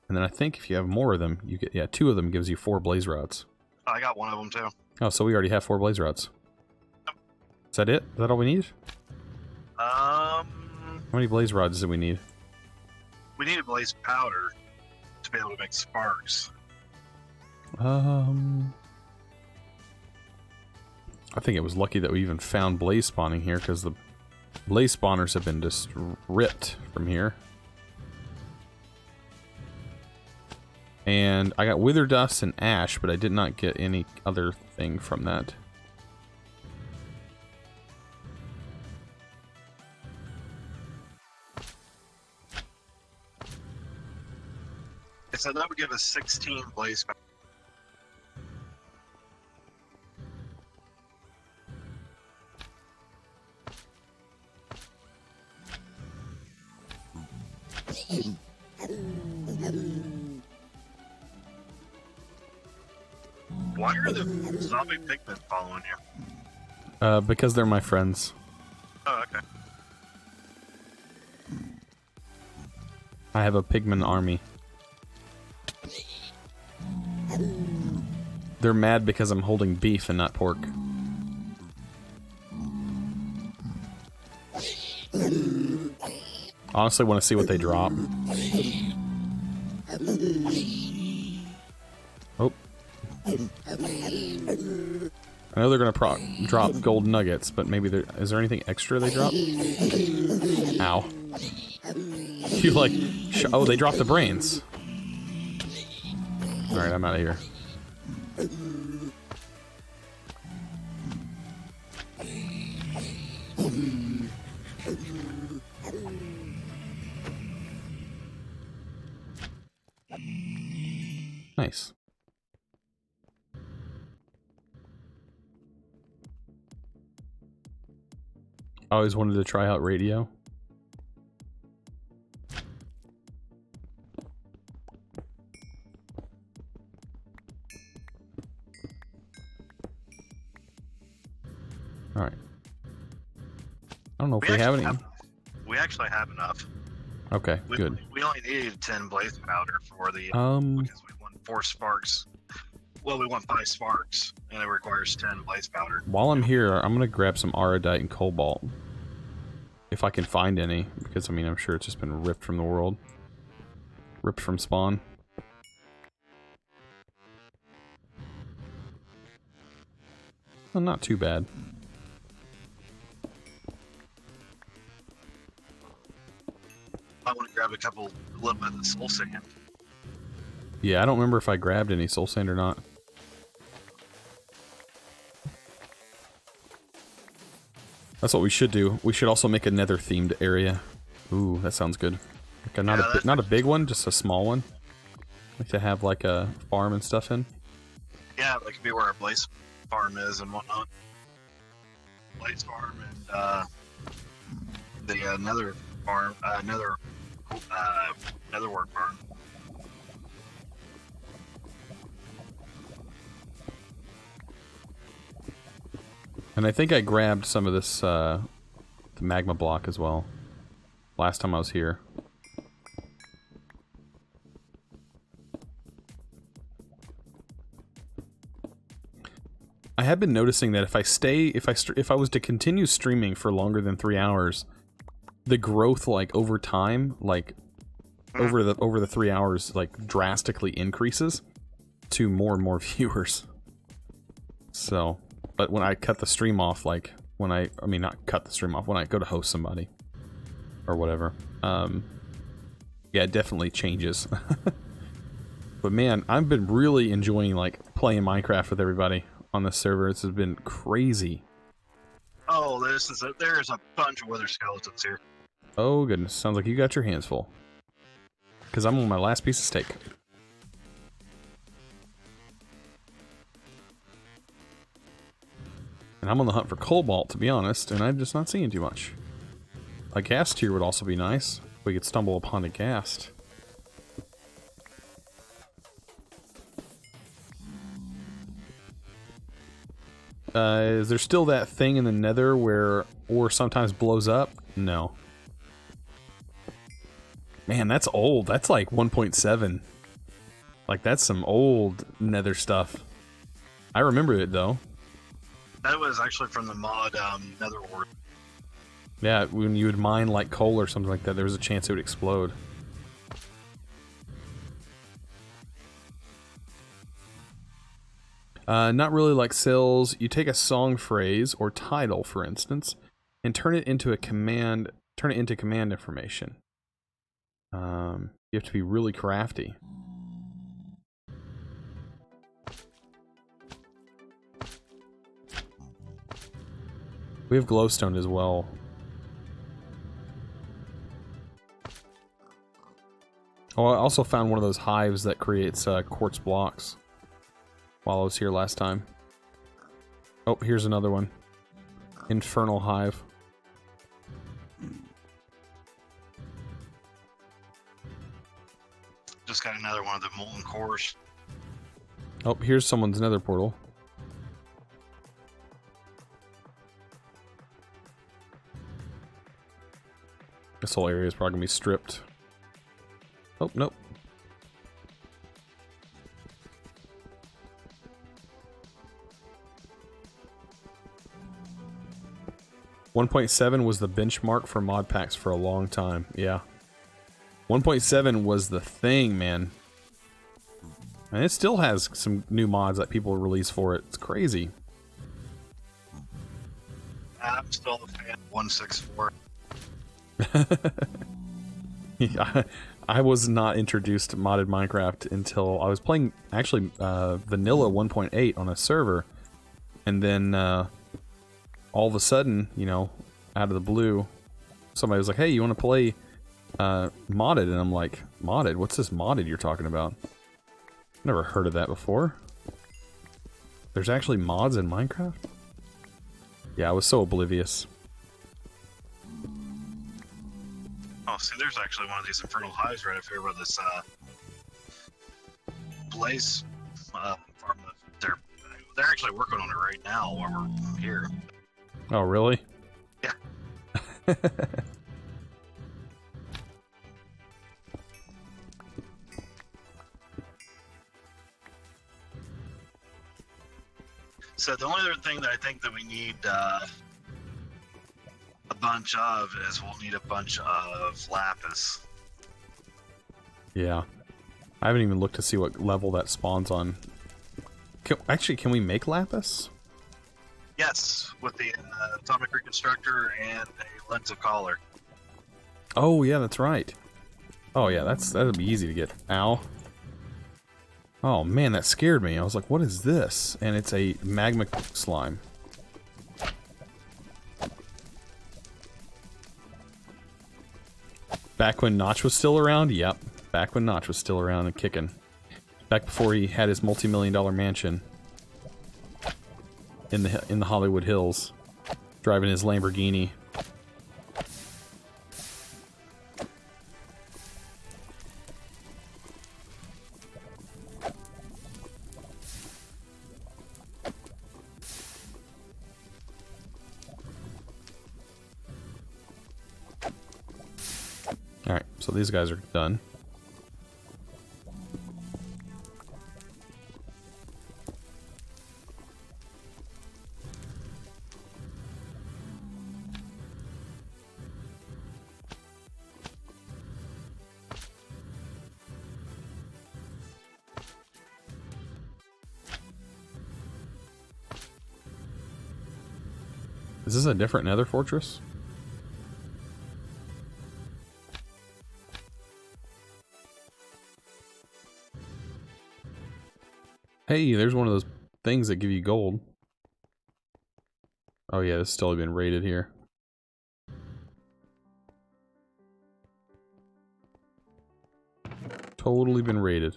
And then I think if you have more of them, you get, yeah, 2 of them gives you 4 blaze rods.
I got one of them too.
Oh, so we already have 4 blaze rods. Is that it? Is that all we need? How many blaze rods do we need?
We need a blaze powder to be able to make sparks.
I think it was lucky that we even found blaze spawning here, because the blaze spawners have been just ripped from here. And I got wither dust and ash, but I did not get any other thing from that.
So that would give us 16 blaze powder. Why are the zombie pigmen following you?
Because they're my friends.
Oh, okay.
I have a pigman army. They're mad because I'm holding beef and not pork. Honestly, want to see what they drop. Oh. I know they're gonna drop gold nuggets, but maybe is there anything extra they drop? Ow. You like... oh, they dropped the brains. Alright, I'm out of here. Nice. I always wanted to try out radio. Alright. I don't know if we have any.
We actually have enough.
Okay, good.
We only needed 10 blaze powder for the because we want 4 sparks. Well, we want 5 sparks, and it requires 10 blaze powder.
While I'm here, I'm gonna grab some Aradite and Cobalt. If I can find any, because I mean, I'm sure it's just been ripped from the world. Ripped from spawn. Well, not too bad.
I want to grab a little bit of the soul sand.
Yeah, I don't remember if I grabbed any soul sand or not. That's what we should do. We should also make a nether themed area. Ooh, that sounds good. Like not a big one, just a small one. Like to have like a farm and stuff in.
Yeah, that could be where our blaze farm is and whatnot. Blaze farm and the nether farm, netherwork farm.
And I think I grabbed some of this, the magma block as well. Last time I was here. I have been noticing that if I was to continue streaming for longer than 3 hours, the growth, like, over time, like, over the 3 hours, like, drastically increases to more and more viewers. So... But when I cut the stream off, like, when I mean, not cut the stream off, when I go to host somebody, or whatever, yeah, it definitely changes. But man, I've been really enjoying, like, playing Minecraft with everybody on this server. This has been crazy.
Oh, there's a bunch of wither skeletons here.
Oh goodness, sounds like you got your hands full. Because I'm on my last piece of steak. And I'm on the hunt for cobalt, to be honest, and I'm just not seeing too much. A ghast tier would also be nice. If we could stumble upon a ghast. Is there still that thing in the nether where ore sometimes blows up? No. Man, that's old. That's like 1.7. Like, that's some old Nether stuff. I remember it, though.
That was actually from the mod Nether Ward.
Yeah, when you would mine, like, coal or something like that, there was a chance it would explode. Not really like sales. You take a song phrase or title, for instance, and turn it into command information. You have to be really crafty. We have glowstone as well. Oh, I also found one of those hives that creates quartz blocks while I was here last time. Oh, here's another one. Infernal hive.
Just got another one of the molten cores.
Oh, here's someone's nether portal. This whole area is probably gonna be stripped. Oh, nope. .7 was the benchmark for mod packs for a long time. Yeah. 1.7 was the thing, man. And it still has some new mods that people release for it. It's crazy.
I'm still a fan of 1.6.4.
Yeah, I was not introduced to modded Minecraft until I was playing, actually, vanilla 1.8 on a server. And then, all of a sudden, you know, out of the blue, somebody was like, hey, you want to play modded? And I'm like, modded? What's this modded you're talking about? Never heard of that before. There's actually mods in Minecraft? Yeah, I was so oblivious.
Oh, see, there's actually one of these infernal hives right up here where this blaze farm. They're actually working on it right now while we're here.
Oh, really?
Yeah. So the only other thing that I think that we need a bunch of is we'll need a bunch of lapis.
Yeah. I haven't even looked to see what level that spawns on. Actually, can we make lapis?
Yes, with the atomic reconstructor and a lens of collar.
Oh, yeah, that's right. Oh, yeah, that'll be easy to get. Ow. Oh, man, that scared me. I was like, what is this? And it's a magma slime. Back when Notch was still around? Yep. Back when Notch was still around and kicking. Back before he had his multi-million-dollar mansion in the Hollywood Hills, driving his Lamborghini. Alright, so these guys are done. Is this a different Nether fortress? Hey, there's one of those things that give you gold. Oh yeah, it's still been raided here. Totally been raided.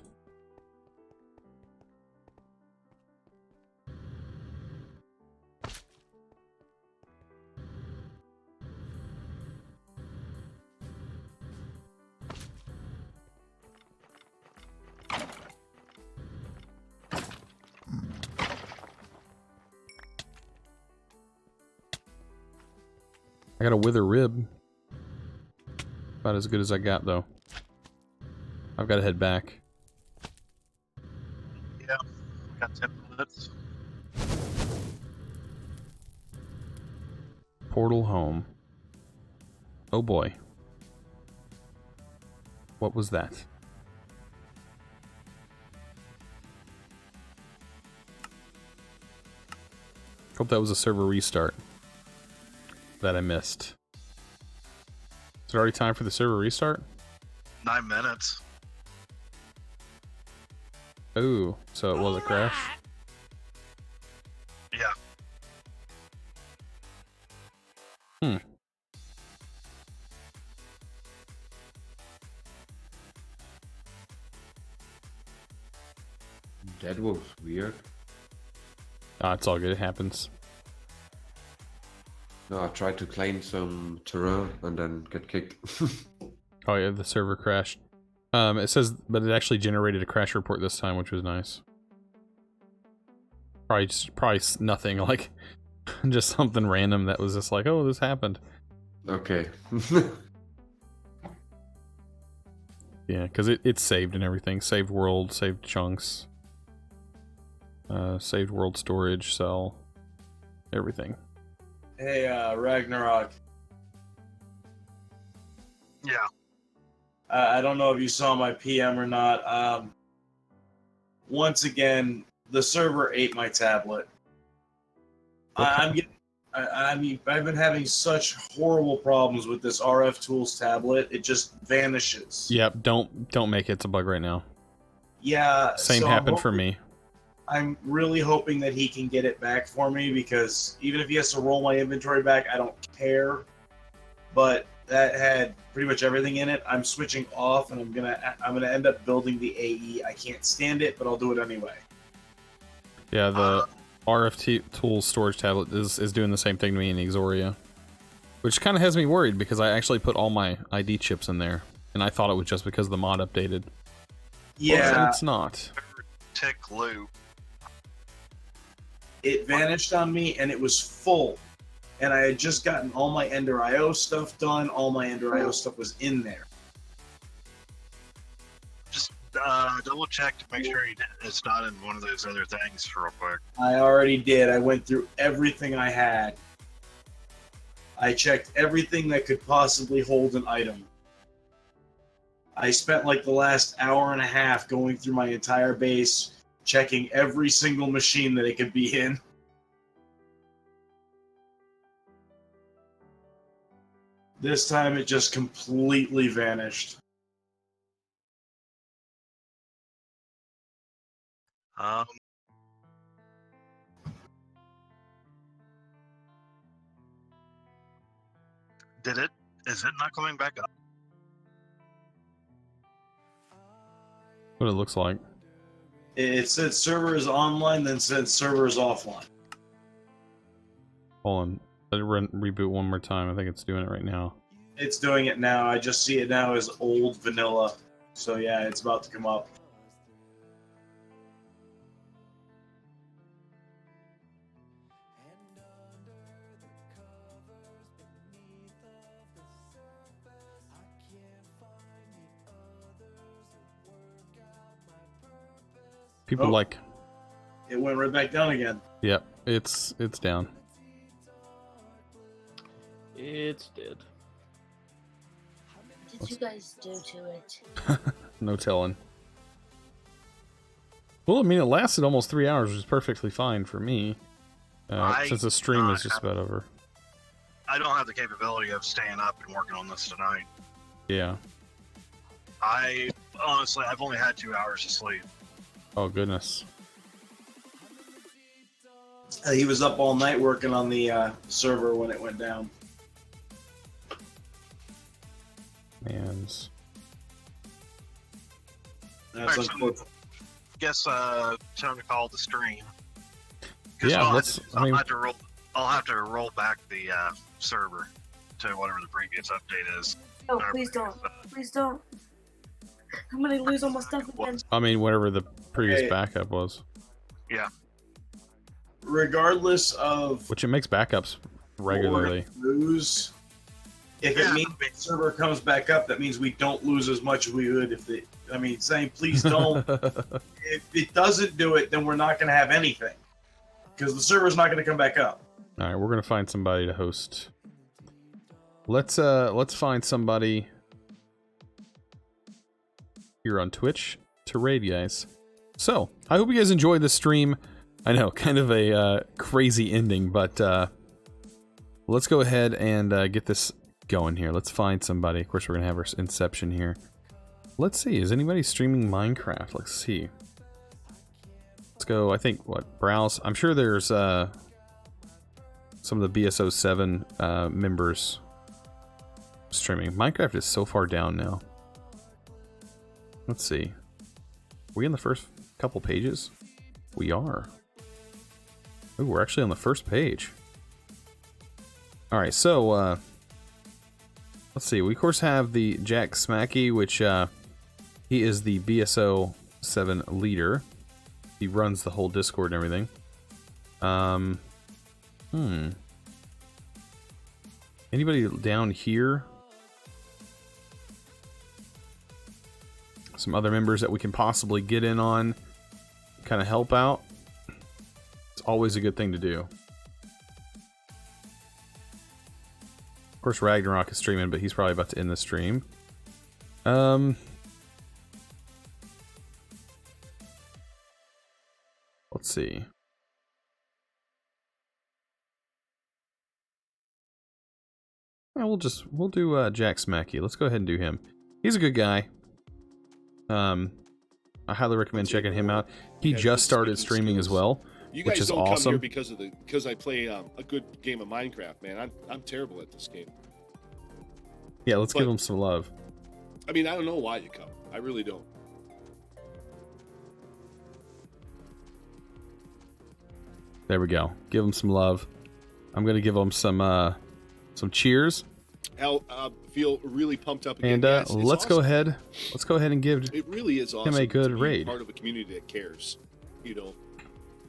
I got a wither rib. About as good as I got, though. I've got to head back.
Yeah, got 10 minutes.
Portal home. Oh boy. What was that? Hope that was a server restart that I missed. Is it already time for the server restart?
9 minutes.
Oh, so it was a crash?
Yeah.
Hmm.
That was weird.
Ah, it's all good. It happens.
No, I tried to claim some terrain and then get kicked.
Oh yeah, the server crashed. It says, but it actually generated a crash report this time, which was nice. Probably nothing, like just something random that was just like, oh, this happened.
Okay.
Yeah, because it's saved and everything. Saved world, saved chunks. Saved world storage, cell, everything.
Hey, Ragnarok.
Yeah.
I don't know if you saw my PM or not. Once again, the server ate my tablet. I mean, I've been having such horrible problems with this RF Tools tablet. It just vanishes.
Yep, don't make it. It's a bug right now.
Yeah.
Same
so
happened for me.
I'm really hoping that he can get it back for me, because even if he has to roll my inventory back, I don't care. But that had pretty much everything in it. I'm switching off, and I'm gonna end up building the AE. I can't stand it, but I'll do it anyway.
Yeah, the RF Tools storage tablet is doing the same thing to me in Exoria, which kind of has me worried because I actually put all my ID chips in there, and I thought it was just because the mod updated.
Yeah,
Well, it's not.
Tick loop.
it vanished on me, and it was full. And I had just gotten all my Ender IO stuff done. All my Ender IO stuff was in there.
Just double check to make sure it's not in one of those other things real quick.
I already did. I went through everything I had. I checked everything that could possibly hold an item. I spent like the last hour and a half going through my entire base, checking every single machine that it could be in. This time it just completely vanished.
Is it not coming back up?
What it looks like.
It said server is online, then said server is offline.
Hold on. Let it reboot one more time. I think it's doing it right now.
It's doing it now. I just see it now as old vanilla. So yeah, it's about to come up.
People
Oh.
like...
It went right back down again.
Yep, it's down.
It's dead.
What did you guys do to it?
No telling. Well, I mean, it lasted almost 3 hours, which is perfectly fine for me. Since the stream is just about over.
I don't have the capability of staying up and working on this tonight.
Yeah.
I've only had 2 hours of sleep.
Oh, goodness.
He was up all night working on the server when it went down.
Mans.
That's
Alright,
unfortunate.
Guess time to call the stream.
Yeah,
I'll have to roll back the server to whatever the previous update is.
Oh, please don't. Please don't. I'm gonna lose all my stuff again.
I mean, whatever the previous
Okay.
backup was.
Yeah.
Regardless of
Which it makes backups regularly.
lose, If it means the server comes back up, that means we don't lose as much as we would if they. I mean, saying please don't. If it doesn't do it, then we're not going to have anything because the server's not going to come back up.
All right, we're gonna find somebody to host. Let's find somebody here on Twitch to raid, guys. So I hope you guys enjoyed this stream. I know, kind of a crazy ending, but let's go ahead and get this going here. Let's find somebody. Of course, we're gonna have our inception here. Let's see. Is anybody streaming Minecraft? Let's see. Let's go. I think what browse. I'm sure there's some of the BSO7 members streaming. Minecraft is so far down now. Let's see. Are we in the first couple pages? We are. Ooh, we're actually on the first page. Alright, so let's see. We of course have the Jack Smacky, which he is the BSO7 leader. He runs the whole Discord and everything. Anybody down here? Some other members that we can possibly get in on, kind of help out. It's always a good thing to do. Of course, Ragnarok is streaming, but he's probably about to end the stream. Let's see. We'll do Jack Smacky. Let's go ahead and do him. He's a good guy. I highly recommend checking him out. He just started streaming as well, which is awesome.
Come here because I play a good game of Minecraft, man. I'm terrible at this game.
Yeah, let's give him some love.
I mean, I don't know why you come. I really don't.
There we go. Give him some love. I'm gonna give him some cheers.
Al, feel really pumped up again.
And
guys.
let's
awesome.
go ahead. Let's go ahead and give
it really is awesome
him a good
to be
raid.
Part of a community that cares. You know,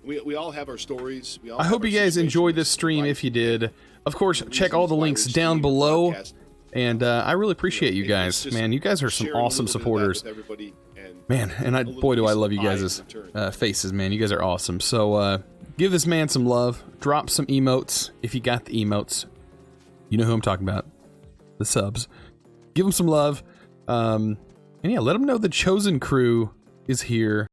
we all have our stories. We all
I hope you guys enjoyed this stream. If you did, of course, check all the links down below. And I really appreciate you guys, man. You guys are some awesome supporters, man. And boy, do I love you guys' faces, man. You guys are awesome. So give this man some love. Drop some emotes if you got the emotes. You know who I'm talking about. The subs. Give him some love. And yeah, let him know the Chosen crew is here.